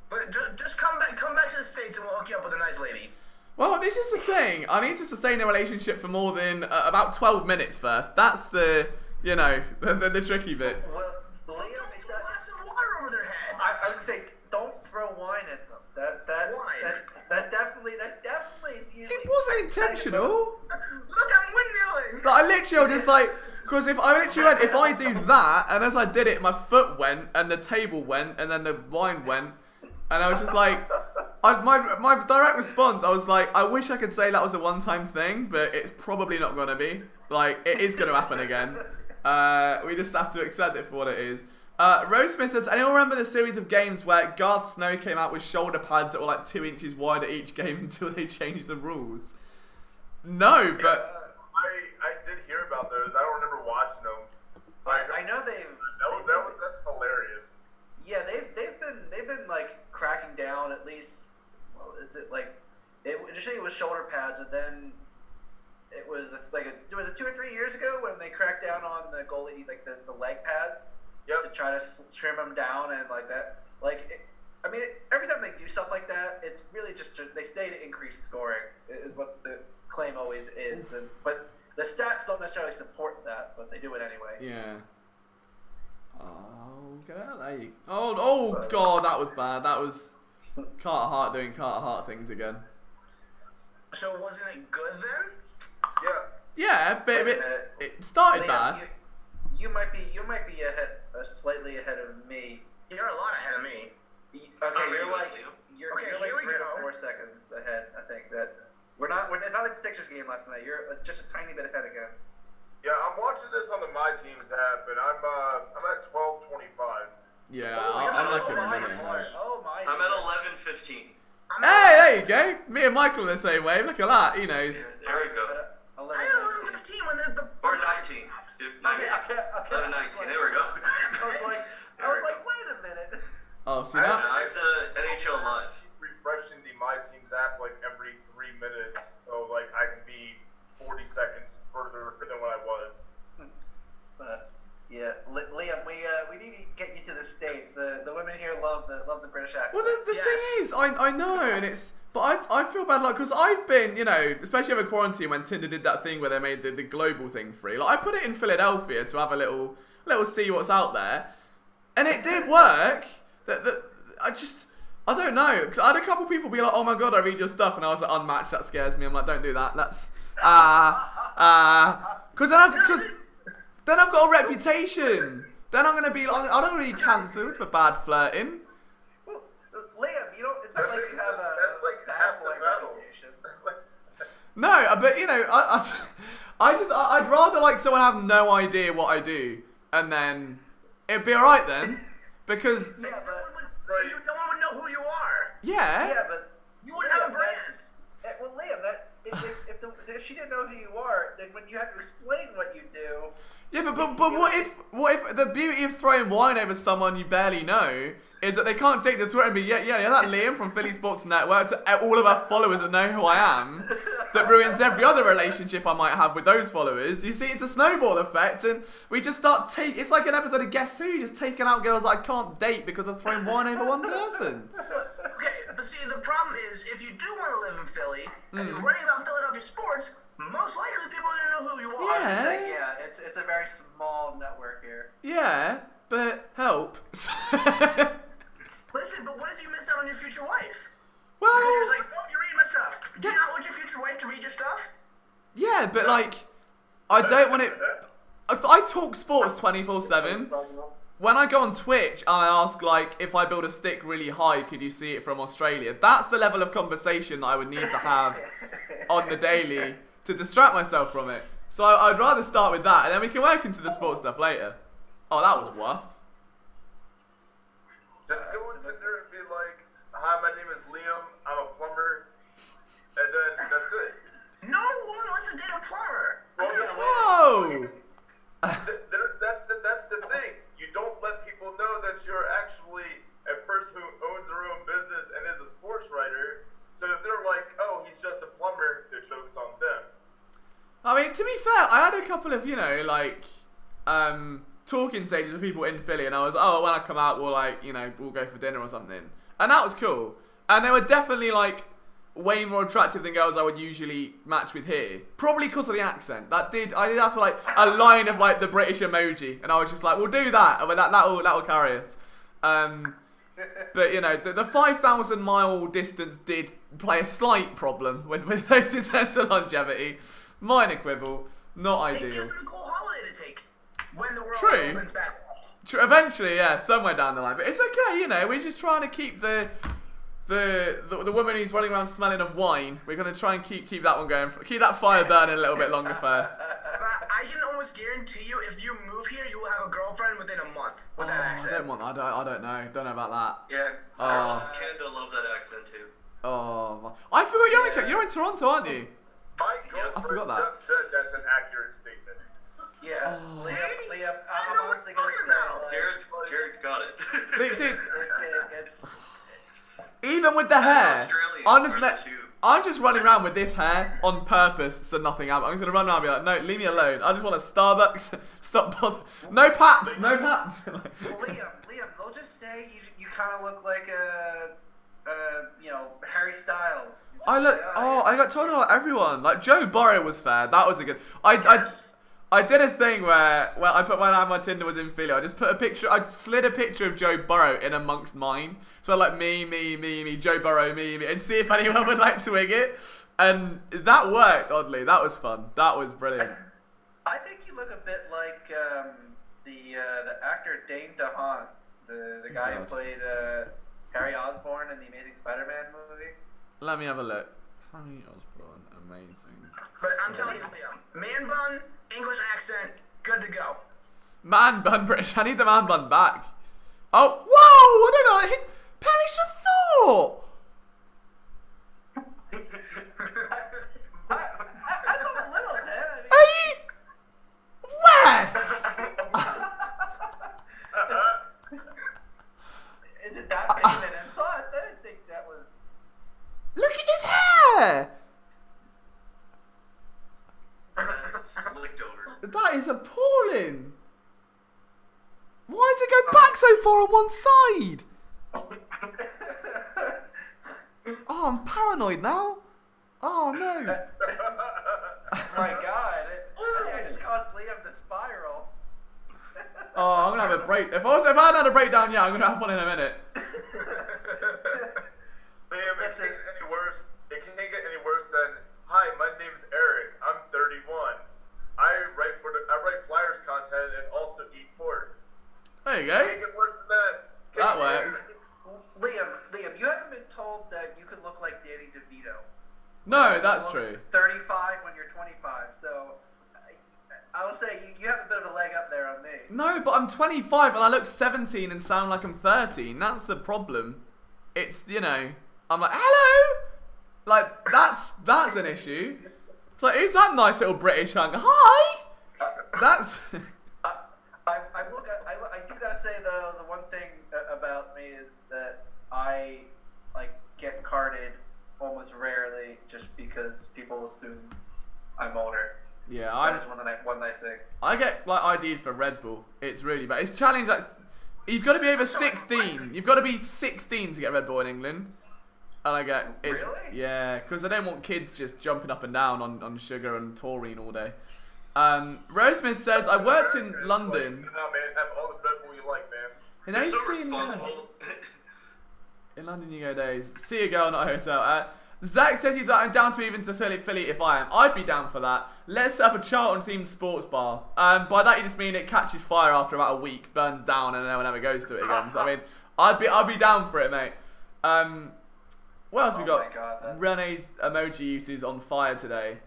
But just come back to the States and we'll hook you up with a nice lady. Well, this is the thing. I need to sustain a relationship for more than about 12 minutes first. That's the tricky bit. Well, Liam, Throw a glass of water over their head. I was gonna say, don't throw wine at them. That definitely is usually. It wasn't intentional. Look, I'm windmilling. I literally was just because if I do that, and as I did it, my foot went, and the table went, and then the wine went, and I was just my direct response, I was like, I wish I could say that was a one-time thing, but it's probably not gonna be. It is gonna happen again. We just have to accept it for what it is. Rose Smith says, anyone remember the series of games where Garth Snow came out with shoulder pads that were 2 inches wide at each game until they changed the rules? No, but... I did hear about those. I don't remember watching them. I know that's hilarious. Yeah, they've been cracking down at least. What is it initially it was shoulder pads, and then it was was it 2 or 3 years ago when they cracked down on the goalie like the leg pads to try to trim them down and like that. Every time they do stuff like that, it's really just they say to increase scoring is what the claim always is, but the stats don't necessarily support that, but they do it anyway. Yeah. Oh, get out of there. Oh, God, that was bad. That was Carter Hart doing Carter Hart things again. So wasn't it good then? Yeah, but it started Liam, bad. You might be slightly ahead of me. You're a lot ahead of me. Okay, you're like here we 3 go. or 4 seconds ahead. I think that it's not like the Sixers game last night. You're just a tiny bit ahead again. Yeah, I'm watching this on the My Teams app, and I'm at 12:25. Yeah, I'm like a minute. Oh my! I'm at 11:15. Hey, there you go. Me and Michael are the same way. Look at that. He knows. There we go. I had 11:15 when there's the. Or 19. 11:19. There we go. I was like, wait a minute. Oh, see I that? have the NHL Live. Refreshing the My Teams app like every 3 minutes, so like I can be 40 seconds further than what I was. But yeah, Liam, we need to get you to the States. The women here love the British accent. Well, the thing is, I know, and but I feel bad, like, because I've been, especially over quarantine when Tinder did that thing where they made the global thing free. Like, I put it in Philadelphia to have a little see what's out there, and it did work. I don't know, because I had a couple people be like, oh my God, I read your stuff, and I was like, unmatched, that scares me. I'm like, don't do that. That's because then I've got a reputation. Then I'm gonna be like, I don't really cancelled for bad flirting. Well, Liam, it's not like you have That's like half the battle. reputation. No, but I'd rather like someone have no idea what I do, and then it'd be alright then, because No one would know who you are. yeah, but You wouldn't have a brand. Well, Liam, if she didn't know who you are, then when you have to explain what you do. yeah, but what if the beauty of throwing wine over someone you barely know is that they can't take the Twitter and be that Liam from Philly Sports Network to all of our followers that know who I am, that ruins every other relationship I might have with those followers. You see, it's a snowball effect, and we just start it's like an episode of Guess Who, just taking out girls that I can't date because I've thrown wine over one person. Okay, but see, the problem is, if you do want to live in Philly, and you're writing about Philadelphia sports, most likely people are going to know who you are. Yeah. It's a very small network here. Yeah, but help. Listen, but what if you miss out on your future wife? Well, Because you're just like, oh, you're reading my stuff. Do you not want your future wife to read your stuff? yeah, but like, I don't want it. If I talk sports 24/7. When I go on Twitch, I ask, like, if I build a stick really high, could you see it from Australia? That's the level of conversation that I would need to have on the daily to distract myself from it. So I'd rather start with that, and then we can work into the sports stuff later. Oh, that was rough. Just go on Tinder and be like, hi, my name is Liam, I'm a plumber, and then that's it. No one wants to date a plumber. Whoa! That's the thing. You don't let people know that you're actually a person who owns their own business and is a sports writer. So if they're like, oh, he's just a plumber, the joke's on them. I mean, to be fair, I had a couple of, talking stages with people in Philly, and I was, when I come out, we'll go for dinner or something. And that was cool. And they were definitely, way more attractive than girls I would usually match with here. Probably because of the accent. I did have to, a line of, the British emoji. And I was just like, we'll do that. I mean, that'll carry us. But, the 5,000-mile distance did play a slight problem with those in terms of longevity. Minor quibble. Not It gives ideal. them a cool holiday to take when the world True. opens back. Eventually, yeah, somewhere down the line. But it's okay, we're just trying to keep the woman who's running around smelling of wine. We're going to try and keep that one going. Keep that fire burning a little bit longer first. I can almost guarantee you, if you move here, you will have a girlfriend within a month with that accent. I don't know. Don't know about that. Yeah. Oh. Canada love that accent too. Oh, I forgot you're in Toronto, aren't you? My girlfriend I forgot that. just said that's an accurate statement. Yeah. Oh. Liam, I I'm know honestly what gonna you're say, talking Jared got it. Dude, it's even with the hair, Australians honest are me- the two. I'm just running around with this hair on purpose so nothing happens. I'm just gonna run around and be like, no, leave me alone. I just want a Starbucks. Stop bothering. No paps. No paps. Well, Liam, they'll just say you kind of look like Harry Styles. I got told about everyone. Like Joe Burrow was fair. That was a good. I did a thing where I put when my Tinder was in Philly. I just put a picture. I slid a picture of Joe Burrow in amongst mine. So like me, Joe Burrow, me, and see if anyone would like to wing it. And that worked. Oddly, that was fun. That was brilliant. I think you look a bit like the actor Dane DeHaan, the guy who played Harry Osborn in the Amazing Spider-Man movie. Let me have a look. Harry Osborn, amazing. But I'm telling you, man bun, English accent, good to go. Man bun British. I need the man bun back. Oh, whoa! I don't know. I hit perish a thought. I thought a little bit. Are you? Where? Is it that big of an insult? I didn't think that was. Look at his hair. Slicked over. That is appalling. Why does it go back so far on one side? Oh, I'm paranoid now. Oh no. My God! I just caused Liam to spiral. Oh, I'm gonna have a break. If I hadn't had a breakdown yet, I'm gonna have one in a minute. Liam, it can't get any worse. It can't get any worse than, hi, my name's Eric. I'm 31. I write Flyers content and also eat pork. There you Can't go. get worse than that. That works. Liam, you haven't been told that you could look like Danny DeVito. No, that's true. 35 when you're 25, so I will say you have a bit of a leg up there on me. No, but I'm 25 and I look 17 and sound like I'm 13. That's the problem. It's, I'm like, hello! Like, that's an issue. It's like, who's that nice little British hunk? Hi! That's... I do gotta say though, the one thing about me is that I get carded almost rarely just because people assume I'm older. Yeah, that is one nice thing. I get ID'd for Red Bull. It's really bad. It's challenged. You've got to be over 16. You've got to be 16 to get Red Bull in England. And I get really? Yeah, because I don't want kids just jumping up and down on sugar and taurine all day. Rosemond says, I worked in London. No, man, that's all the Red Bull you like, man. In You're so AC responsible. In London you go days. See a girl, not a hotel. Zach says he's down to even to Philly if I am. I'd be down for that. Let's set up a Charlton-themed sports bar. By that you just mean it catches fire after about a week, burns down, and no one ever goes to it again. So I mean, I'd be down for it, mate. What else we got? My God, Renee's emoji uses on fire today.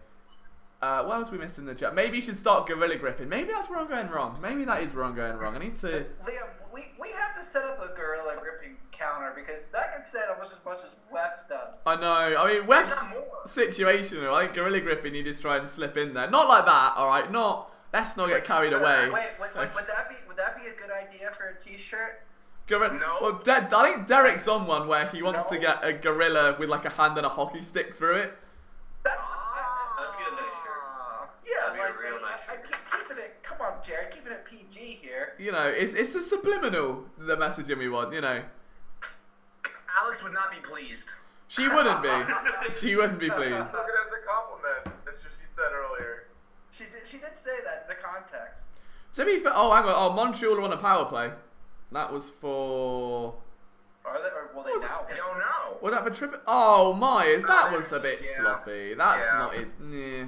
What else we missed in the chat? Maybe you should start gorilla gripping. Maybe that's where I'm going wrong. Maybe that is where I'm going wrong. I need to... Liam, we have to set up a gorilla gripping counter because that can set almost as much as Wef does. I know. I mean, Wef's situational. I think gorilla gripping, you just try and slip in there. Not like that, alright? Let's not get carried away. Wait, would that be a good idea for a t-shirt? No. Well, I think Derek's on one where he wants to get a gorilla with like a hand and a hockey stick through it. That'd be a nice shirt. Yeah, That'd be a real nice shirt. keeping it. Come on, Jared, keeping it PG here. It's a subliminal, the messaging we want, Alex would not be pleased. She wouldn't be. She wouldn't be pleased. Took it as a compliment. That's what she said earlier. She did say that in the context. To be fair, hang on. Oh, Montreal are on a power play. That was for... Are they, or will they now? I don't know. Was that for Trippett? Oh, Myers, that was a bit sloppy. That's not his... Nah.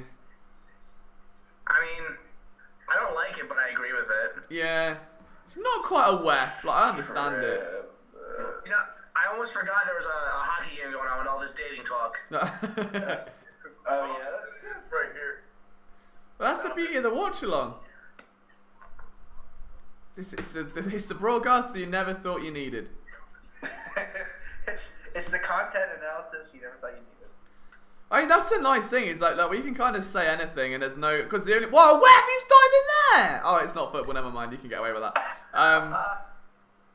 I mean, I don't like it, but I agree with it. Yeah. It's not quite a wef. I understand it. I almost forgot there was a hockey game going on with all this dating talk. Oh yeah, that's right here. Well, that's the beauty of the watch-along. It's the broadcast you never thought you needed. it's the content analysis you never thought you needed. I mean, that's the nice thing. It's like we can kind of say anything, and there's no because the only whoa, where who's diving there? Oh, it's not football. Never mind. You can get away with that.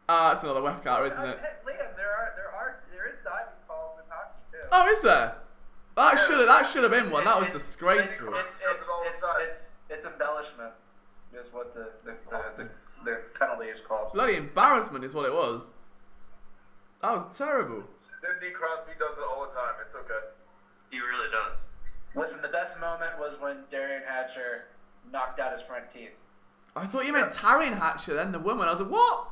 That's another WEF car, isn't it? Liam, there is diving calls in hockey too. Oh, is there? That should have been one. That was disgraceful. It's embellishment, is what the penalty is called. Bloody embarrassment is what it was. That was terrible. Sidney Crosby does it all the time. It's okay. He really does. Listen, the best moment was when Darian Hatcher knocked out his front teeth. I thought you meant Taryn Hatcher, then the woman. I was like, what?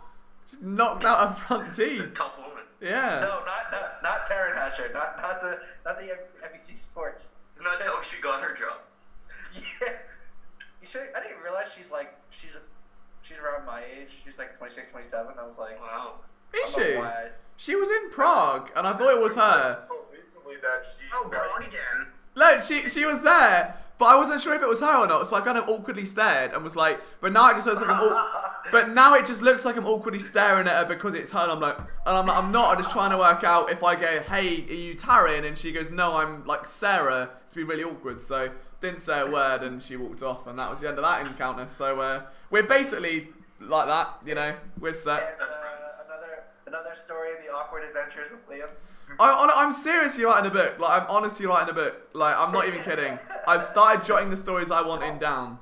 She knocked out her front teeth. Tough woman. Yeah. No, not Taryn Hatcher, not the NBC Sports. That's how she got her job. Yeah. I didn't realize she's around my age. She's like 26, 27. I was like, Wow. Is she? She was in Prague, and I thought it was her. Recently that she. Oh, Prague again. Look, she was there, but I wasn't sure if it was her or not, so I kind of awkwardly stared and was like, but now it just looks like I'm awkwardly staring at her because it's her, and I'm like, I'm not. I'm just trying to work out if I go, hey, are you Taryn? And she goes, no, I'm like Sarah. It's been really awkward, so didn't say a word, and she walked off, and that was the end of that encounter. So we're basically like that, you know, we're set. Another story in the awkward adventures of Liam. I'm seriously writing a book. Like, I'm honestly writing a book. Like, I'm not even kidding. I've started jotting the stories I want in down,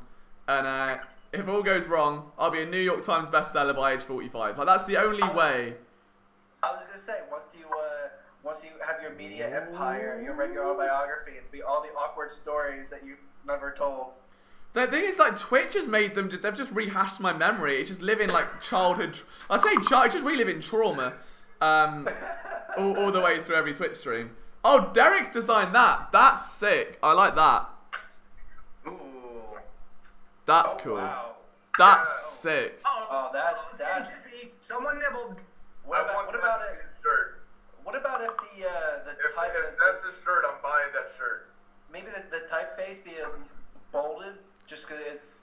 and if all goes wrong, I'll be a New York Times bestseller by age 45. Like, that's the only way. I was gonna say, once you have your media empire, you'll write your autobiography and be all the awkward stories that you've never told. The thing is, like, Twitch has made them, they've just rehashed my memory. It's just living, like, childhood, it's just reliving trauma, all the way through every Twitch stream. Oh, Derek's designed that. That's sick. I like that. Ooh. That's cool. Wow. That's sick. Oh, that's. Someone nibbled. What about it? Shirt. What about if the If type? if that's a shirt, I'm buying that shirt. Maybe the typeface be bolded, just because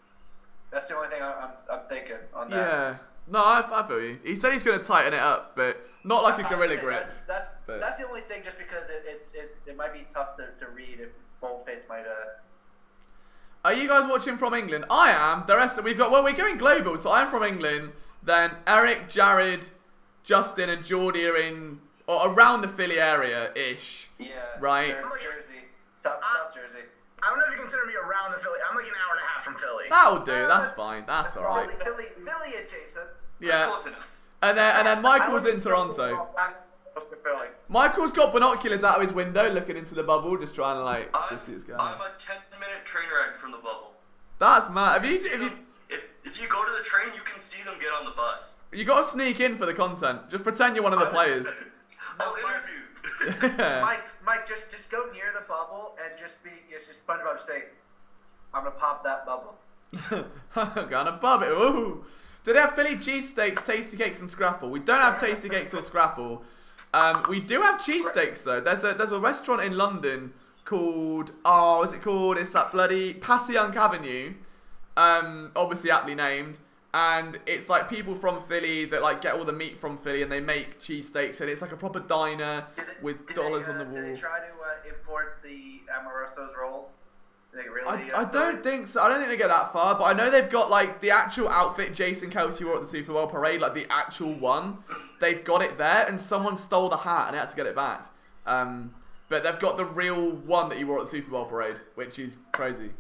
that's the only thing I'm thinking on that. Yeah. No, I feel you. He said he's going to tighten it up, but not like a Gorilla Grip. That's the only thing, just because it might be tough to read if boldface might. Are you guys watching from England? I am. The rest we're going global, so I'm from England. Then Eric, Jared, Justin, and Geordie are in or around the Philly area-ish. Yeah. Right. Jersey, South Jersey. I don't know if you consider me around the Philly. I'm like an hour and a half from Philly. That'll do. That's fine. That's all right. Philly adjacent. Yeah. Close enough. And then Michael's in Toronto. Michael's got binoculars out of his window, looking into the bubble, just trying to just see what's going on. I'm a 10-minute train ride from the bubble. That's mad. If you go to the train, you can see them get on the bus. You got to sneak in for the content. Just pretend you're one of the players. I'll interview. Mike, just go near the bubble and just SpongeBob just say, I'm gonna pop that bubble. I'm gonna pop it. Ooh. Do they have Philly cheesesteaks, tasty cakes, and scrapple? We don't have tasty cakes or scrapple. We do have cheesesteaks though. There's a restaurant in London called what's it called? It's that bloody Passyunk Avenue. Obviously aptly named. And it's like people from Philly that like get all the meat from Philly and they make cheesesteaks, and it's like a proper diner with dollars on the wall. Did they try to import the Amoroso's rolls? I don't think so. I don't think they get that far, but I know they've got like the actual outfit Jason Kelce wore at the Super Bowl parade, like the actual one. They've got it there, and someone stole the hat and they had to get it back. But they've got the real one that he wore at the Super Bowl parade, which is crazy.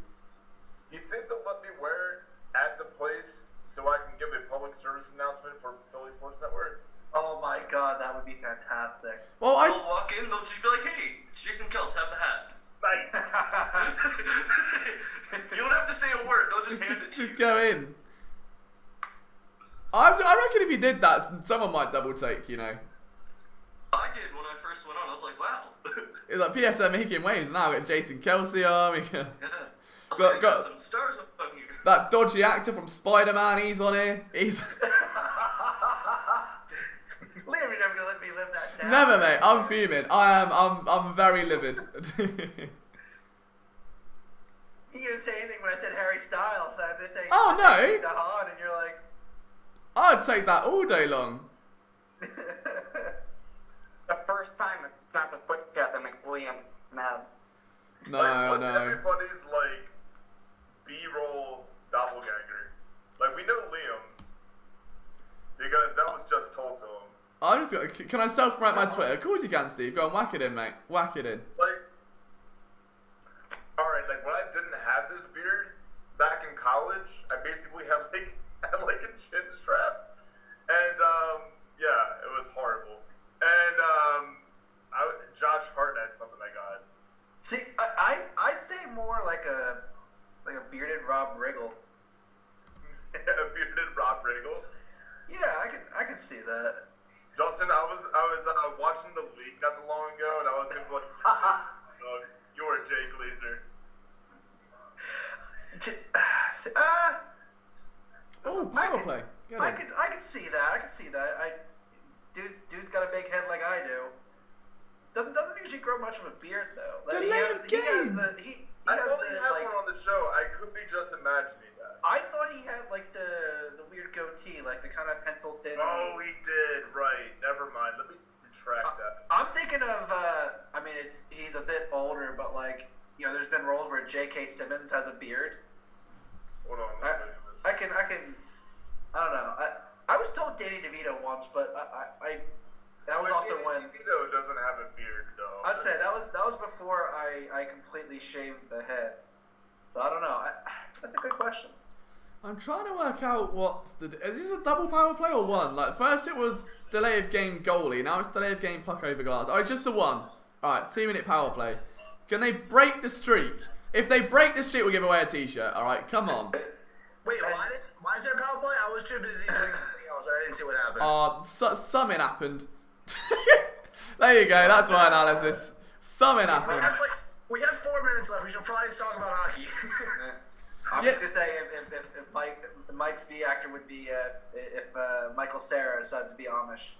You think they'll let me wear it at the place so I can give a public service announcement for Philly Sports Network? Oh my God, that would be fantastic. Well, They'll walk in, they'll just be like, hey, Jason Kelce, have the hat. You don't have to say a word, they'll just hand it to you. Just go in. I reckon if you did that, someone might double take, you know. I did when I first went on, I was like, wow. It's like PSM making waves now, got Jason Kelce on. Yeah. Got some stars up on here. that dodgy actor from Spider-Man, he's on here. He's... Liam, you're never gonna let me live that down. Never, mate. I'm fuming. I'm very livid. You didn't say anything when I said Harry Styles, so I'm just saying. Oh, no. Dahan, and you're like. I'd take that all day long. The first time it's not the footstep that makes Liam mad. No, what's no. everybody's like B-roll doppelganger? Like we know Liam's because that was just told to him. Can I self-write my Twitter? Of course you can, Steve. Go on, whack it in, mate. Whack it in. Like that. Justin, I was watching the league not too long ago, and I was just like, you're Jay Glazer. Oh, power play. Get I him. could see that. Dude's got a big head like I do. Doesn't usually grow much of a beard though. Like, Delay of game. I only have one on the show. I could be just imagining that. I thought he had like the weird goatee, like the kind of pencil thin. Oh, he did. Right. Never mind. Let me retract that. I'm thinking of. I mean, he's a bit older, but like there's been roles where J.K. Simmons has a beard. Hold on. I can. I don't know. I was told Danny DeVito once, but that was also when DeVito doesn't have a beard though. I'd say that was before I completely shaved the head. So I don't know. That's a good question. I'm trying to work out is this a double power play or one? Like first it was delay of game goalie, now it's delay of game puck over glass. Oh, it's just the one. Alright, 2-minute power play. Can they break the streak? If they break the streak, we'll give away a t-shirt. Alright, come on. Wait, why is there a power play? I was too busy doing something else. I didn't see what happened. Something happened. There you go, that's my analysis. Something happened. We have 4 minutes left. We should probably talk about hockey. I'm just gonna say if Mike's the actor would be if Michael Cera decided to be Amish.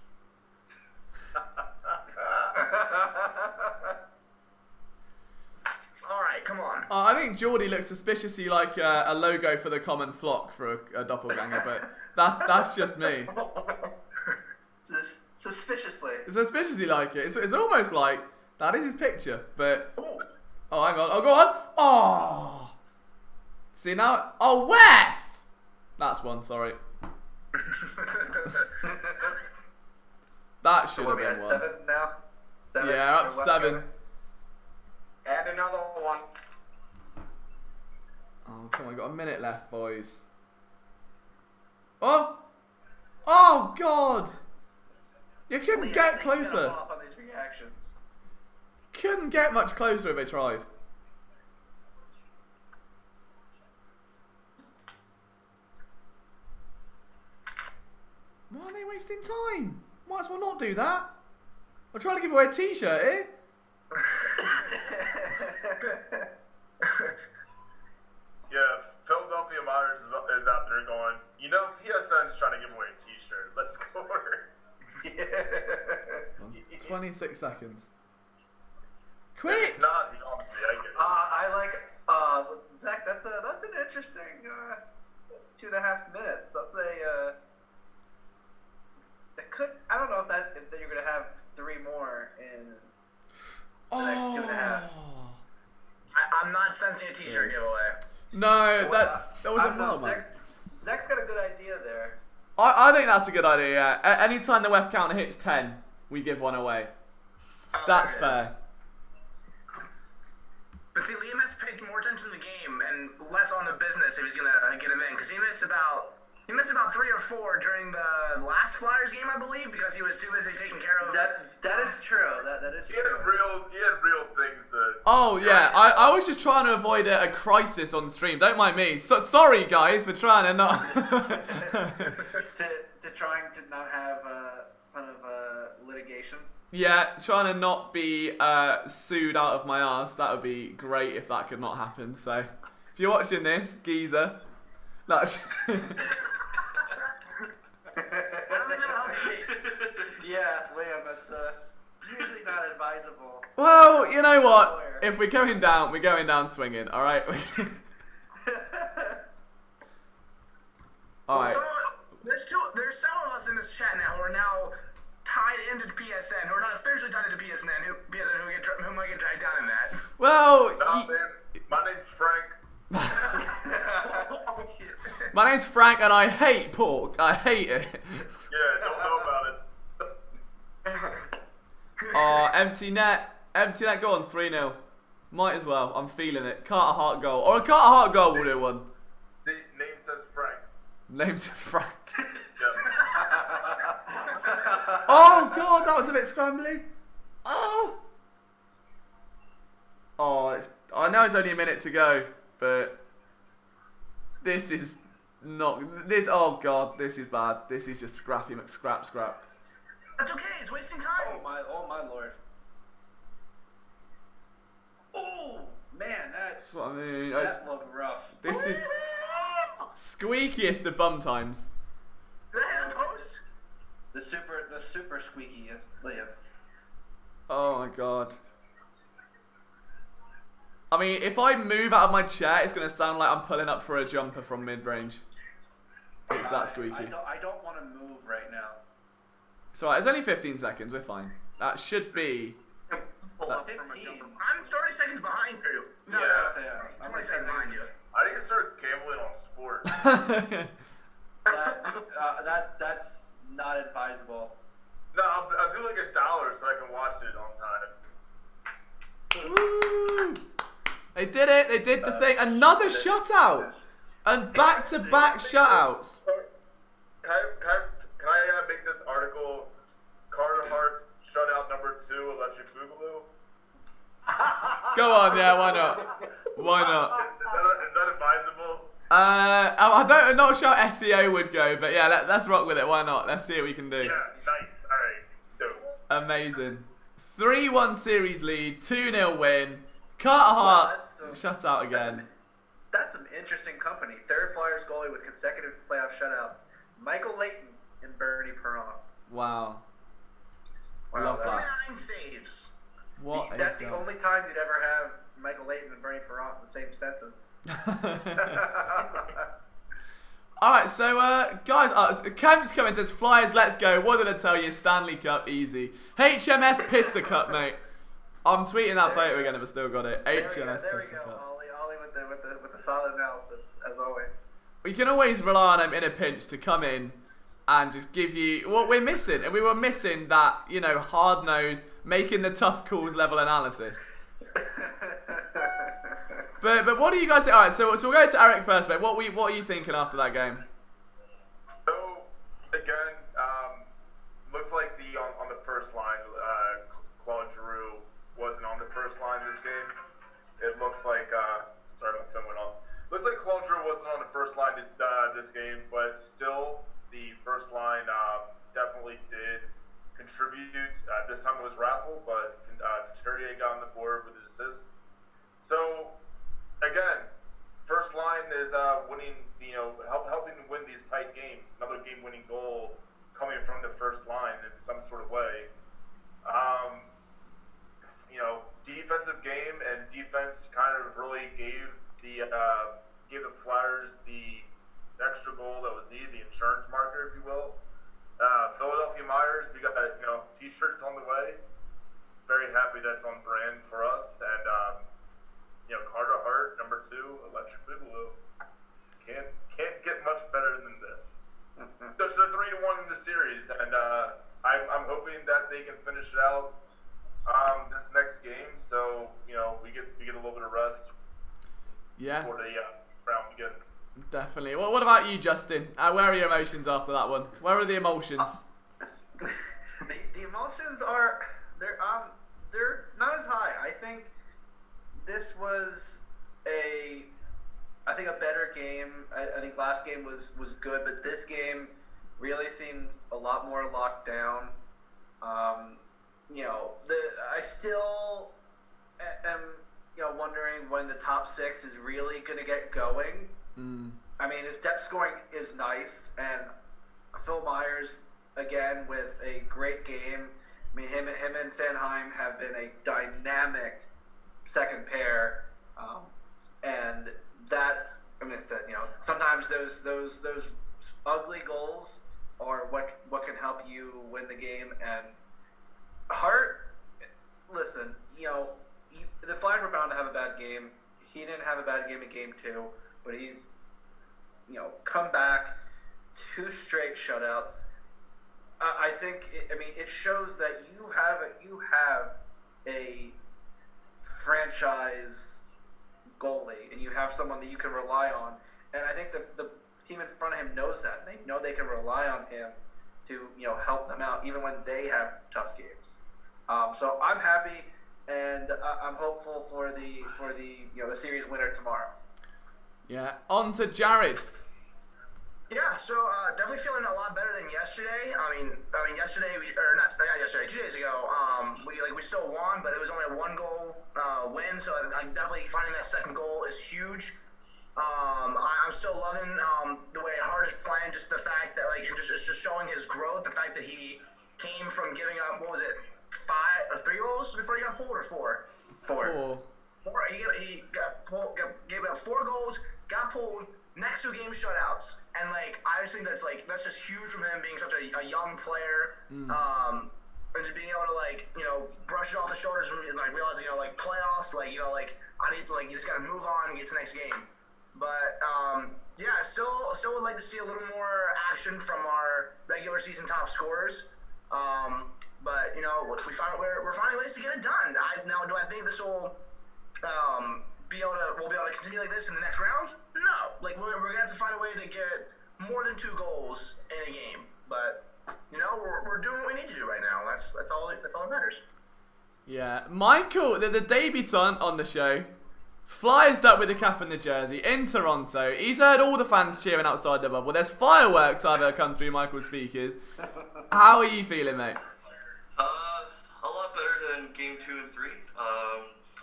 All right, come on. I think Geordie looks suspiciously like a logo for the common flock for a doppelganger, but that's just me. Suspiciously. It's suspiciously like it. It's almost like that is his picture, but oh, hang on. Oh, go on. Oh, see now. Oh, ref. That's one. Sorry. That should have been one. 7 now. 7? Yeah, up 7. And another one. Oh, come on, got a minute left, boys. Oh! Oh, God! You couldn't get closer. On these reactions. Couldn't get much closer if they tried. Why are they wasting time? Might as well not do that. I'm trying to give away a t-shirt here. Yeah, Philadelphia Myers is out there going, PSN's trying to give away a t-shirt. Let's score. 26 seconds. Quick! It's not, obviously, I get it. I like Zach. That's an interesting. That's 2.5 minutes. That's a. That could. I don't know if you're gonna have 3 more in the next 2.5. I'm not sensing a t-shirt giveaway. No, that was a no. moment. Zach's got a good idea there. I think that's a good idea, yeah. Anytime the WEF counter hits 10, we give one away. That's fair. But see, Liam has paid more attention to the game and less on the business if he's going to get him in. Because he missed about 3 or 4 during the last Flyers game, I believe, because he was too busy taking care of... That is true. That is He true. had real things to... Oh, yeah. I was just trying to avoid a crisis on stream. Don't mind me. Sorry, guys, for trying to not... to trying to not have a ton of litigation. Yeah, trying to not be sued out of my ass. That would be great if that could not happen. So, if you're watching this, geezer... Yeah, Liam, that's usually not advisable. Well, you know what? If we're going down swinging, alright? Alright. So, there's some of us in this chat now who are now tied into PSN, who are not officially tied into PSN, who might get dragged down in that. Well, My name's Frank. my name's Frank and I hate pork. I hate it. Yeah, don't know about it. Oh, empty net. Empty net, go on, 3-0. Might as well. I'm feeling it. Carter Hart goal. Or a Carter Hart goal will do one. The name says Frank. Name says Frank. Yep. Oh, God, that was a bit scrambly. Oh. Oh, I know it's only a minute to go, but this is not this. Oh god, this is bad. This is just Scrappy McScrap scrap. That's okay. It's wasting time. Oh my lord. Oh man, That's what I mean. that looked rough. This is squeakiest of bum times. Did I hit a post? The super squeakiest, Liam. Oh my god. I mean, if I move out of my chair, it's gonna sound like I'm pulling up for a jumper from mid-range. It's that squeaky. I don't want to move right now. It's alright, it's only 15 seconds, we're fine. That should be... Pull up from a 15. jumper. I'm 30 seconds behind you. No, Yeah. I'm 20 seconds behind you. I think I started gambling on sports. That's not advisable. No, I'll do like $1 so I can watch it on time. Woo! They did it, they did the thing. Another shutout! And back-to-back shutouts. Can I make this article Carter Hart shutout number 2 Electric Boogaloo? Go on, yeah, why not? Why not? Is that advisable? I'm not sure how SEO would go, but yeah, let's rock with it, why not? Let's see what we can do. Yeah, nice. Alright, dope. Amazing. 3-1 series lead, 2-0 win. Carter Hart, shut out again. That's some interesting company. Third Flyers goalie with consecutive playoff shutouts. Michael Layton and Bernie Perron. Wow. Love that. 9 saves. What a That's the job. only time you'd ever have Michael Layton and Bernie Perron in the same sentence. Alright, so guys, Camp's coming to us. Flyers, let's go. What did I tell you? Stanley Cup, easy. HMS Piss the Cup, mate. I'm tweeting that photo again if I still got it. HMS There we Piss the go. Cup. Ollie with the solid analysis, as always. We can always rely on him in a pinch to come in and just give you what we're missing. And we were missing that, you know, hard-nosed, making the tough calls level analysis. But what do you guys think? Alright, so we'll go to Eric first, mate. What are you thinking after that game? So, again, looks like on the first line, Claude Giroux wasn't on the first line this game. It looks like, sorry, my phone went off. Looks like Claude Giroux wasn't on the first line this game, but still, the first line definitely did contribute. This time it was Raffle, but Couturier got on the board with his assist. So, again, first line is winning, helping win these tight games. Another game-winning goal coming from the first line in some sort of way. Defensive game and defense kind of really gave the Flyers the extra goal that was needed, the insurance marker, if you will. Philadelphia Myers, we got T-shirts on the way. Very happy that's on brand for us, and Carter Hart, number 2, Electric Boogaloo. Can't get much better than this. There's a 3-1 in the series, and I'm hoping that they can finish it out this next game, so we get a little bit of rest. Yeah. Before the round begins. Definitely. Well, what about you, Justin? Where are your emotions after that one? Where are the emotions? The emotions are they're not as high. I think this was a better game. I think last game was good, but this game really seemed a lot more locked down. I still am wondering when the top 6 is really going to get going. I mean, his depth scoring is nice, and Phil Myers again with a great game. I mean, him and Sanheim have been a dynamic second pair, and that, I mean, sometimes those ugly goals are what can help you win the game. And Hart, listen, the Flyers were bound to have a bad game. He didn't have a bad game in game 2, but he's come back 2 straight shutouts. I think it shows that you have a franchise goalie, and you have someone that you can rely on. And I think the team in front of him knows that. They know they can rely on him to help them out even when they have tough games. So I'm happy, and I'm hopeful for the series winner tomorrow. Yeah. On to Jared. Yeah, so definitely feeling a lot better than yesterday. I mean, yesterday not yesterday, 2 days ago. We still won, but it was only a 1-goal win. So I definitely finding that second goal is huge. I'm still loving the way Hart is playing. Just the fact that it's just showing his growth. The fact that he came from giving up 3 goals before he got pulled, or 4? 4. He gave up 4 goals, got pulled. Next 2 game shutouts, and I just think that's just huge from him being such a young player, and just being able to brush it off the shoulders and realizing playoffs, I need to you just gotta move on and get to the next game. But yeah, still would like to see a little more action from our regular season top scorers. But we're finding ways to get it done. Now, do I think this will we'll be able to continue like this in the next round? No. We're gonna have to find a way to get more than 2 goals in a game. But we're doing what we need to do right now. That's all that matters. Yeah, Michael, the debutant on the show, flies up with the cap and the jersey in Toronto. He's heard all the fans cheering outside the bubble. There's fireworks either come through Michael's speakers. How are you feeling, mate? A lot better than game 2 and 3.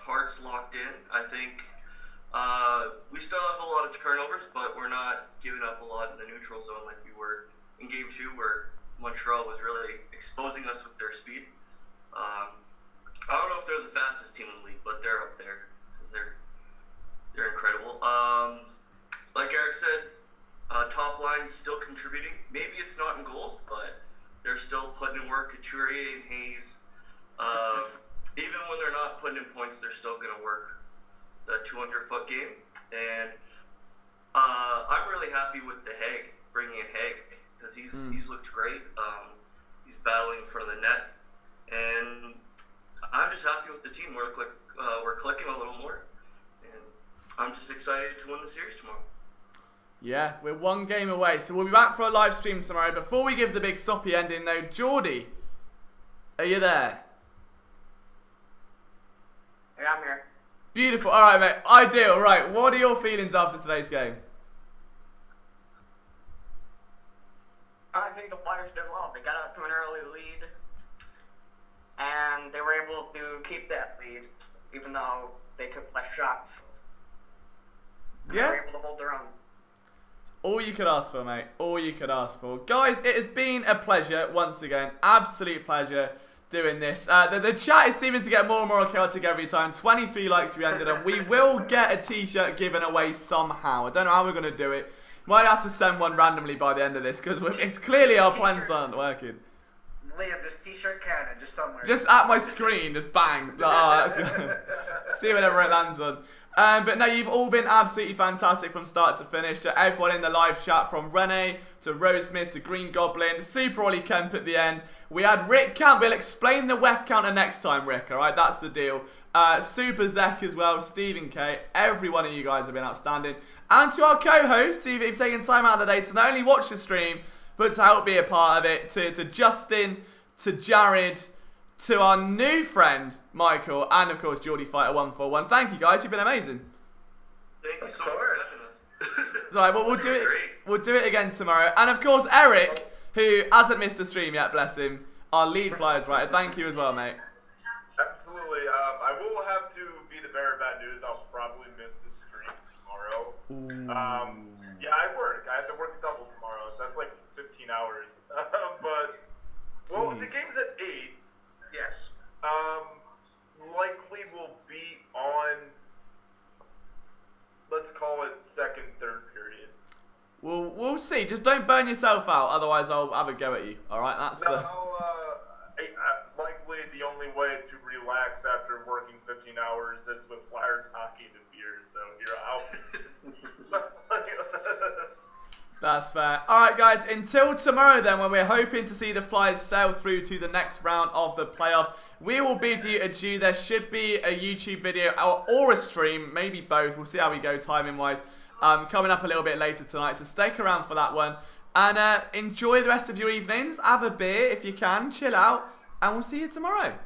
Heart's locked in. I think we still have a lot of turnovers, but we're not giving up a lot in the neutral zone like we were in game 2, where Montreal was really exposing us with their speed. I don't know if they're the fastest team in the league, but they're up there because they're incredible. Like Eric said, top line still contributing. Maybe it's not in goals, but they're still putting in work. Couturier and Hayes. Even when they're not putting in points, they're still going to work the 200-foot game. And I'm really happy with the Hague, bringing in Hague, because he's looked great. He's battling in front of the net. And I'm just happy with the team. We're clicking a little more. And I'm just excited to win the series tomorrow. Yeah, we're 1 game away. So we'll be back for a live stream tomorrow. Before we give the big stoppy ending, though, Geordie, are you there? Yeah, I'm here. Beautiful. All right, mate. Ideal. Right. What are your feelings after today's game? I think the Flyers did well. They got out to an early lead, and they were able to keep that lead, even though they took less shots. Yeah. They were able to hold their own. All you could ask for, mate. All you could ask for. Guys, it has been a pleasure once again. Absolute pleasure doing this. The chat is seeming to get more and more chaotic every time. 23 likes we ended up. We will get a t-shirt given away somehow. I don't know how we're going to do it. Might have to send one randomly by the end of this, because it's clearly our plans aren't working. Liam, this t-shirt cannon just somewhere. Just at my screen, just bang. See whatever it lands on. But no, you've all been absolutely fantastic from start to finish. So everyone in the live chat, from Rene to Rose Smith to Green Goblin, Super Ollie Kemp at the end. We had Rick Camp. We'll explain the WEF counter next time, Rick. All right, that's the deal. Super Zek as well, Stephen K. Every one of you guys have been outstanding. And to our co-hosts, who've taken time out of the day to not only watch the stream, but to help be a part of it. To Justin, to Jared, to our new friend, Michael, and of course, Geordie Fighter 141. Thank you, guys. You've been amazing. Thank you so much for having us. It's alright, well, we'll do it again tomorrow. And of course, Eric, who hasn't missed a stream yet, bless him, our lead Flyers writer. Thank you as well, mate. Absolutely. I will have to be the bearer of bad news. I'll probably miss the stream tomorrow. Yeah, I work. I have to work a double tomorrow, so that's like 15 hours. But, well, the game's at 8. Yes. Likely will be on, let's call it second, third period. We'll see. Just don't burn yourself out, otherwise I'll have a go at you. All right, that's likely the only way to relax after working 15 hours is with Flyers hockey and beer. So here I'll. That's fair. All right, guys. Until tomorrow, then, when we're hoping to see the Flyers sail through to the next round of the playoffs, we will bid you adieu. There should be a YouTube video or a stream, maybe both. We'll see how we go timing-wise. Coming up a little bit later tonight, so stick around for that one. And enjoy the rest of your evenings. Have a beer if you can. Chill out. And we'll see you tomorrow.